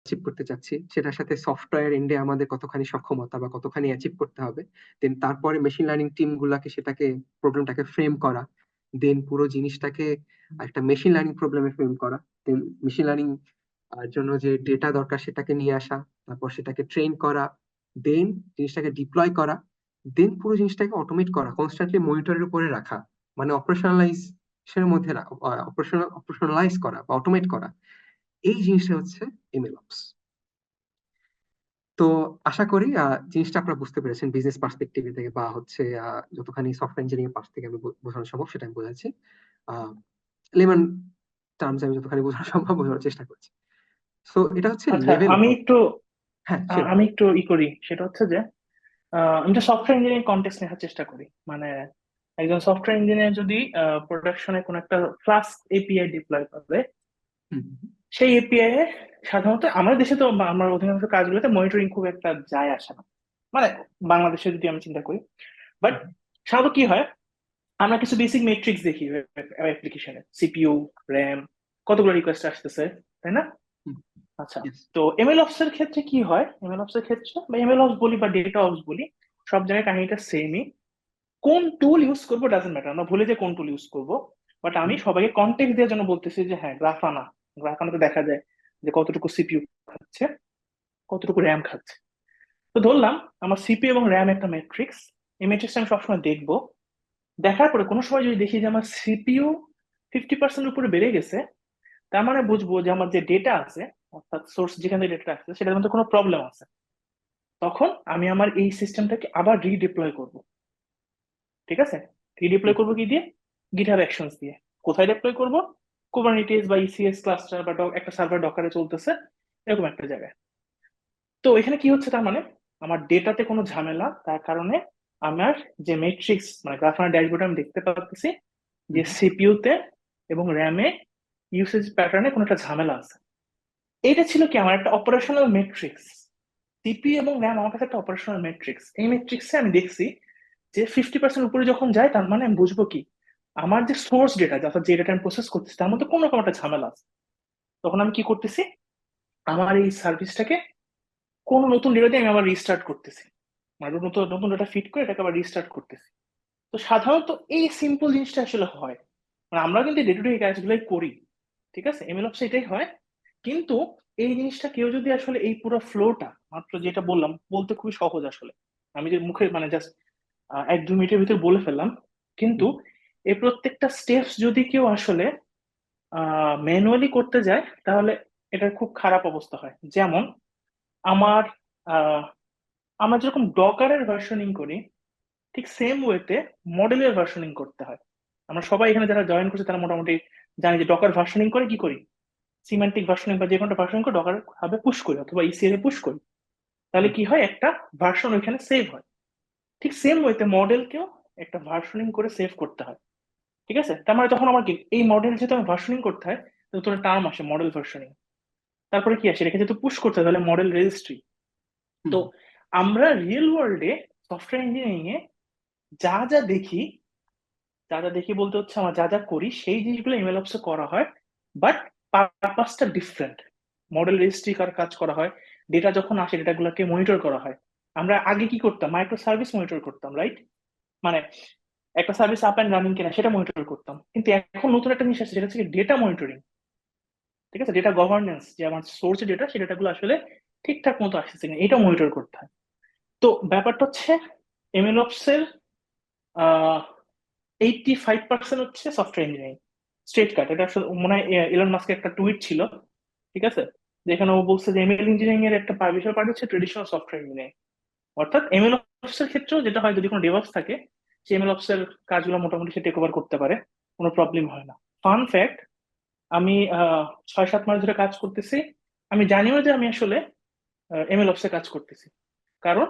[SPEAKER 2] অ্যাচিভ করতে চাচ্ছি, সেটার সাথে সফটওয়্যার এন্ডে আমাদের কতখানি সক্ষমতা বা কতখানি অ্যাচিভ করতে হবে, দেন তারপরে মেশিন লার্নিং টিম গুলাকে সেটাকে প্রবলেমটাকে ফ্রেম করা, দেন পুরো জিনিসটাকে একটা মেশিন লার্নিং প্রবলেমে ফ্রেম করা, দেন মেশিন লার্নিং জন্য যে ডেটা দরকার সেটাকে নিয়ে আসা, তারপর সেটাকে ট্রেন করা, দেন জিনিসটাকে ডিপ্লয় করা, দেন পুরো জিনিসটাকে অটোমেট করা, কনস্ট্যান্টলি মনিটরের উপরে রাখা, মানে অপারেশনালাইজেশনের মধ্যে অপারেশনালাইজ করা বা অটোমেট করা। এই জিনিসটা হচ্ছে এমএল অপস। তো আশা করি জিনিসটা আপনারা বুঝতে পেরেছেন বিজনেস পার্সপেক্টিভ থেকে, বা হচ্ছে যতখানি সফটওয়্যার ইঞ্জিনিয়ারিং পার্স থেকে আমি বোঝানো সম্ভব সেটা আমি বোঝাচ্ছি। লেমন টার্মস আমি যতখানি বোঝানো সম্ভব বোঝানোর চেষ্টা করছি। সো এটা হচ্ছে
[SPEAKER 1] আচ্ছা,
[SPEAKER 2] লেভেল
[SPEAKER 1] আমি
[SPEAKER 2] ওয়ান।
[SPEAKER 1] একটু
[SPEAKER 2] হ্যাঁ, শিওর।
[SPEAKER 1] আমি একটু করি, সেটা হচ্ছে যে আমি তো সফটওয়্যার ইঞ্জিনিয়ারিং কন্টেক্সট নেওয়ার চেষ্টা করি। মানে একজন সফটওয়্যার ইঞ্জিনিয়ার যদি প্রোডাকশনে কোনো একটা ফ্লাস্ক এপিআই ডিপ্লয় করে, সেই এপিআই এ সাধারণত আমাদের দেশে তো বা আমার অধিকাংশ কাজগুলোতে মনিটরিং খুব একটা যায় আসে না, মানে বাংলাদেশে যদি আমি চিন্তা করি। বাট সাধারণত কি হয়, আমরা কিছু বেসিক মেট্রিক্স দেখি অ্যাপ্লিকেশনে, সিপিইউ, র্যাম, কতগুলো রিকোয়েস্ট আসতেছে, তাই না? আচ্ছা, তো এমএল অপস এর ক্ষেত্রে কি হয়, এমএল অপস এর ক্ষেত্রে বা এমএল অপস বলি বা ডেটা অপস বলি, সব জায়গায় কাহিনীটা সেমই। কোন টুল ইউজ করবো ডাজন্ট ম্যাটার, আমরা ভুলে যে কোন টুল ইউজ করবো। বাট আমি সবাইকে কন্টেক্ট দেওয়ার জন্য বলতেছি যে হ্যাঁ, গ্রাফানাতে দেখা যায় যে কতটুকু সিপিইউ খাচ্ছে, কতটুকু র্যাম খাচ্ছে। তো ধরলাম আমার সিপিইউ এবং র্যাম একটা ম্যাট্রিক্স, এই ম্যাট্রিক্সটা আমি সবসময় দেখবো। দেখার পরে কোনো সময় যদি দেখি যে আমার সিপিইউ 50% উপরে বেড়ে গেছে, তার মানে বুঝবো যে আমার যে ডেটা আছে, অর্থাৎ সোর্স যেখান থেকে ডেটা আসছে সেটার মধ্যে কোনো প্রবলেম আছে। তখন আমি আমার এই সিস্টেমটাকে আবার রিডিপ্লয় করব। ঠিক আছে, রিডিপ্লয় করবো কি দিয়ে? গিটহাব অ্যাকশনস দিয়ে। কোথায় ডিপ্লয় করব? কুবারনেটিস বা ইসিএস ক্লাস্টার বা একটা সার্ভার ডকারে চলতেছে, এরকম একটা জায়গায়। তো এখানে কি হচ্ছে, তার মানে আমার ডেটাতে কোনো ঝামেলা, তার কারণে আমার যে ম্যাট্রিক্স মানে গ্রাফানা ড্যাশবোর্ডে আমি দেখতে পাচ্ছি যে সিপিইউ তে এবং র্যামে ইউসেজ প্যাটার্নে কোনো একটা ঝামেলা আছে। এটা ছিল কি আমার একটা অপারেশনাল মেট্রিক্স। সিপিইউ এবং র্যাম আমার কাছে একটা অপারেশনাল মেট্রিক্স। এই মেট্রিক্সে আমি দেখছি যে 50% উপরে যখন যায়, তার মানে আমি বুঝবো কি আমার যে সোর্স ডেটা, অর্থাৎ যে ডেটা আমি প্রসেস করতেছি তার মধ্যে কোনো রকম একটা ঝামেলা আছে। তখন আমি কি করতেছি, আমার এই সার্ভিসটাকে কোনো নতুন ডেটা দিয়ে আমি আবার রিস্টার্ট করতেছি, মানে নতুন নতুন ডেটা ফিট করে এটাকে আবার রিস্টার্ট করতেছি। তো সাধারণত এই সিম্পল জিনিসটা আসলে হয়, মানে আমরা কিন্তু ডে টু ডে কাজগুলোই করি। ঠিক আছে, এমএল অপস এটাই হয়। কিন্তু এই জিনিসটা কেউ যদি আসলে এই পুরো ফ্লোটা, মাত্র যেটা বললাম, বলতে খুবই সহজ আসলে, আমি যে মুখে মানে জাস্ট 1-2 মিনিটের ভিতর বলে ফেললাম। কিন্তু এই প্রত্যেকটা স্টেপস যদি কেউ আসলে ম্যানুয়ালি করতে যায়, তাহলে এটার খুব খারাপ অবস্থা হয়। যেমন আমার আহ, আমরা যেরকম ডকারের ভার্সনিং করি, ঠিক সেম ওয়েতে মডেলের ভার্সনিং করতে হয়। আমরা সবাই এখানে যারা জয়েন করছে তারা মোটামুটি জানি যে ডকার ভার্সনিং করে কি করি, সিমেন্টিক ভার্সনিং বা যে কোনোটা ভার্সনিং করে ডকার হাবে পুশ করি অথবা ইসিএল এ পুশ করি। তাহলে কি হয়, একটা ভার্সন ওইখানে সেভ হয়। ঠিক সেম ওয়েতে মডেলকেও একটা ভার্সনিং করে সেভ করতে হয়। ঠিক আছে, তার মানে তখন আমার কি এই মডেল যেহেতু আমার ভার্সনিং করতে হয়, তো তোর টার্ম আসে মডেল ভার্সনিং। তারপরে কি আসে, রেখে যেহেতু পুশ করতে হয় তাহলে মডেল রেজিস্ট্রি। তো আমরা রিয়েল ওয়ার্ল্ডে সফটওয়্যার ইঞ্জিনিয়ারিং এ যা যা দেখি, যা যা দেখি বলতে হচ্ছে আমরা যা যা করি সেই জিনিসগুলো এমএল অপসে করা হয়। বাট পারপাসটা ডিফারেন্ট। মডেল রেজিস্ট্রি কাজ করা হয়, ডেটা যখন আসে ডেটাগুলোকে মনিটর করা হয়। আমরা আগে কি করতাম, মাইক্রো সার্ভিস মনিটর করতাম, রাইট? মানে একটা সার্ভিস আপ এন্ড রানিং কিনা সেটা মনিটর করতাম। কিন্তু এখন নতুন একটা জিনিস আছে, সেটা হচ্ছে ডেটা মনিটরিং। ঠিক আছে, ডেটা গভর্নেন্স, যে আমার সোর্সের ডেটা সেই ডেটাগুলো আসলে ঠিকঠাক মতো আসছে কিনা এটা মনিটর করতে হয়। তো ব্যাপারটা হচ্ছে এমএল অপস এর 85% হচ্ছে সফটওয়্যার ইঞ্জিনিয়ারিং, স্ট্রেট কাট। এটা আসলে মনে হয় ইলন মাস্কের একটা টুইট ছিল, ঠিক আছে, যেখানে ও বলছে যে এমএল ইঞ্জিনিয়ারিং এর একটা বিষয় পার্ট হচ্ছে ট্রেডিশনাল সফটওয়্যার ইঞ্জিনিয়ারিং। অর্থাৎ এমএল অপস এর ক্ষেত্রেও যেটা হয়, যদি কোনো ডেভঅপস থাকে, সে এমএল অপস এর কাজগুলো মোটামুটি সে টেক ওভার করতে পারে, কোনো প্রবলেম হয় না। ফান ফ্যাক্ট, আমি 6-7 মাস ধরে কাজ করতেছি, আমি জানিও যে আমি আসলে এমএল অপস এ কাজ করতেছি। কারণ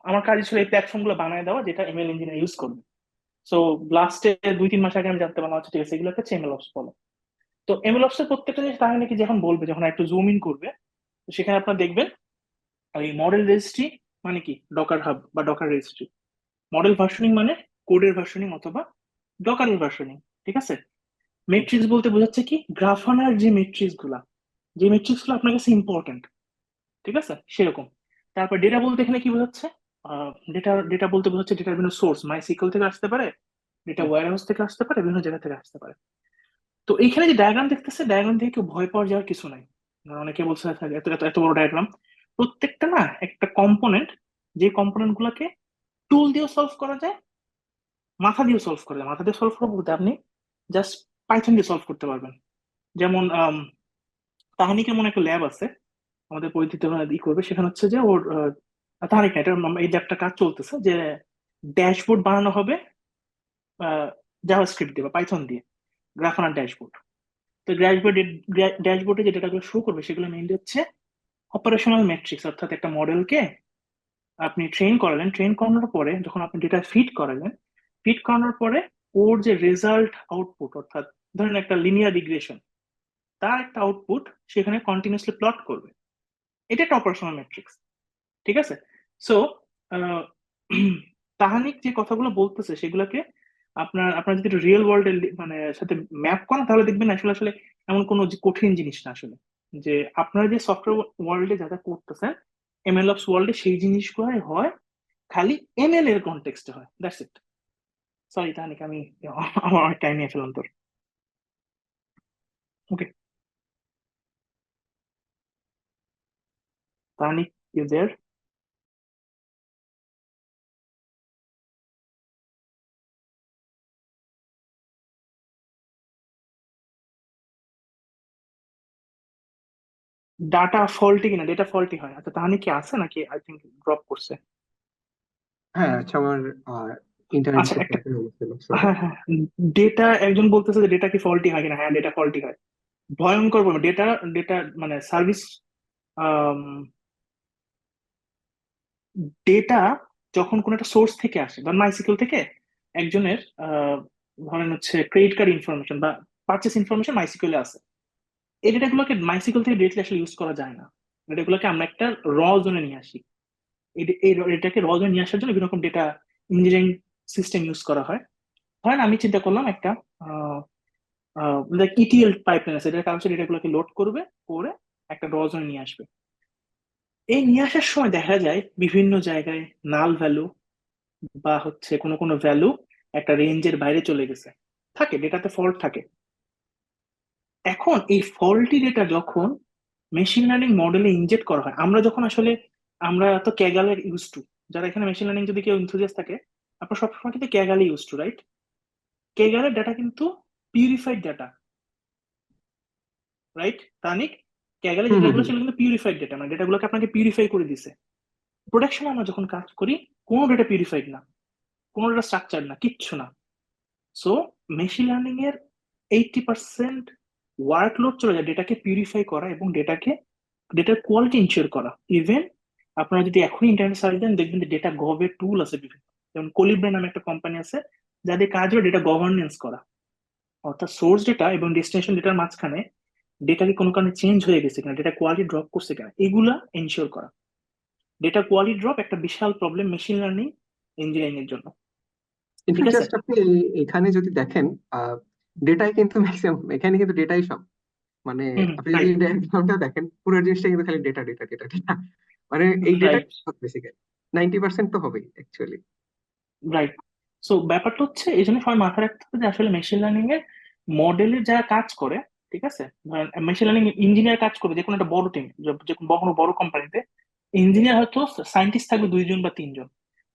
[SPEAKER 1] আমার কাজ ছিল এই প্ল্যাটফর্ম গুলো বানায় দেওয়া যেটা এমএল ইঞ্জিনিয়ার ইউজ করবে। সো লাস্টে 2-3 মাস আগে আমি জানতে পারলাম, আচ্ছা ঠিক আছে, এগুলোকে হচ্ছে এমএলঅপস বলে। তো এমএলঅপস এর প্রত্যেকটা জিনিস তাহলে নাকি যখন বলবে, যখন একটু জুম ইন করবে, তো সেখানে আপনার দেখবেন এই মডেল রেজিস্ট্রি মানে কি, ডকার হাব বা ডকার রেজিস্ট্রি। মডেল ভার্সনিং মানে কোডের ভার্সনিং অথবা ডকারের ভার্সনিং, ঠিক আছে। মেট্রিক্স বলতে বোঝাচ্ছে কি, গ্রাফানার যে মেট্রিক্স গুলা, যে মেট্রিক্স গুলো আপনার কাছে ইম্পর্টেন্ট, ঠিক আছে, সেরকম। তারপর ডেটা বলতে এখানে কি বোঝাচ্ছে, ডেটা ডেটা বলতে বোঝাচ্ছে ডেটার বিভিন্ন সোর্স, মাই সিকিউল থেকে আসতে পারে, ডেটা ওয়্যার হাউস থেকে আসতে পারে, বিভিন্ন জায়গা থেকে আসতে পারে। তো এইখানে যে ডায়াগ্রাম দেখতেছে, ডায়াগ্রাম থেকে কেউ ভয় পাওয়ার যাওয়ার কিছু নাই। অনেকে বলছে "আচ্ছা, এত এত এত বড় ডায়াগ্রাম", প্রত্যেকটা না একটা কম্পোনেন্ট, যে কম্পোনেন্ট গুলাকে টুল দিয়ে সলভ করা যায়, মাথা দিয়ে সলভ করা যায়। মাথা দিয়ে সলভ করা বলতে আপনি জাস্ট পাইথন দিয়ে সলভ করতে পারবেন। যেমন তাহানিকের মনে একটা ল্যাব আছে, আমাদের পরিচিত ই করবে, সেখানে হচ্ছে যে ওর তাহানিক না, এটা এই যে একটা কাজ চলতেছে যে ড্যাশবোর্ড বানানো হবে জাভাস্ক্রিপ্ট দিয়ে বা পাইথন দিয়ে, গ্রাফানার ড্যাশবোর্ড। তো ড্যাশবোর্ডে যে ডেটাগুলো শো করবে সেগুলো মেইনলি হচ্ছে অপারেশনাল ম্যাট্রিক্স, অর্থাৎ একটা মডেলকে আপনি ট্রেন করালেন, ট্রেন করানোর পরে যখন আপনি ডেটা ফিড করালেন, ফিড করানোর পরে ওর যে রেজাল্ট আউটপুট, অর্থাৎ ধরেন একটা লিনিয়ার রিগ্রেশন, তার একটা আউটপুট সেখানে কন্টিনিউসলি প্লট করবে। এটা একটা অপারেশনাল ম্যাট্রিক্স, ঠিক আছে। সো তাহানিক যে কথাগুলো বলতেছে সেগুলোকে আপনার আপনার যদি রিয়েল ওয়ার্ল্ড মানে সাথে ম্যাপ করেন, তাহলে দেখবেন আসলে আসলে এমন কোনো যে কঠিন জিনিস না আসলে, যে আপনারা যে সফটওয়্যার ওয়ার্ল্ডে যা যা করতেছেন, এমএলঅপস ওয়ার্ল্ডে সেই জিনিসগুলোই হয়, খালি এমএল এর কনটেক্সটে হয়, দ্যাটস ইট। সরি তাহনিক, আমি আমার অনেক টাইম নিয়ে ফেললাম তোর। ওকে তাহনিক, ইউ দেয়ার? ডাটা ফল্টি কিনা, ডেটা ফল্টি হয়, আচ্ছা তাহনিক কি আছে নাকি, আই থিঙ্ক ড্রপ করছে।
[SPEAKER 2] হ্যাঁ, আচ্ছা, আমার ইন্টারনেট
[SPEAKER 1] আচ্ছা
[SPEAKER 2] একটু
[SPEAKER 1] একটা,
[SPEAKER 2] প্রবলেম হচ্ছিল, সরি।
[SPEAKER 1] হ্যাঁ হ্যাঁ, ডেটা একজন বলতেছে যে ডেটা কি ফল্টি হয় কিনা, হ্যাঁ ডেটা ফল্টি হয়, ভয়ঙ্কর প্রবলেম। ডেটা ডেটা মানে সার্ভিস, ডেটা যখন কোনো একটা সোর্স থেকে আসে, ধর মাইসিকিউল থেকে একজনের ধরেন হচ্ছে ক্রেডিট কার্ড ইনফরমেশন বা পারচেস ইনফরমেশন মাইসিকিউলে আছে, এই ডেটাগুলোকে মাইসিকিউল থেকে ডিরেক্টলি আসলে ইউজ করা যায় না। ডেটাগুলোকে আমরা একটা র জোনে নিয়ে আসি। এই ডেটাকে র জোনে নিয়ে আসার জন্য বিভিন্ন রকম ডেটা ইঞ্জিনিয়ারিং সিস্টেম ইউজ করা হয়। ধরেন আমি চিন্তা করলাম একটা লাইক ইটিএল পাইপলাইন আছে, এটার কাজ হচ্ছে ডেটাগুলোকে লোড করবে, করে একটা র জোনে নিয়ে আসবে। এই নিয়ে আসার সময় দেখা যায় বিভিন্ন জায়গায় নাল ভ্যালু বা হচ্ছে কোনো কোনো ভ্যালু একটা রেঞ্জের বাইরে চলে গেছে, থাকে ডেটাতে ফল্ট থাকে। এখন এই ফল্টি ডেটা যখন মেশিন লার্নিং মডেলে ইনজেক্ট করা হয়, আমরা যখন আসলে, আমরা তো ক্যাগালের ইউজ টু, যারা এখানে মেশিন লার্নিং যদি কেউ ইনথুজিয়াস থাকে, আপনার সবসময় কিন্তু ক্যাগালে ইউজ টু, রাইট? ক্যাগালের ডাটা কিন্তু পিউরিফাইড ডাটা, রাইট তানিক? ক্যাগালে যে
[SPEAKER 2] হুম, হুম,
[SPEAKER 1] ডেটাগুলো
[SPEAKER 2] হুম।
[SPEAKER 1] সেগুলো কিন্তু পিউরিফাইড ডেটা, মানে ডেটাগুলোকে আপনাকে পিউরিফাই করে দিছে। প্রোডাকশনে আমরা যখন কাজ করি, কোনো ডেটা পিউরিফাইড না, কোনো ডেটা স্ট্রাকচার না, কিচ্ছু না। সো মেশিন লার্নিং এর 80% ওয়ার্কলোড চলে যায় ডেটাকে পিউরিফাই করা এবং ডেটার কোয়ালিটি ইনশিওর করা। ইভেন আপনারা যদি এখনই ইন্টারনেট সার্চ দেন, দেখবেন যে ডেটা গভের টুল আছে বিভিন্ন, যেমন কলিব্রা নামে একটা কোম্পানি আছে, যাদের কাজ হলো ডেটা গভর্নেন্স করা, অর্থাৎ সোর্স ডেটা এবং ডেস্টিনেশন ডেটার মাঝখানে ডেটা কি কোনো কারণে চেঞ্জ হয়ে গেছে কিনা, ডেটা কোয়ালিটি ড্রপ করছে কিনা, এগুলা এনশিওর করা। ডেটা কোয়ালিটি ড্রপ একটা বিশাল প্রবলেম মেশিন লার্নিং ইঞ্জিনিয়ারিং এর জন্য, ঠিক
[SPEAKER 2] ইনফ্যাক্ট
[SPEAKER 1] আছে।
[SPEAKER 2] জাস্ট আপনি এখানে যদি দেখেন, ডেটাই কিন্তু ম্যাক্সিমাম, এখানে কিন্তু ডেটাই সব। মানে
[SPEAKER 1] হুম,
[SPEAKER 2] আপনি যদি
[SPEAKER 1] রাইট
[SPEAKER 2] ডায়াগ্রামটা দেখেন, পুরো জিনিসটা কিন্তু খালি ডেটা ডেটা ডেটা ডেটা। মানে এই ডেটা
[SPEAKER 1] রাইট
[SPEAKER 2] বেসিক্যালি 90% তো হবেই অ্যাকচুয়ালি।
[SPEAKER 1] রাইট। সো ব্যাপারটা হচ্ছে এই জন্য সবাই মাথায় রাখতে হবে যে আসলে মেশিন লার্নিং এর মডেলের যারা কাজ করে, ঠিক আছে, মেশিন লার্নিং ইঞ্জিনিয়ার কাজ করবে যে কোনো একটা বড় টিম, যে কোনো বড় কোম্পানিতে, ইঞ্জিনিয়ার হয়তো সায়েন্টিস্ট থাকবে 2 জন বা 3 জন,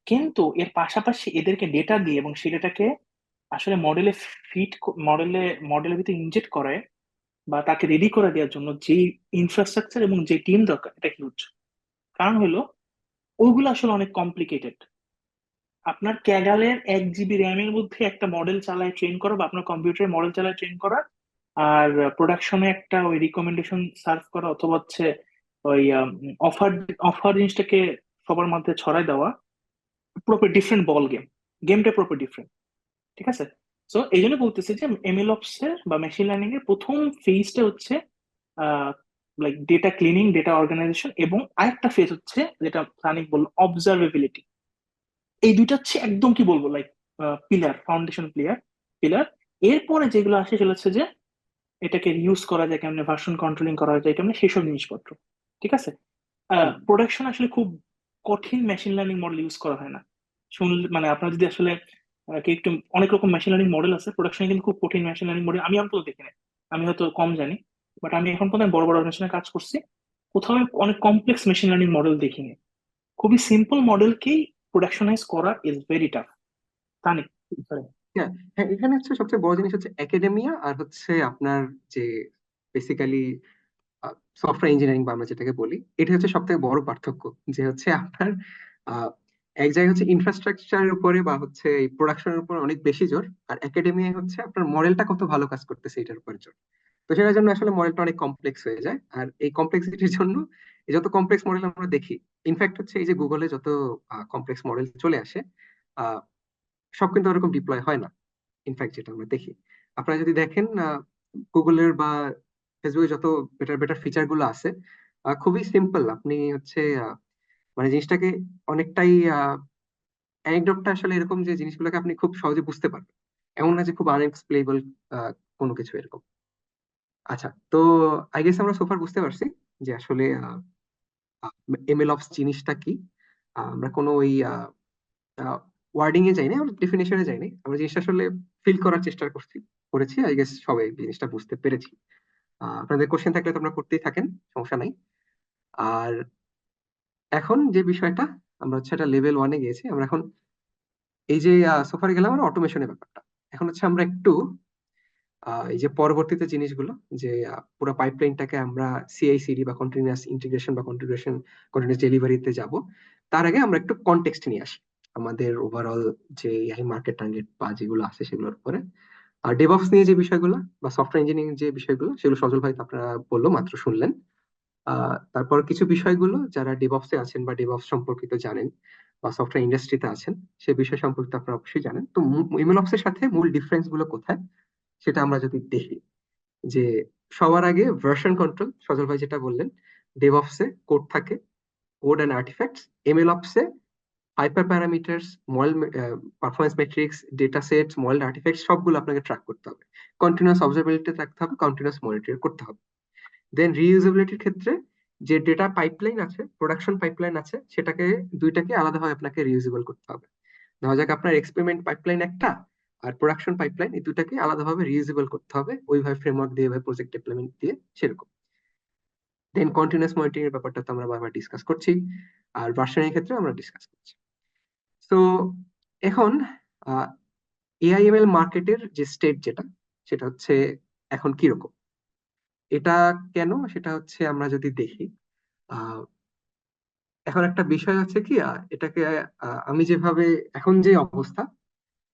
[SPEAKER 1] কিন্তু এর পাশাপাশি এদেরকে ডেটা দিয়ে এবং সেই ডেটাকে আসলে মডেলে ফিট, মডেলে মডেলের ভিতরে ইনজেক্ট করে বা তাকে রেডি করে দেওয়ার জন্য যে ইনফ্রাস্ট্রাকচার এবং যে টিম দরকার, এটা হিউজ। কারণ হলো ওইগুলো আসলে অনেক কমপ্লিকেটেড। আপনার ক্যাগালের 1 জিবি র্যামের মধ্যে একটা মডেল চালায় ট্রেন করা বা আপনার কম্পিউটারে মডেল চালায় ট্রেন করা, আর প্রোডাকশনে একটা ওই রিকমেন্ডেশন সার্ভ করা অথবা হচ্ছে ওই অফার অফার জিনিসটাকে সবার মধ্যে ছড়াই দেওয়া, পুরোপুরি ডিফারেন্ট বল গেম, গেমটা পুরোপুরি ডিফারেন্ট। ঠিক আছে। সো এই জন্য বলতেছি যে এমএল অপস এর বা মেশিন লার্নিং এর প্রথম ফেজটা হচ্ছে like data cleaning, data organisation, এবং আরেকটা ফেজ হচ্ছে যেটা সানিক বললো অবজারভেবিলিটি। এই দুইটা হচ্ছে একদম কি বলবো লাইক পিলার, ফাউন্ডেশন পিলার। এরপরে যেগুলো আসে সেগুলো হচ্ছে যে এটাকে ইউজ করা যায় কেমনে, ভার্সন কন্ট্রোলিং করা যায় কেমনে, সেসব জিনিসপত্র। ঠিক আছে।
[SPEAKER 2] হুম।
[SPEAKER 1] প্রোডাকশন আসলে খুব কঠিন মেশিন লার্নিং মডেল ইউজ করা হয় না। শুনলে মানে আপনার যদি আসলে কি একটু, অনেক রকম মেশিন লার্নিং মডেল আছে, প্রোডাকশনে কিন্তু খুব কঠিন মেশিন লার্নিং মডেল আমি অন্তত দেখি না। আমি হয়তো কম জানি, বাট আমি এখন পর্যন্ত বড় বড় অর্গানাইজেশনে কাজ করছি, কোথাও আমি অনেক কমপ্লেক্স মেশিন লার্নিং মডেল দেখিনি। খুবই সিম্পল মডেলকেই প্রোডাকশনাইজ করা ইজ ভেরি টাফ। তা নেই। Sorry.
[SPEAKER 2] হ্যাঁ, হ্যাঁ, এখানে হচ্ছে সবচেয়ে বড় জিনিস হচ্ছে একাডেমিয়া আর হচ্ছে আপনার যে বেসিক্যালি সফটওয়্যার ইঞ্জিনিয়ারিং বা আমরা যেটাকে বলি, এটা হচ্ছে সব থেকে বড় পার্থক্য। যে হচ্ছে আপনার আহ, এক জায়গায় হচ্ছে ইনফ্রাস্ট্রাকচারের উপরে বা হচ্ছে এই প্রোডাকশনের উপর অনেক বেশি জোর, আর একাডেমিয়ায় হচ্ছে আপনার মডেলটা কত ভালো কাজ করতেছে এটার উপর জোর। তো সেটার জন্য আসলে মডেলটা অনেক কমপ্লেক্স হয়ে যায়, আর এই কমপ্লেক্সিটির জন্য এই যত কমপ্লেক্স মডেল আমরা দেখি, ইনফ্যাক্ট হচ্ছে এই যে গুগলে যত কমপ্লেক্স মডেল চলে আসে, আহ, সব কিন্তু ওরকম ডিপ্লয় হয় না। ইনফ্যাক্ট যেটা আমরা দেখি, আপনারা যদি দেখেন গুগলের বা ফেসবুকে যত বেটার বেটার ফিচার গুলো আছে, খুবই সিম্পল। আপনি হচ্ছে মানে জিনিসটাকে অনেকটাই অ্যানেকডোটটা আসলে এরকম যে জিনিসগুলোকে আপনি খুব সহজে বুঝতে পারবেন, এমন না যে খুব আনএক্সপ্লেনেবল কোনো কিছু এরকম। আচ্ছা, তো আই গেস আমরা সোফার বুঝতে পারছি যে আসলে এমএল অপস জিনিসটা কি। আমরা কোনো ওই ওয়ার্ডিং এ যাইনি, আমরা ডেফিনেশনে যাইনি, আমরা জিনিসটা আসলে ফিল করার চেষ্টা করেছি। আই গেস সবাই জিনিসটা বুঝতে পেরেছি। আপনাদের কোশ্চেন থাকলে তো আপনারা করতেই থাকেন, সমস্যা নাই। আর এখন যে বিষয়টা, আমরা হচ্ছে একটা লেভেল ওয়ানে গিয়েছি, আমরা এখন এই যে সোফারে গেলাম আমরা অটোমেশনের ব্যাপারটা। এখন হচ্ছে আমরা একটু এই যে পরবর্তীতে জিনিসগুলো, যে পুরো পাইপলাইনটাকে আমরা সিআই/সিডি বা কন্টিনিউয়াস ইন্টিগ্রেশন বা কন্টিনিউয়াস ডেলিভারিতে যাব, তার আগে আমরা একটু কনটেক্সট নিয়ে আসি আমাদের ওভারঅল যে এই মার্কেট টার্গেট বা যেগুলো আছে সেগুলোর উপরে। আর ডেভঅপস নিয়ে যে বিষয়গুলো বা সফটওয়্যার ইঞ্জিনিয়ারিং যে বিষয়গুলো, সেগুলো সজল ভাই তো আপনারা বললো, মাত্র শুনলেন। তারপর কিছু বিষয়গুলো যারা ডেভঅপসে আছেন বা ডেভঅপস সম্পর্কিত জানেন বা সফটওয়্যার ইন্ডাস্ট্রিতে আছেন, সে বিষয় সম্পর্কিত আপনারা অবশ্যই জানেন। তো এমএলঅপস এর সাথে মূল ডিফারেন্স গুলো কোথায় সেটা আমরা যদি দেখি, যে সবার আগে ভার্সন কন্ট্রোল, সজল ভাই যেটা বললেন, ডেভঅপসে কোড থাকে, কোড অ্যান্ড আর্টিফ্যাক্টস। এমএলঅপসে hyper parameters, model, performance metrics, data sets, model artifacts সবগুলো আপনাকে ট্র্যাক করতে হবে। কন্টিনিউয়াস অবজারভেবিলিটি রাখতে হবে, কন্টিনিউয়াস মনিটর করতে হবে। দেন রিইউজেবিলিটির ক্ষেত্রে যে ডেটা পাইপলাইন আছে, প্রোডাকশন পাইপলাইন আছে, সেটাকে দুইটাকে আলাদাভাবে আপনাকে রিইউজেবল করতে হবে। ধরা যাক আপনার এক্সপেরিমেন্ট পাইপলাইন একটা আর প্রোডাকশন পাইপলাইন, এই দুটাকে আলাদাভাবে রিইউজেবল করতে হবে, ওইভাবে ফ্রেমওয়ার্ক দিয়ে বা প্রজেক্ট ডেভেলপমেন্ট দিয়ে সেরকম। দেন কন্টিনিউয়াস মনিটরিং এর ব্যাপারটা তো আমরা বারবার ডিসকাস করছি, আর ভার্সনের ক্ষেত্রে আমরা ডিসকাস করছি। তো এখন এআইএমএল মার্কেটের যে স্টেট যেটা, সেটা হচ্ছে এখন কিরকম, এটা কেন, সেটা হচ্ছে আমরা যদি দেখি, আহ, এখন একটা বিষয় হচ্ছে কি, এটাকে আমি যেভাবে এখন যে অবস্থা,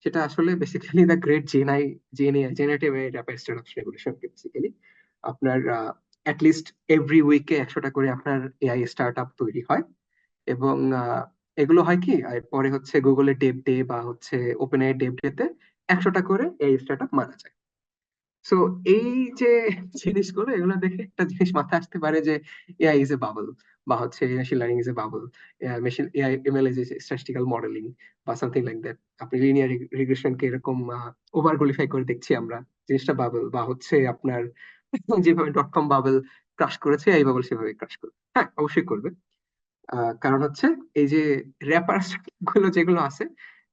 [SPEAKER 2] সেটা আসলে basically the great gen AI generative AI rapid startup revolution. Basically আপনার লিস্ট এভরি উইকে 100টা করে আপনার এআই স্টার্টআপ তৈরি হয়, এবং এগুলো হয় কি, পরে হচ্ছে গুগলের ডেভ ডে বা হচ্ছে ওপেন এআই ডেভ ডে তে 100টা করে এআই স্টার্টআপ মারা যায়। সো এই যে জিনিসগুলো, এগুলো দেখে একটা জিনিস মাথায় আসতে পারে যে এআই ইজ এ বাবল, বা হচ্ছে machine learning is a bubble, machine AI ML is statistical modelling বা সামথিং লাইক দ্যাট। আপনি লিনিয়ার রিগ্রেশনকে এরকম ওভার কোয়ালিফাই করে দেখছি আমরা, জিনিসটা বাবল, বা হচ্ছে আপনার যেভাবে .com বাবল ক্রাশ করেছে, এই বাবল সেভাবে ক্রাশ করবে। হ্যাঁ, অবশ্যই করবে। কারণ হচ্ছে এই যে র্যাপার গুলো যেগুলো আছে,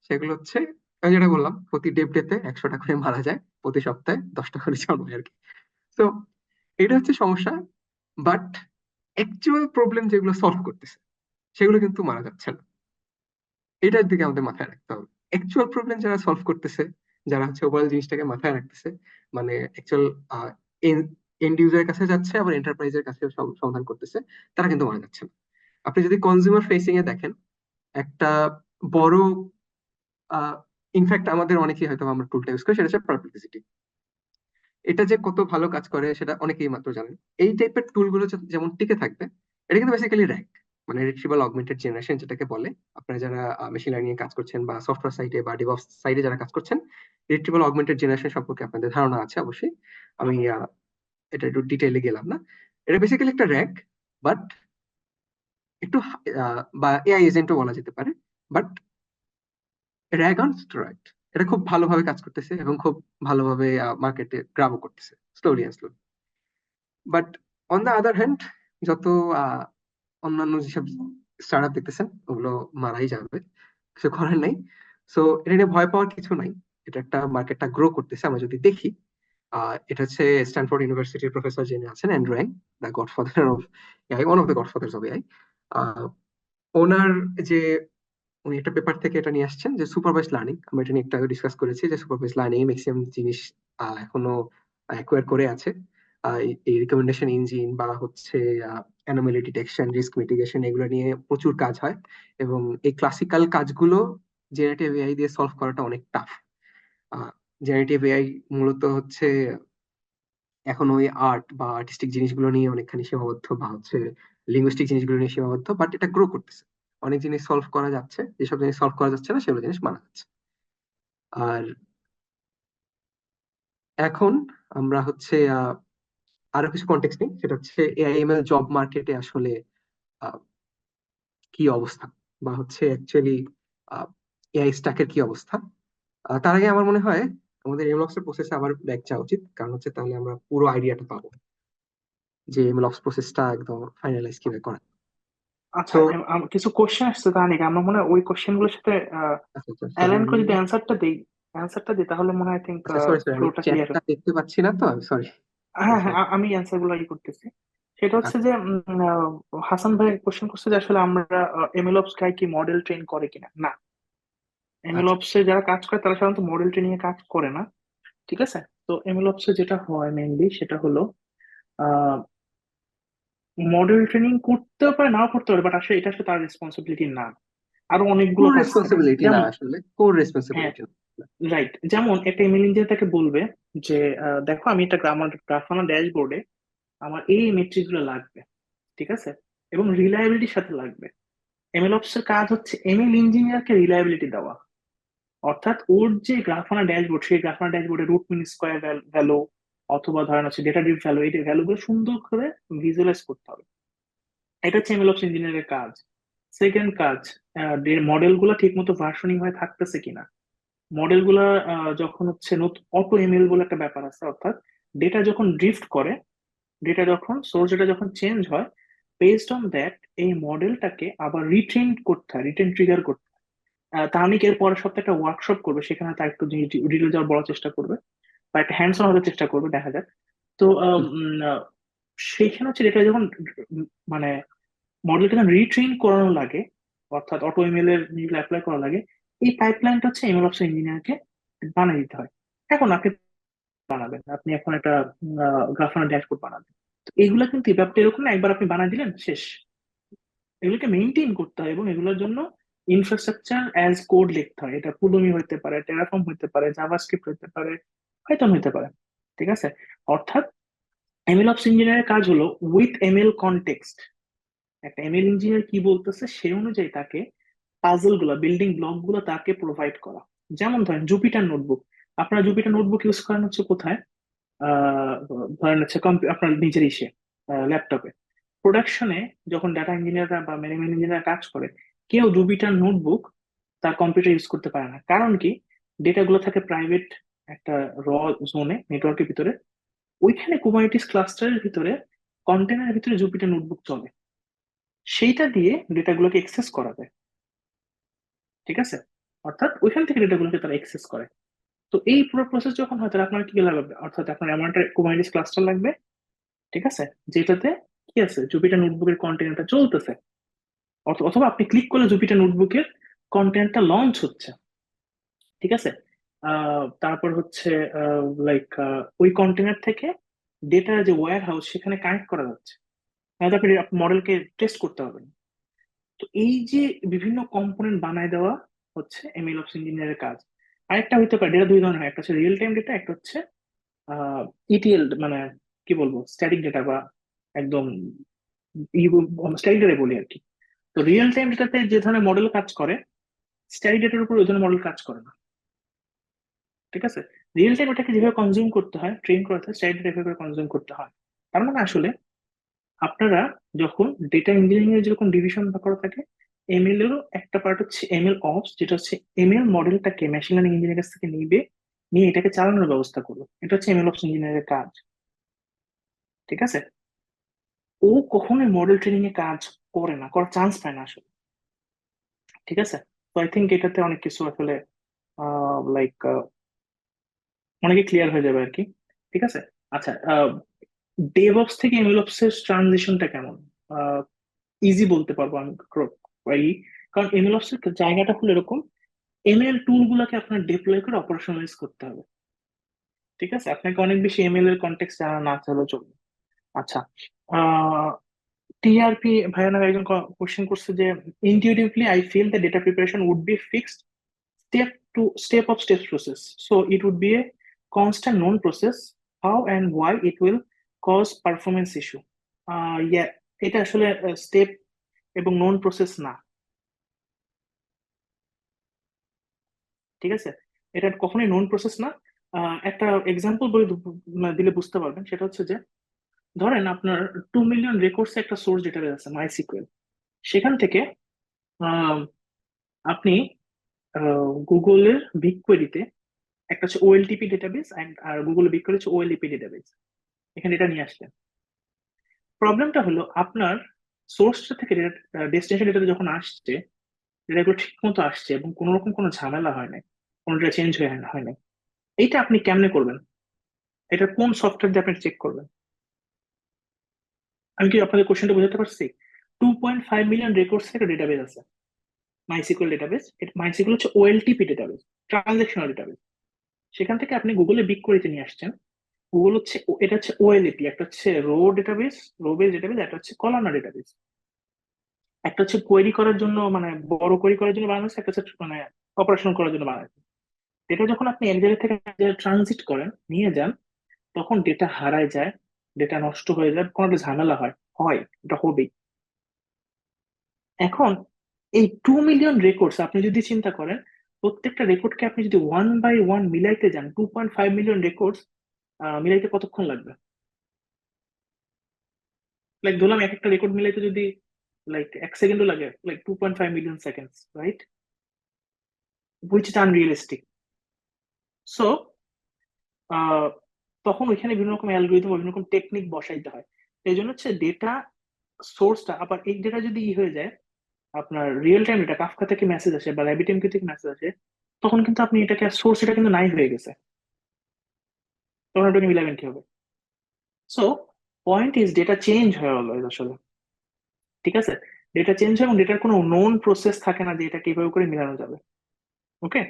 [SPEAKER 2] সেগুলো হচ্ছে আমি যেটা বললাম, প্রতি ডেভ ডেতে 100টা করে মারা যায়, প্রতি সপ্তাহে 10টা করে জন্মায় আর কি। তো এটা হচ্ছে সমস্যা। বাট অ্যাকচুয়াল প্রবলেম যেগুলো সলভ করতেছে, সেগুলো কিন্তু মারা যাচ্ছে না। এটার দিকে আমাদের মাথায় রাখতে হবে। অ্যাকচুয়াল প্রবলেম যারা সলভ করতেছে, যারা হচ্ছে ওভারঅল জিনিসটাকে মাথায় রাখতেছে, মানে অ্যাকচুয়াল এন্ড ইউজারের কাছে যাচ্ছে, আবার এন্টারপ্রাইজের কাছে সমাধান করতেছে, তারা কিন্তু মারা যাচ্ছে না। আপনি যদি কনজিউমার ফেসিং এ দেখেন, একটা বড় ইনফ্যাক্ট আমাদের অনেকেই হয়তো আমরা টুলটা ইউজ করি, সেটা হচ্ছে পারপ্লেক্সিটি। এটা যে কত ভালো কাজ করে সেটা অনেকেই মাত্র জানেন। এই টাইপের টুলগুলো যেমন টিকে থাকবে, এটা কিন্তু বেসিক্যালি র্যাঙ্ক। মানে রিট্রিভাল অগমেন্টেড জেনারেশন যেটাকে বলে। আপনারা যারা মেশিন লার্নিং এ কাজ করছেন বা সফটওয়্যার সাইডে বা ডেভঅপস সাইডে যারা কাজ করছেন, রিট্রিভাল অগমেন্টেড জেনারেশন সম্পর্কে আপনাদের ধারণা আছে অবশ্যই। আমি এটা একটু ডিটেইলে গেলাম না। এটা বেসিক্যালি একটা র্যাগ, বাট একটু বা এআই এজেন্টও বলা যেতে পারে, বাট র্যাগ অন স্টেরয়েড। এটা খুব ভালোভাবে কাজ করতেছে এবং খুব ভালোভাবে মার্কেটে গ্রাবও করতেছে slowly and slowly. But on the other hand, যত আহ, অন্যান্য যেসব স্টার্ট আপ দেখতেছেন ওগুলো মারাই যাবে, কিছু করার নাই। সো এটা নিয়ে ভয় পাওয়ার কিছু নাই। এটা একটা মার্কেটটা গ্রো করতেছে আমরা যদি দেখি। এটা হচ্ছে স্ট্যানফোর্ড ইউনিভার্সিটির প্রফেসর যিনি আছেন, Andrew yang, the godfather of AI, one of the godfathers of AI. ওনার যে উনি একটা পেপার থেকে এটা নিয়ে আসছেন যে সুপারভাইজ লার্নিং, আমরা এটা নিয়ে একটু আগে ডিসকাস করেছি যে সুপারভাইজ লার্নিং ম্যাক্সিমাম জিনিস এখনো অ্যাকোয়ার করে আছে। এই রিকমেন্ডেশন ইঞ্জিন বা হচ্ছে অ্যানোমালি ডিটেকশন, রিস্ক মিটিগেশন, এগুলো নিয়ে প্রচুর কাজ হয়। এবং এই ক্লাসিক্যাল কাজগুলো জেনারেটিভ এআই দিয়ে সলভ করাটা অনেক টাফ। জেনারেটিভ এআই মূলত হচ্ছে এখন ওই আর্ট বা আর্টিস্টিক জিনিসগুলো নিয়ে অনেকখানি সীমাবদ্ধ, বা হচ্ছে লিঙ্গুইস্টিক জিনিসগুলো নিয়ে সীমাবদ্ধ, বাট এটা গ্রো করতেছে। অনেক জিনিস সলভ করা যাচ্ছে, যেসব জিনিস সলভ করা যাচ্ছে না সেগুলো জিনিস মানা যাচ্ছে। আর এখন আমরা হচ্ছে আরো কিছু কন্টেক্সট নিই, সেটা হচ্ছে এআইএমএল জব মার্কেটে আসলে আহ, কি অবস্থা, বা হচ্ছে অ্যাকচুয়ালি এআই স্ট্যাকের কি অবস্থা। তার আগে আমার মনে হয় আমাদের এমএলঅপস এর প্রসেসে আবার ব্যাক যাওয়া উচিত, কারণ হচ্ছে তাহলে আমরা পুরো আইডিয়াটা পাবো যে এমএলঅপস প্রসেসটা একদম ফাইনালাইজ কিভাবে করা।
[SPEAKER 1] আচ্ছা,
[SPEAKER 2] তো
[SPEAKER 1] কিছু কোশ্চেন আসছে তা নাকি আমরা মনে হয় ওই কোশ্চেন গুলোর সাথে
[SPEAKER 2] আচ্ছা আচ্ছা, সরি
[SPEAKER 1] অ্যালাইন
[SPEAKER 2] আমি
[SPEAKER 1] করে যদি অ্যান্সারটা দিই তাহলে মনে হয় থিঙ্ক
[SPEAKER 2] আচ্ছা সরি সরি আমি
[SPEAKER 1] ফ্লোটা ক্লিয়ার
[SPEAKER 2] চ্যাটটা
[SPEAKER 1] হবে।
[SPEAKER 2] দেখতে পাচ্ছি না, তো আমি সরি।
[SPEAKER 1] হ্যাঁ হ্যাঁ, আমি অ্যান্সার গুলো করতেছি। সেটা হচ্ছে যে হাসান ভাই কোশ্চেন করছে যে আসলে আমরা এমএলওপস গাই কি মডেল ট্রেন করে কিনা। না,
[SPEAKER 2] আচ্ছা
[SPEAKER 1] এমএলওপস এ যারা কাজ করে তারা সাধারণত মডেল ট্রেনিং এ কাজ করে না। ঠিক আছে। তো এমএলওপস এ যেটা হয় মেইনলি সেটা হলো মডেল ট্রেনিং করতেও পারে নাও করতে পারে, বাট আসলে এটা আসলে তার রেসপন্সিবিলিটি না। আরো অনেকগুলো
[SPEAKER 2] কোর
[SPEAKER 1] কাজ থাকে।
[SPEAKER 2] রেসপন্সিবিলিটি না,
[SPEAKER 1] যেমন,
[SPEAKER 2] আসলে কোর
[SPEAKER 1] হ্যাঁ,
[SPEAKER 2] রেসপন্সিবিলিটি না।
[SPEAKER 1] রাইট, যেমন একটা ইমেল ইঞ্জিনিয়ার তাকে বলবে যে দেখো আমি একটা গ্রাফানা ড্যাশবোর্ডে আমার এই মেট্রিক গুলো লাগবে। ঠিক আছে, এবং রিলায়েবিলিটির সাথে লাগবে। এমএলওপস এর কাজ হচ্ছে এমএল ইঞ্জিনিয়ারকে রিলায়েবিলিটি দেওয়া। অর্থাৎ ওর যে গ্রাফানা ড্যাশবোর্ড, সেই গ্রাফানা ড্যাশবোর্ডে রুট মিন স্কোয়ার ভ্যালু অথবা ধরেন হচ্ছে ডেটা ডিপ ভ্যালু, এই ভ্যালুগুলো সুন্দর করে ভিজুয়ালাইজ করতে হবে। এটা হচ্ছে এমএলওপস ইঞ্জিনিয়ারের কাজ। সেকেন্ড কাজ, মডেল গুলো ঠিক মতো ভার্সনিং হয়ে থাকতেছে কিনা। মডেল গুলা যখন হচ্ছে অটো এমএল বলে একটা ব্যাপার আছে, অর্থাৎ ডেটা যখন ড্রিফট করে, ডেটা যখন সোর্স ডেটা যখন চেঞ্জ হয়, বেসড অন দ্যাট এই মডেলটাকে আবার রিট্রেন করতে হয়, রিট্রেন ট্রিগার করতে হয়। তাহলে এর পরের সপ্তাহে একটা ওয়ার্কশপ করবে, সেখানে তার একটু ডিটেল যাওয়ার বলার চেষ্টা করবে, বা একটা হ্যান্ডস অন হওয়ার চেষ্টা করবে, দেখা যাক। তো সেইখানে হচ্ছে ডেটা যখন মানে মডেলটা যখন রিট্রেন করানো লাগে, অর্থাৎ অটো এমএল এর যেগুলো অ্যাপ্লাই করা লাগে, এই পাইপলাইনটা হচ্ছে এমএল অপস ইঞ্জিনিয়ারকে বানিয়ে দিতে হয়। এখন আপনি বানাবেন, আপনি এখন একটা গ্রাফানা ড্যাশবোর্ড বানাবেন। তো এগুলা কিন্তু ব্যাপারটা এরকম না একবার আপনি বানিয়ে দিলেন শেষ। এগুলোকে মেনটেন করতে হয় এবং এগুলোর জন্য ইনফ্রাস্ট্রাকচার অ্যাজ কোড লিখতে হয়। এটা পুডোমি হতে পারে, টেরাফর্ম হতে পারে, জাভাস্ক্রিপ্ট হতে পারে, পাইথন হতে পারে। ঠিক আছে। অর্থাৎ এমএল অপস ইঞ্জিনিয়ারের কাজ হলো উইথ এমএল কনটেক্সট, একটা এমএল ইঞ্জিনিয়ার কি বলতেছে সেই অনুযায়ী তাকে পাজল গুলা, বিল্ডিং ব্লক গুলো তাকে প্রোভাইড করা। যেমন ধরেন জুপিটার নোটবুক, আপনারা জুপিটার নোটবুক ইউজ করেন হচ্ছে কোথায়? আহ ধরেন হচ্ছে আপনার নিজের ইসে, ল্যাপটপে। প্রোডাকশনে যখন ডাটা ইঞ্জিনিয়াররা বা ম্যানেজমেন্ট ইঞ্জিনিয়ার কাজ করে, কেউ জুপিটার নোটবুক তার কম্পিউটার ইউজ করতে পারে না। কারণ কি? ডেটা গুলো থাকে প্রাইভেট একটা র জোনে, নেটওয়ার্কের ভিতরে। ওইখানে কুবারনেটিস ক্লাস্টারের ভিতরে, কন্টেনারের ভিতরে জুপিটার নোটবুক চলে, সেইটা দিয়ে ডেটাগুলোকে এক্সেস করা যায়। ঠিক আছে। অর্থাৎ ওইখান থেকে ডেটাগুলোকে তারা এক্সেস করে। তো এই পুরো প্রসেস যখন হয় তাহলে আপনার কি লাগবে, অর্থাৎ আপনার এমন একটা কুবারনেটিস ক্লাস্টার লাগবে, ঠিক আছে, যেটাতে কি আছে, জুপিটার নোটবুকের কন্টেন্টটা চলতেছে। অথবা আপনি ক্লিক করলে জুপিটার নোটবুকের কন্টেন্টটা লঞ্চ হচ্ছে। ঠিক আছে। তারপর হচ্ছে লাইক ওই কন্টেনার থেকে ডেটার যে ওয়্যার হাউস সেখানে কানেক্ট করা যাচ্ছে, তাহলে আপনি মডেলকে টেস্ট করতে পারবেন। তো এই যে বিভিন্ন কম্পোনেন্ট বানায় দেওয়া হচ্ছে এমএল অপস ইঞ্জিনিয়ারের কাজ। আরেকটা হইতে পারে, ডেটা দুই ধরনের হয়, একটা হচ্ছে রিয়েল টাইম ডেটা, একটা হচ্ছে ইটিএল, মানে কি বলবো, স্ট্যাটিক ডেটা, বা একদম স্ট্যাটিক ডেটা বলি আর কি। তো রিয়েল টাইম ডেটাতে যে ধরনের মডেল কাজ করে, স্ট্যাটিক ডেটার উপর ওই ধরনের মডেল কাজ করে না। ঠিক আছে, রিয়েল টাইম এটাকে যেভাবে কনজিউম করতে হয়, ট্রেন করতে হয়, স্ট্যাটিক ডেটা এভাবে কনজিউম করতে হয়। তার মানে আসলে আপনারা যখন ডেটা ইঞ্জিনিয়ারিং এর যেরকম ডিভিশন করা থাকে, এমএল এরও একটা পার্ট হচ্ছে এমএল অপস, যেটা হচ্ছে এমএল মডেলটাকে মেশিন লার্নিং ইঞ্জিনিয়ার কাছ থেকে নিয়ে এটাকে চালানোর ব্যবস্থা করবে। এটা হচ্ছে এমএল অপস ইঞ্জিনিয়ারের কাজ। ঠিক আছে, ও কখনোই মডেল ট্রেনিং এ কাজ করে না, করার চান্স পায় না আসলে। ঠিক আছে, তো আই থিঙ্ক এটাতে অনেক কিছু আসলে লাইক অনেকে ক্লিয়ার হয়ে যাবে আর কি। ঠিক আছে, আচ্ছা, ডেভঅপস থেকে এমএলঅপস এর ট্রানজিশনটা কেমন? ইজি বলতে পারবো আমি really। কারণ এমএলঅপস এর জায়গাটা হলো এরকম, এমএল টুল গুলাকে আপনার ডিপ্লয় করে অপারেশনালাইজ করতে হবে। ঠিক আছে, আপনাকে অনেক বেশি এমএল এর কনটেক্সট জানা না থাকলেও চলবে। আচ্ছা, টিআরপি ভাইয়া নামে একজন কোশ্চেন করছে যে, intuitively I feel the data preparation would be fixed step of steps process, so it would be a constant known process. How and why it will cause performance issue? Yeah, এটা আসলে step এবং নন process না। ঠিক আছে, এটা কখনোই নন process না। একটা এক্সাম্পল দিলে বুঝতে পারবেন। সেটা হচ্ছে যে, ধরেন আপনার 2 মিলিয়ন রেকর্ডস একটা সোর্স ডেটাবেস আছে মাইসিকিউএল। সেখান থেকে আহ, আপনি গুগলের বিগ কোয়েরিতে একটা হচ্ছে ওএলটিপি ডেটাবেস, আর গুগল বিগ কোয়েরি হচ্ছে ওএলইপি ডেটাবেস, এখানে এটা নিয়ে আসলেন। প্রবলেমটা হলো আপনার সোর্সটা থেকে ডেস্টিনেশন ডেটাতে যখন আসছে, ডেটাগুলো ঠিক মতো আসছে এবং কোনো রকম কোনো ঝামেলা হয় নাই, কোনোটা চেঞ্জ হয় নাই। এইটা আপনি কেমনে করবেন? এটা কোন সফটওয়্যার দিয়ে আপনি চেক করবেন? আমি কি আপনাদের কোশ্চেনটা বোঝাতে পারছি? 2.5 মিলিয়ন রেকর্ডস একটা ডেটাবেস আছে, মাইসিকিউএল ডেটাবেস। মাইসিকিউএল হচ্ছে ওএলটিপি ডেটাবেস, ট্রানজাকশনাল ডেটাবেস। সেখান থেকে আপনি গুগলে বিগ কোয়েরিতে নিয়ে আসছেন। গুগল হচ্ছে এটা হচ্ছে ওএলইপি, একটা হচ্ছে রো বেস ডেটাবেস, একটা হচ্ছে কলামনার ডেটাবেস। একটা হচ্ছে কোয়েরি করার জন্য, মানে বড় কোয়েরি করার জন্য বানানো হয়েছে, একটা হচ্ছে মানে অপারেশন করার জন্য বানানো হয়েছে। ডেটা যখন আপনি এক জায়গা থেকে ট্রানজিট করেন, নিয়ে যান, তখন ডেটা হারায় যায়, ডেটা নষ্ট হয়ে যায়, কোনো একটা ঝামেলা হয় হয় এটা হবেই। এখন এই 2 মিলিয়ন রেকর্ডস আপনি যদি চিন্তা করেন, প্রত্যেকটা রেকর্ডকে আপনি যদি ওয়ান বাই ওয়ান মিলাইতে যান, 2.5 মিলিয়ন রেকর্ডস মিলাইতে কতক্ষণ লাগবে? লাইক ধরলাম এক একটা রেকর্ড মিলাইতে যদি লাইক 1 সেকেন্ডও লাগে, like 2.5 million seconds, right? Which is unrealistic. So তখন ওইখানে বিভিন্ন রকম অ্যালগোরিদম, বিভিন্ন রকম টেকনিক বসাইতে হয়। এই জন্য হচ্ছে ডেটা সোর্সটা, আবার এই ডেটা যদি হয়ে যায় আপনার রিয়েল টাইম ডেটা, কাফকা থেকে মেসেজ আসে বা RabbitMQ থেকে মেসেজ আসে, তখন কিন্তু আপনি এটাকে সোর্স, এটা কিন্তু নাই হয়ে গেছে, তখন ওটাকে মিলাবেন কি হবে? So point is, data change হয়ে গেল আসলে। ঠিক আছে, ডেটা চেঞ্জ হয় এবং ডেটার কোনো নোন প্রসেস থাকে না যে এটা কিভাবে করে মিলানো যাবে। ওকে,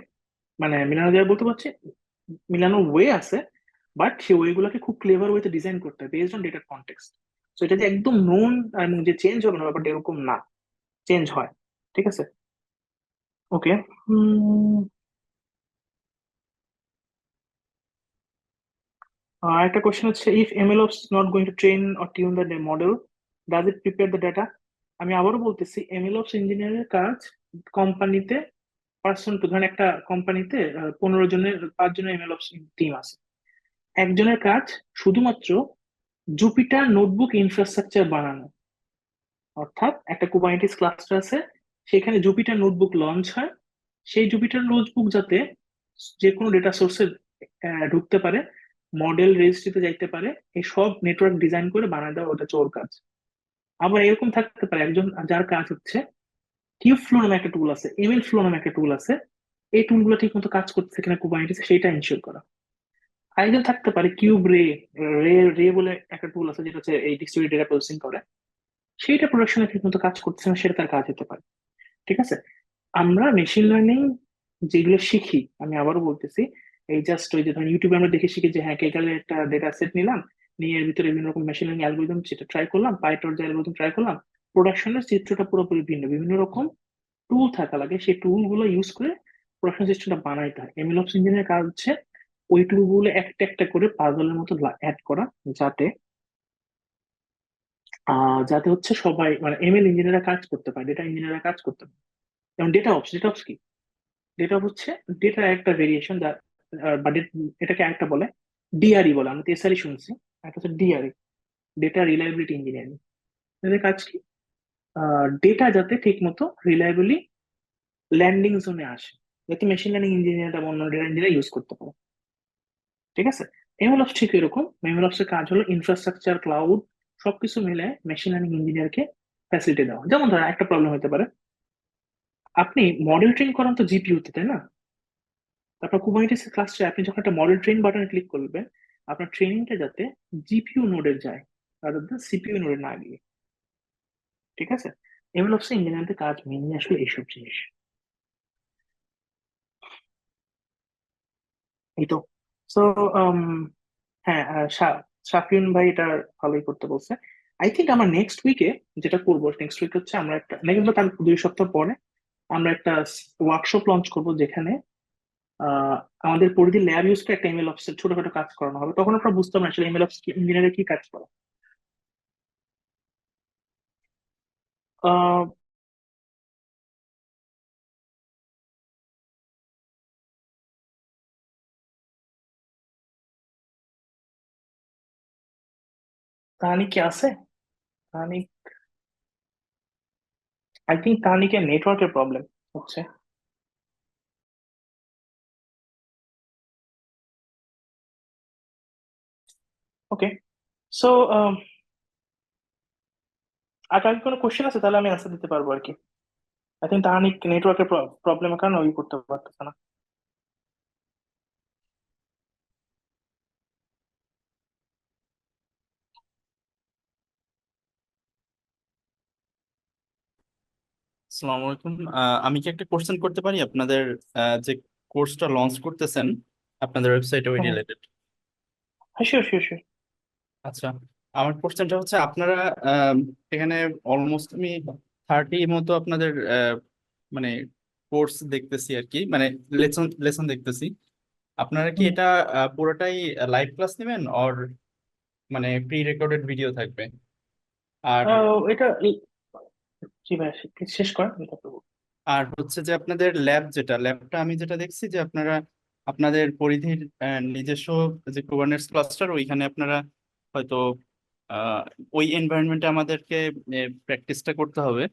[SPEAKER 1] মানে মিলানো যাবে বলতে পারছি, মিলানোর ওয়ে আছে, বাট সেই ওয়ে গুলোকে খুব ক্লেভার ওয়েতে ডিজাইন করতে হয় বেসড অন ডেটার কনটেক্সট। তো এটা যে একদম নোন এবং যে চেঞ্জ হবে না, ব্যাপারটা এরকম না, চেঞ্জ হয়। ঠিক আছে, ওকে। একটা কোশ্চেন হচ্ছে, if MLOps not going to train or tune the model, does it prepare the data? আমি আবারও বলতেছি, এমএলওপস ইঞ্জিনিয়ারের কাজ কোম্পানিতে, ধরেন একটা কোম্পানিতে 15 জনের, 5 জনের এমএলওপস টিম আছে। একজনের কাজ শুধুমাত্র জুপিটার নোটবুক ইনফ্রাস্ট্রাকচার বানানো। অর্থাৎ একটা কুবারনেটিস ক্লাস্টার আছে, সেখানে জুপিটার নোটবুক লঞ্চ হয়, সেই জুপিটার নোটবুক যাতে যে কোনো ডেটা সোর্সে ঢুকতে পারে, মডেল রেজিস্ট্রিতে যাইতে পারে, এই সব নেটওয়ার্ক ডিজাইন করে বানায় দেওয়া, ওটা ওর কাজ। আবার এরকম থাকতে পারে একজন যার কাজ হচ্ছে, কিউব ফ্লো নামে একটা টুল আছে, এমএল ফ্লো নামে একটা টুল আছে, এই টুলগুলো ঠিক মতো কাজ করতেছে কিনা কুবারনেটিস, সেটা ইনশিওর করা। আরেকজন থাকতে পারে কিউব রে রে বলে একটা টুল আছে, যেটা হচ্ছে এই ডিস্ট্রিবিউটেড ডেটা প্রসেসিং করে, সেইটা প্রোডাকশনে ঠিক মতো কাজ করতেছে না, সেটা তার কাজ হতে পারে। ঠিক আছে, আমরা মেশিন লার্নিং যেগুলো শিখি, আমি আবারও বলতেছি, এই জাস্ট ওই যে ধরেন ইউটিউবে আমরা দেখে শিখি যে হ্যাঁ কেকালে একটা ডেটা সেট নিলাম, নিয়ে এর ভিতরে বিভিন্ন রকম মেশিন লার্নিং অ্যালগোরিদম সেটা ট্রাই করলাম, পাইটর্চ অ্যালগোরিদম ট্রাই করলাম। প্রোডাকশনের চিত্রটা পুরোপুরি ভিন্ন, বিভিন্ন রকম টুল থাকা লাগে, সেই টুল গুলো ইউজ করে প্রোডাকশন সিস্টেমটা বানাইতে হয়। এমএলওপস ইঞ্জিনিয়ারের কাজ হচ্ছে ওই টুল গুলো একটা একটা করে পাজলের মতো অ্যাড করা, যাতে যাতে হচ্ছে সবাই মানে এমএল ইঞ্জিনিয়াররা কাজ করতে পারে, ডেটা ইঞ্জিনিয়াররা কাজ করতে পারে। যেমন ডেটা অপস কি? ডেটা হচ্ছে ডেটার একটা ভেরিয়েশন যা বা এটাকে একটা বলে ডিআরই বলে, আমি তো এসআরই শুনছি। একটা হচ্ছে ডিআরই, ডেটা রিলায়েবিলিটি ইঞ্জিনিয়ারিং। এদের কাজ কি? ডেটা যাতে ঠিক মতো রিলায়েবলি ল্যান্ডিং জোনে আসে, যাতে মেশিন লার্নিং ইঞ্জিনিয়ার বা অন্য ডেটা ইঞ্জিনিয়ার ইউজ করতে পারে। ঠিক আছে? এমএলঅপস ঠিক এরকম। এমএলঅপস এর কাজ হলো ইনফ্রাস্ট্রাকচার, ক্লাউড সবকিছু মিলে মেশিন লার্নিং ইঞ্জিনিয়ারকে ফ্যাসিলিটি দেওয়া। যেমন ধরেন একটা প্রবলেম হতে পারে, আপনি মডেল ট্রেন করান তো জিপিইউ তে, তাই না? তারপর কুবারনেটিস ক্লাস্টারে আপনি যখন একটা মডেল ট্রেন বাটনে ক্লিক করবেন, আপনার ট্রেনিংটা যাতে জিপিইউ নোডে যায় রাদার দ্যান সিপিইউ নোডে না গিয়ে। ঠিক আছে? এমএলঅপস ইঞ্জিনিয়ারদের কাজ মেনলি আসলে এইসব জিনিস। এই তো। সো হ্যাঁ, শাফিউন ভাই এটা ভালোই করতে বলছে। আই থিঙ্ক আমরা নেক্সট উইকে যেটা করবো, নেক্সট উইক হচ্ছে আমরা একটা নেক্সট তার 2 সপ্তাহ পরে আমরা একটা ওয়ার্কশপ লঞ্চ করব, যেখানে আহ, আমাদের পরিধি ল্যাব ইউজ করে একটা এমএল অফিসের ছোটখাটো কাজ করানো হবে। তখন আমরা বুঝতে পারবো আসলে এমএল অফিস ইঞ্জিনিয়ারের কি কাজ করে। আহ তাহানি কি আছে? তাহানি, আই থিঙ্ক তাহানিকে নেটওয়ার্কের প্রবলেম হচ্ছে। ওকে। সো আর কার কোনো কোশ্চেন আছে তাহলে আমি আনসার দিতে পারবো আর কি। আই থিঙ্ক তাহানি নেটওয়ার্কের প্রবলেমের কারণে ওই করতে পারতেছে না।
[SPEAKER 4] আসসালামু আলাইকুম। আমি কি একটা কোশ্চেন করতে পারি? আপনাদের যে কোর্সটা লঞ্চ করতেছেন আপনাদের ওয়েবসাইটে ওই
[SPEAKER 1] হুম,
[SPEAKER 4] রিলেটেড।
[SPEAKER 1] হ্যাঁ, শিওর শিওর শিওর।
[SPEAKER 4] আচ্ছা, আমার কোশ্চেনটা হচ্ছে আপনারা আম, এখানে অলমোস্ট আমি 30 মতো আপনাদের মানে কোর্স দেখতেছি আর কি, মানে লেসন লেসন দেখতেছি। আপনারা কি এটা পুরোটাই লাইভ ক্লাস নেবেন অর মানে প্রি রেকর্ডেড ভিডিও থাকবে? আর
[SPEAKER 1] এটা জি ভাই, শেষ করেন আমি তারপর বলবো।
[SPEAKER 4] আর হচ্ছে যে আপনাদের ল্যাবটা আমি যেটা দেখছি যে আপনারা আপনাদের পরিধির নিজস্ব যে কুবারনেটস ক্লাস্টার ওইখানে আপনারা হয়তো আহ, ওই এনভায়রনমেন্টে আমাদেরকে প্র্যাকটিসটা করতে হবে।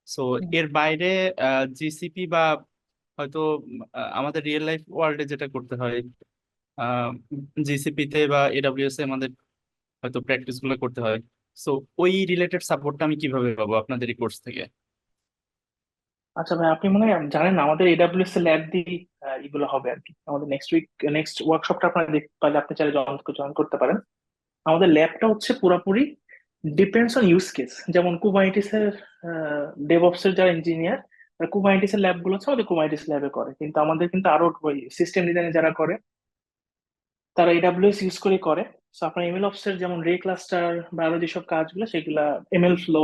[SPEAKER 4] সো
[SPEAKER 1] হুম।
[SPEAKER 4] এর বাইরে জিসিপি বা হয়তো আমাদের রিয়েল লাইফ ওয়ার্ল্ডে যেটা করতে হয় জিসিপি তে বা এডাব্লিউএস এ আমাদের হয়তো প্র্যাকটিস গুলো করতে হয়। সো ওই রিলেটেড সাপোর্টটা আমি কিভাবে পাবো আপনাদের এই কোর্স থেকে?
[SPEAKER 1] আচ্ছা ভাই, আপনি মনে হয় জানেন না, আমাদের এডাব্লিউএস এর ল্যাব দিয়ে এগুলো হবে আর কি। আমাদের নেক্সট ওয়ার্কশপটা আপনারা দেখতে পারলে আপনি চাইলে জয়েন করতে পারেন। আমাদের ল্যাবটা হচ্ছে পুরোপুরি ডিপেন্ডস অন ইউজ কেস। যেমন কুবারনেটিস এর ডেভঅপস এর যারা ইঞ্জিনিয়ার, কুবারনেটিস এর ল্যাব গুলো আছে আমাদের কুবারনেটিস ল্যাবে করে, কিন্তু আমাদের কিন্তু আরো ওই সিস্টেম ডিজাইন যারা করে তারা এডাব্লিউএস ইউজ করে করে। সো আপনার এমএল অপস এর যেমন রে ক্লাস্টার বা আরো যেসব কাজগুলো সেগুলা এমএল ফ্লো,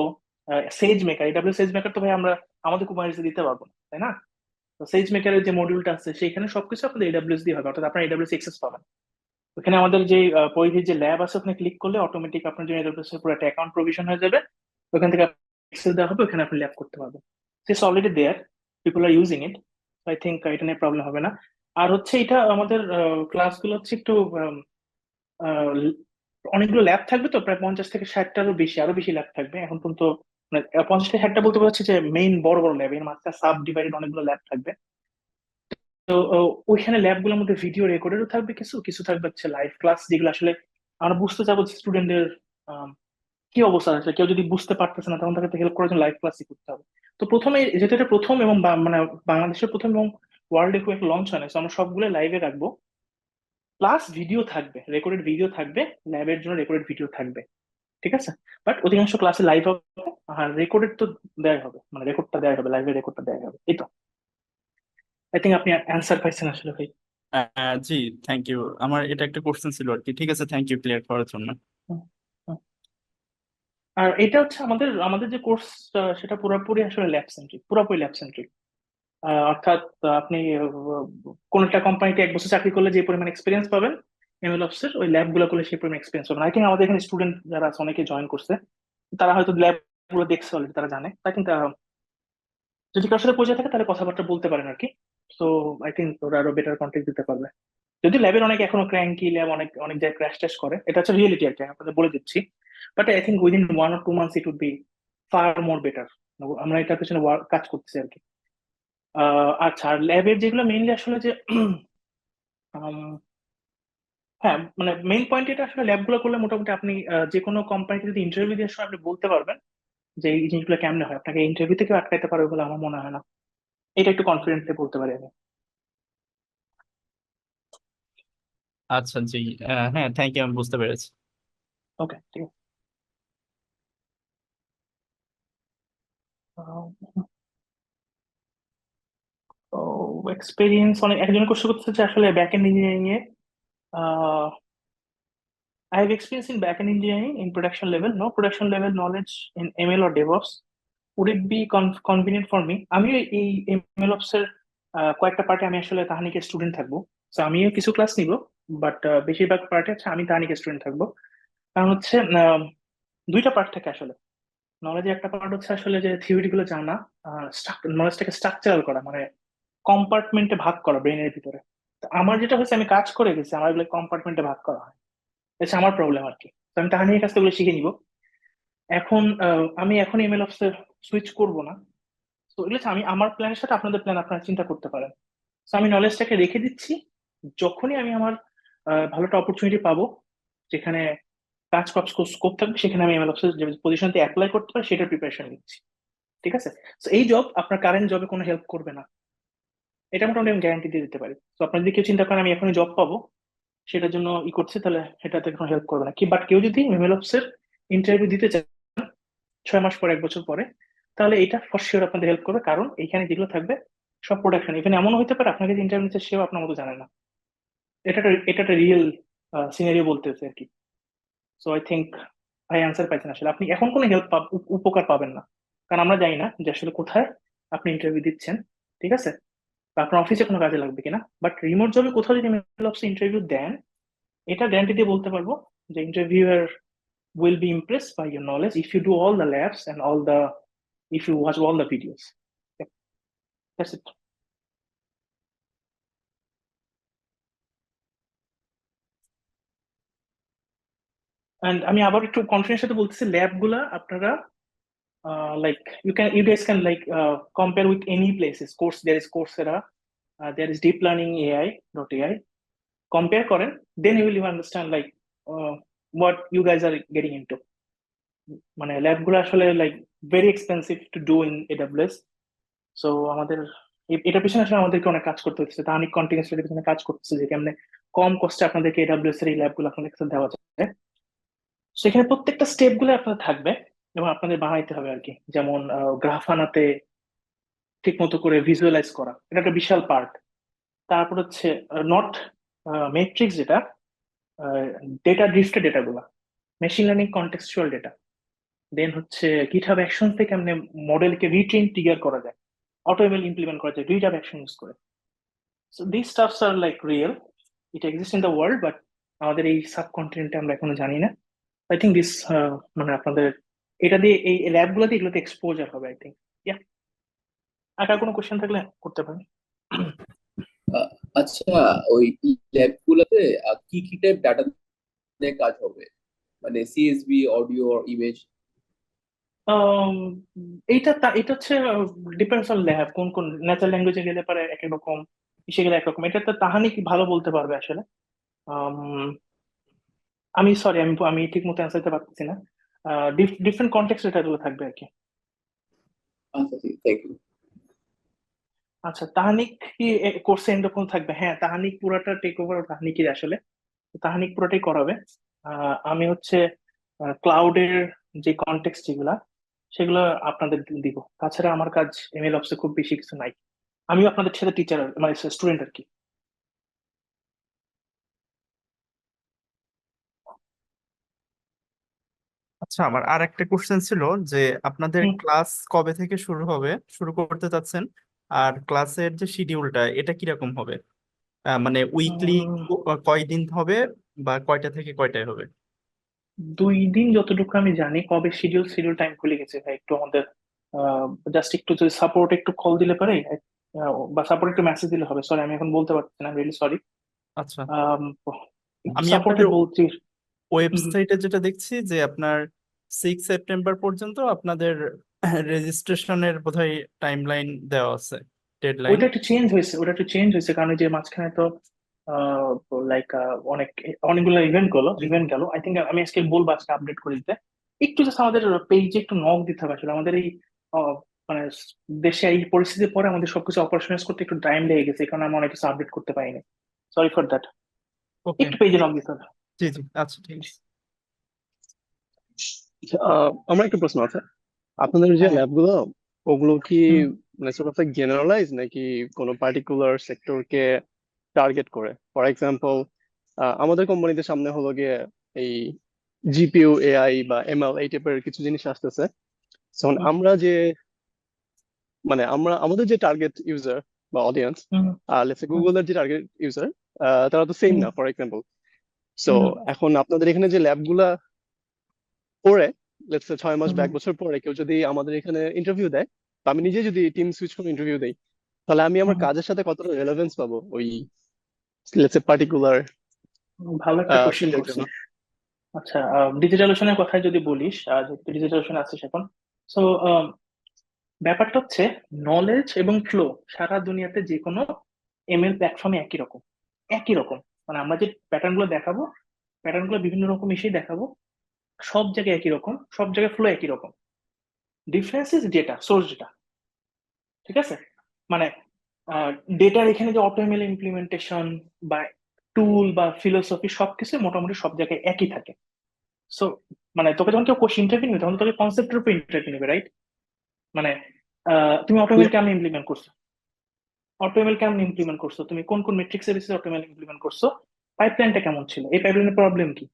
[SPEAKER 1] সেজ মেকার, এডাব্লিউ সেজ মেকার তো ভাই আমরা আমাদের কুবারনেটিসে দিতে পারবো না, তাই না? তো সেজ মেকারের যে মডিউলটা আছে সেখানে সবকিছু আপনাদের এডাব্লিউএস দিয়ে হবে, অর্থাৎ আপনার এডাব্লিউএস এক্সেস পাবেন। ওখানে আমাদের যে পরিধির যে ল্যাব আছে ওখানে ক্লিক করলে অটোমেটিক আপনার জন্য এডাব্লিউএস এর পুরো একটা অ্যাকাউন্ট প্রভিশন হয়ে যাবে। ওখান থেকে এক্সেস দেওয়া হবে, ওখানে আপনি ল্যাব করতে পারবেন। It's already there, people are using it. I think এটা নিয়ে প্রবলেম হবে না। আর হচ্ছে এটা আমাদের ক্লাসগুলো হচ্ছে একটু আহ, অনেকগুলো ল্যাব থাকবে, তো প্রায় 50 থেকে 60টারও বেশি, আরো বেশি ল্যাব থাকবে এখন পর্যন্ত। মানে 50 থেকে 60টা বলতে বোঝাচ্ছে যে মেইন বড় বড় ল্যাব, এর মাঝখানে সাব ডিভাইডেড অনেকগুলো ল্যাব থাকবে। তো ওইখানে ল্যাবগুলোর মধ্যে ভিডিও রেকর্ডেরও থাকবে, কিছু কিছু থাকবে হচ্ছে লাইভ ক্লাস, যেগুলো আসলে আমরা বুঝতে চাবো স্টুডেন্টের কি অবস্থা আছে। কেউ যদি বুঝতে পারতেছে না তখন তাকে হেল্প করার জন্য লাইভ ক্লাসই করতে হবে। তো প্রথমে যেহেতু এটা প্রথম এবং মানে বাংলাদেশের প্রথম এবং ওয়ার্ল্ডে খুব একটা লঞ্চ হয় না, তো আমরা সবগুলো লাইভে রাখবো। প্লাস ভিডিও থাকবে, রেকর্ডেড ভিডিও থাকবে, ল্যাবের জন্য রেকর্ডেড ভিডিও থাকবে। ঠিক আছে? বাট অধিকাংশ ক্লাসে লাইভ হবে, আর রেকর্ডেড তো দেওয়া হবে, মানে রেকর্ডটা দেওয়া হবে, লাইভের রেকর্ডটা দেওয়া হবে। এই তো। আই থিঙ্ক আপনি অ্যান্সার পাইছেন আসলে ভাই।
[SPEAKER 4] জি, থ্যাংক ইউ। আমার এটা একটা কোশ্চেন ছিল আর কি। ঠিক আছে, থ্যাংক ইউ ক্লিয়ার করার জন্য।
[SPEAKER 1] হুম, হুম। আর এটা হচ্ছে আমাদের আমাদের যে কোর্স, সেটা পুরোপুরি আসলে ল্যাব সেন্ট্রিক, পুরোপুরি ল্যাব সেন্ট্রিক। অর্থাৎ আপনি কোন একটা কোম্পানিতে 1 বছর চাকরি করলে যে পরিমাণ এক্সপিরিয়েন্স পাবেন এমএল অফিসের, ওই ল্যাব গুলো করলে সেই পরিমাণ এক্সপিরিয়েন্স পাবেন। আই থিঙ্ক আমাদের এখানে স্টুডেন্ট যারা আছে অনেকে জয়েন করছে, তারা হয়তো ল্যাব গুলো দেখছে অলরেডি, তারা জানে। আই থিঙ্ক যদি কারোর সাথে পরিচয় থাকে তাহলে কথাবার্তা বলতে পারেন আর কি। সো আই থিঙ্ক ওরা আরো বেটার কন্টেক্ট দিতে পারবে। যদি ল্যাবের অনেক এখনো ক্র্যাঙ্কি, ল্যাব অনেক অনেক জায়গায় ক্র্যাশ ট্যাশ করে, এটা হচ্ছে রিয়েলিটি আর কি, আমি আপনাদের বলে দিচ্ছি। But I think within 1 or 2 months it would be far more better. আমরা এটার পেছনে কাজ করতেছি আর কি। আচ্ছা, আর ল্যাবের যেগুলো মেইনলি আসলে যে উম, হ্যাঁ, মানে মেইন পয়েন্ট এটা আসলে ল্যাবগুলো করলে মোটামুটি আপনি যে কোনো কোম্পানিতে যদি ইন্টারভিউ দিয়ে সময় আপনি বলতে পারবেন যে এই জিনিসগুলো কেমনে হয়, আপনাকে ইন্টারভিউ থেকে আটকাইতে পারবে বলে আমার মনে হয় না। এটা একটু কনফিডেন্টলি বলতে পারি আমি।
[SPEAKER 4] আচ্ছা জি, হ্যাঁ থ্যাংক ইউ, আমি বুঝতে পেরেছি।
[SPEAKER 1] ওকে, ঠিক আছে। এক্সপিরিয়েন্স অনেক, একজন কোশ্চেন করতেছে যে আসলে back end engineering A I have experience in backend engineering in production level, no production level knowledge in ML or DevOps. Would it be convenient for me? আমি এই ML Ops এর কয়েকটা পার্টে আমি আসলে তাহানিকে স্টুডেন্ট থাকবো। তো আমিও কিছু ক্লাস নিব, বাট বেশিরভাগ পার্টে হচ্ছে আমি তাহানিকে স্টুডেন্ট থাকবো। কারণ হচ্ছে দুইটা পার্ট থাকে আসলে নলেজের। একটা পার্ট হচ্ছে আসলে যে থিওরি গুলো জানা, নলেজটাকে স্ট্রাকচারাল করা, মানে কম্পার্টমেন্টে ভাগ করা ব্রেনের ভিতরে। তো আমার যেটা হচ্ছে আমি কাজ করে গেছি, আমার এগুলো কম্পার্টমেন্টে ভাগ করা হয়। এটা আমার প্রবলেম আর কি। তো আমি তাহানির কাছ থেকে এগুলো শিখে নিব। এখন আমি এখন ইমেল অফিসে সুইচ করব না। তো এগুলো হচ্ছে আমি আমার প্ল্যানের সাথে আপনাদের প্ল্যান আপনারা চিন্তা করতে পারেন। তো আমি নলেজটাকে রেখে দিচ্ছি, যখনই আমি আমার ভালো একটা অপরচুনিটি পাবো যেখানে কাজ কাজ স্কোপ থাকবে, সেখানে আমি এমএল অফিসের যে পজিশনতে অ্যাপ্লাই করতে পারি সেটার প্রিপারেশন নিচ্ছি। ঠিক আছে? তো এই জব আপনার কারেন্ট জবে কোনো হেল্প করবে না, এটা মোটামুটি আমি গ্যারান্টি দিয়ে দিতে পারি। তো আপনার যদি কেউ চিন্তা করেন আমি এখনই জব পাবো সেটার জন্য করছে, তাহলে এটাতে কোনো হেল্প করবে না কি। বাট কেউ যদি এমএল অফিসের ইন্টারভিউ দিতে চায় 6 মাস পরে, 1 বছর পরে, তাহলে এটা ফর শিওর আপনাদের হেল্প করবে। কারণ এখানে যেগুলো থাকবে সব প্রোডাকশন। এখানে এমনও হতে পারে আপনাকে যে ইন্টারভিউ নিচ্ছে সেও আপনার মতো জানে না। এটা একটা রিয়েল সিনারিও বলতেছে আর কি। সো আই থিঙ্ক ভাই অ্যান্সার পাইছেন। আসলে আপনি এখন কোনো হেল্প উপকার পাবেন না, কারণ আমরা জানি না যে আসলে কোথায় আপনি ইন্টারভিউ দিচ্ছেন। ঠিক আছে? বা আপনার অফিসে কোনো কাজে লাগবে কিনা। বাট রিমোট জবে কোথাও যদি মেল অফিসে ইন্টারভিউ দেন, এটা গ্যারান্টি দিয়ে বলতে পারবো যে interviewer will be impressed by your knowledge if you do all the labs and if you watch all the videos. Yep, that's it. And আমি আবার একটু কনফিডেন্স সাথে বলতেছি, ল্যাব গুলা আপনারা like you guys can like compare with any places. Course, there is Coursera, there is deep learning AI.ai. Compare করেন, then you will understand like what you guys are getting into. মানে lab গুলো আসলে like very expensive to do in AWS। So আমাদের এটার পিছনে আসলে আমাদেরকে অনেক কাজ করতে হচ্ছে। তা অনেক কন্টিনিউসলি পিছনে কাজ করতেছে যে কেমনে কম কষ্টে আপনাদেরকে AWS এর এই ল্যাব গুলো আপনাদের কাছে দেওয়া যায়। সেখানে প্রত্যেকটা স্টেপ গুলো আপনার থাকবে এবং আপনাদের বানাইতে হবে আর কি। যেমন গ্রাফানাতে ঠিক মতো করে ভিজুয়ালাইজ করা, এটা একটা বিশাল পার্ট। তারপর হচ্ছে নট মেট্রিক্স, যেটা ডেটা ড্রিফটেড ডেটা গুলা, মেশিন লার্নিং কন্টেক্সচুয়াল ডেটা। দেন হচ্ছে গিটহাব অ্যাকশন থেকে কেমনে মডেলকে রিট্রেন ট্রিগার করা যায়, অটোএমএল ইমপ্লিমেন্ট করা যায় গিটহাব অ্যাকশন ইউজ করে। So this stuffs are like real, it exist in the world, but আমাদের এই সাবকন্টিনেন্টে আমরা এখনো জানি না। আই থিঙ্ক দিস মানে আপনাদের এটা দিয়ে এই ল্যাব গুলো দিয়ে এগুলোতে এক্সপোজার হবে আই থিঙ্ক। ইয়া, আর কার কোনো কোশ্চেন থাকলে করতে পারেন।
[SPEAKER 5] আহ, আচ্ছা, ওই ল্যাব গুলোতে কি কি টাইপ ডাটা নিয়ে কাজ হবে, মানে সিএসভি, অডিও, ইমেজ?
[SPEAKER 1] আম, এটা হচ্ছে ডিপেন্ডস অন ল্যাব। কোন কোন ন্যাচারাল ল্যাঙ্গুয়েজে গেলে পারে এক এক রকম, ইসে গেলে একরকম। এটা তো তাহানি কি ভালো বলতে পারবে আসলে। আম, আমি সরি, আমি ঠিক মতো অ্যান্সার দিতে পারতেছি না। ডিফারেন্ট কন্টেক্সট এটা গুলো থাকবে আর কি।
[SPEAKER 5] আচ্ছা, ঠিক, থ্যাংক ইউ।
[SPEAKER 1] আচ্ছা, তাহানিক কি কোর্সে এন্ডোকোন থাকবে? হ্যাঁ, তাহানিক পুরাটা টেক ওভার তাহানিকই আসলে। তো তাহানিক পুরোটাই করাবে। আমি হচ্ছে ক্লাউডের যে কন্টেক্সট যেগুলা, সেগুলো আপনাদের দিব। তাছাড়া আমার কাজ এমএল অপসে খুব বেশি কিছু নাই। আমিও আপনাদের সাথে টিচার মানে স্টুডেন্ট আর কি।
[SPEAKER 4] আচ্ছা, আমার আর একটা কোশ্চেন ছিল যে আপনাদের
[SPEAKER 1] হুম,
[SPEAKER 4] ক্লাস কবে থেকে শুরু হবে, শুরু করতে চাচ্ছেন? আর ক্লাসের যে শিডিউলটা এটা কিরকম হবে? মানে উইকলি
[SPEAKER 1] উম,
[SPEAKER 4] কয়দিন হবে বা কয়টা থেকে কয়টায় হবে?
[SPEAKER 1] 2 দিন যতটুকু আমি জানি। কবে শিডিউল টাইম খুলে গেছে ভাই, একটু আমাদের জাস্ট একটু যদি সাপোর্ট একটু কল দিলে পারে, বা সাপোর্ট একটু মেসেজ দিলে হবে। সরি, আমি এখন বলতে পারছি না, রিয়েলি সরি।
[SPEAKER 4] আচ্ছা,
[SPEAKER 1] একটু
[SPEAKER 4] আমি
[SPEAKER 1] সাপোর্টে
[SPEAKER 4] আপনাদের
[SPEAKER 1] বলছি।
[SPEAKER 4] ওয়েবসাইটে যেটা দেখছি যে আপনার 6 সেপ্টেম্বর পর্যন্ত আপনাদের রেজিস্ট্রেশনের বোধহয় টাইমলাইন দেওয়া আছে, ডেডলাইন।
[SPEAKER 1] ওটা একটু চেঞ্জ হয়েছে কারণ এই যে মাঝখানে তো লাইক অনেকগুলো ইভেন্ট গেল। আই থিঙ্ক আমি আজকে বলবো আজকে আপডেট করে দিতে। একটু জাস্ট আমাদের পেজে একটু নক দিতে হবে আসলে। আমাদের এই আহ, মানে দেশে এই পরিস্থিতির পরে আমাদের সবকিছু অপারেশনাইজ করতে একটু টাইম লেগে গেছে, কারণ আমি অনেক কিছু আপডেট করতে পারিনি। Sorry for that.
[SPEAKER 4] ওকে,
[SPEAKER 1] একটু পেজে নক দিতে হবে।
[SPEAKER 4] জি জি, আচ্ছা ঠিক আছে।
[SPEAKER 3] আমার একটা প্রশ্ন আছে, আপনাদের যে
[SPEAKER 1] হ্যাঁ।
[SPEAKER 3] ল্যাবগুলো ওগুলো কি
[SPEAKER 1] হুম।
[SPEAKER 3] মানে sort of জেনারেলাইজ নাকি কোনো পার্টিকুলার সেক্টরকে টার্গেট করে? ফর এক্সাম্পল, আমাদের কোম্পানিতে সামনে হলো গিয়ে এই জিপিইউ এআই বা এমএল এই টাইপের কিছু জিনিস আসতেছে। তখন
[SPEAKER 1] হুম।
[SPEAKER 3] আমরা যে মানে আমাদের যে টার্গেট ইউজার বা অডিয়েন্স,
[SPEAKER 1] হুম।
[SPEAKER 3] লেটস সে
[SPEAKER 1] হুম।
[SPEAKER 3] গুগলের যে টার্গেট ইউজার, তারা তো সেম
[SPEAKER 1] হুম।
[SPEAKER 3] না ফর এক্সাম্পল। সো
[SPEAKER 1] হুম।
[SPEAKER 3] এখন আপনাদের এখানে যে ল্যাবগুলা পরে লেটস সে 6 মাস বা
[SPEAKER 1] হুম।
[SPEAKER 3] 1 বছর পরে কেউ যদি আমাদের এখানে ইন্টারভিউ দেয়, বা আমি নিজে যদি টিম সুইচ করে ইন্টারভিউ দেই, তাহলে আমি আমার
[SPEAKER 1] হুম।
[SPEAKER 3] কাজের সাথে কতটা রেলেভেন্স পাবো ওই লেটস সে পার্টিকুলার
[SPEAKER 1] ভালো একটা কোশ্চেন
[SPEAKER 3] ফিল্ডের
[SPEAKER 1] করছে।
[SPEAKER 3] জন্য?
[SPEAKER 1] আচ্ছা, ডিজিটালাইজেশনের কথায় যদি বলিস, যেহেতু ডিজিটালাইজেশন আছিস এখন, সো ব্যাপারটা হচ্ছে নলেজ এবং ফ্লো সারা দুনিয়াতে যে কোনো এমএল প্ল্যাটফর্মে একই রকম। একই রকম, মানে আমরা যে প্যাটার্ন গুলো দেখাবো, প্যাটার্ন গুলো বিভিন্ন রকম মিশিয়ে দেখাবো। সব জায়গায় একই রকম, সব জায়গায় ফ্লো একই রকম। Difference is data, source data. ঠিক আছে? মানে ডেটার এখানে যে অটোএমএল ইমপ্লিমেন্টেশন বা টুল বা ফিলোসফি সবকিছু মোটামুটি সব জায়গায় একই থাকে। সো মানে তোকে যখন কেউ কোশ্চেন ইন্টারভিউ নিবে তখন তোকে কনসেপ্টের উপর ইন্টারভিউ নিবে, রাইট? মানে তুমি অটোমেল কেমন ইমপ্লিমেন্ট করছো, তুমি কোন কোন মেট্রিক্স এর বেসিসে অটোমেল ইমপ্লিমেন্ট করছো, পাইপলাইনটা কেমন ছিল, এই পাইপলাইনের প্রবলেম কি,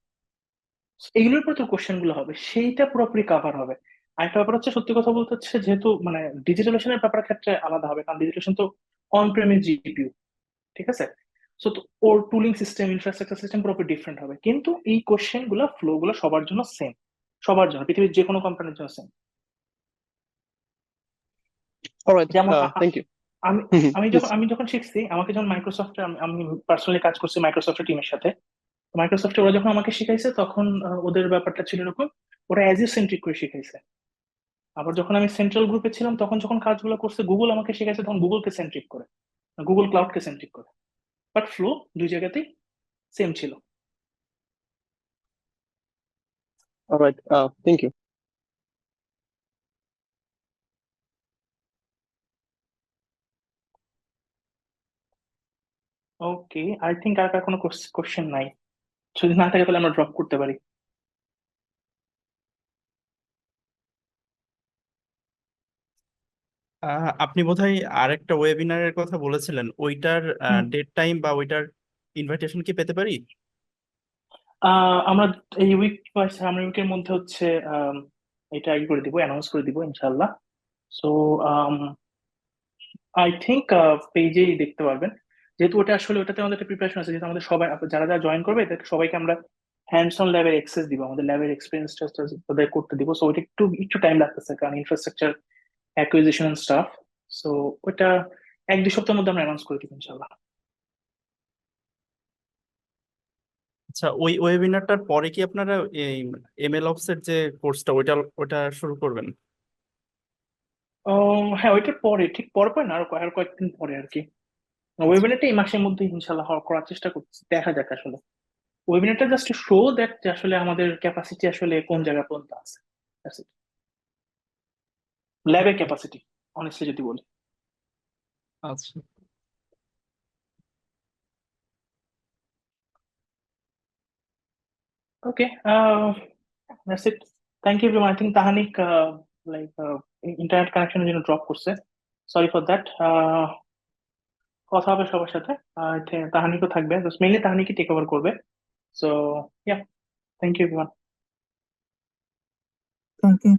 [SPEAKER 1] এগুলোর উপর তোর কোশ্চেন গুলো হবে, সেইটা পুরোপুরি কাভার হবে। আরেকটা ব্যাপার হচ্ছে, সত্যি কথা বলতে হচ্ছে, যেহেতু মানে ডিজিটালাইজেশনের ব্যাপার ক্ষেত্রে আলাদা হবে, কারণ ডিজিটালাইজেশন তো অন প্রেমিস জিপিইউ। ঠিক আছে? সো ওর টুলিং সিস্টেম, ইনফ্রাস্ট্রাকচার সিস্টেম পুরোপুরি ডিফারেন্ট হবে, কিন্তু এই কোশ্চেন গুলো, ফ্লো গুলো সবার জন্য সেম। সবার জন্য, পৃথিবীর যে কোনো কোম্পানির জন্য সেম।
[SPEAKER 3] অলরাইট,
[SPEAKER 1] যেমন
[SPEAKER 3] থ্যাংক ইউ।
[SPEAKER 1] আমি আমি
[SPEAKER 3] প্লিজ।
[SPEAKER 1] যখন আমি যখন শিখছি, আমাকে যখন মাইক্রোসফটে, আমি পার্সোনালি কাজ করছি মাইক্রোসফটের টিমের সাথে। মাইক্রোসফটে ওরা যখন আমাকে শিখাইছে তখন ওদের ব্যাপারটা ছিল এরকম, ওরা অ্যাজ সেন্ট্রিক করে শিখাইছে। আবার যখন আমি সেন্ট্রাল গ্রুপে ছিলাম তখন যখন কাজগুলো করছে গুগল আমাকে শিখাইছে, তখন গুগলকে সেন্ট্রিক করে, গুগল ক্লাউডকে সেন্ট্রিক করে। বাট ফ্লো দুই জায়গাতেই সেম ছিল।
[SPEAKER 3] Alright, thank you.
[SPEAKER 1] Okay, I think আর কার কোনো কোশ্চেন নাই। যদি না থাকে তাহলে আমরা ড্রপ করতে পারি।
[SPEAKER 4] আপনি বোধহয় আরেকটা ওয়েবিনারের কথা বলেছিলেন, ওইটার
[SPEAKER 1] হুম।
[SPEAKER 4] ডেট টাইম বা ওইটার ইনভাইটেশন কি পেতে পারি?
[SPEAKER 1] আমরা এই উইক বা সামনের উইকের মধ্যে হচ্ছে এটা ই করে দিব, অ্যানাউন্স করে দিব ইনশাল্লাহ। সো আই থিঙ্ক পেজেই দেখতে পারবেন, যেহেতু ওটা আসলে ওটাতে আমাদের একটা প্রিপারেশন আছে, যেহেতু আমাদের সবাই যারা যারা জয়েন করবে এদেরকে সবাইকে আমরা হ্যান্ডস অন ল্যাবের এক্সেস দিব, আমাদের ল্যাবের এক্সপিরিয়েন্সটা তাদের করতে দিব। সো ওইটা একটু একটু টাইম লাগতেছে, কারণ infrastructure acquisition and stuff. So ওইটা 1-2 সপ্তাহের মধ্যে আমরা অ্যানাউন্স করে দিব ইনশাল্লাহ।
[SPEAKER 4] আচ্ছা, ওই ওয়েবিনারটার পরে কি আপনারা এই এমএল অফসের যে কোর্সটা ওইটা ওটা শুরু করবেন?
[SPEAKER 1] হ্যাঁ, ওইটার পরে, ঠিক পরে পরে না, আর কয়েকদিন পরে আর কি।
[SPEAKER 4] আচ্ছা,
[SPEAKER 1] ওয়েবিনারটা এই মাসের মধ্যে ইনশাল্লাহ করার চেষ্টা করছি, দেখা যাক আসলে। ওয়েবিনারটা জাস্ট শো দ্যাট যে আসলে আমাদের ক্যাপাসিটি আসলে কোন জায়গা পর্যন্ত আছে, ল্যাবের ক্যাপাসিটি, অনেস্টলি যদি বলি।
[SPEAKER 4] আচ্ছা।
[SPEAKER 1] Okay, that's it. Thank you everyone. I think Tahanik like internet কানেকশনের জন্য ড্রপ করছে। Sorry for that. কথা হবে সবার সাথে। তাহানিকও থাকবে, মেইনলি তাহানিকে টেক ওভার করবে। So yeah, thank you everyone.
[SPEAKER 6] Thank you.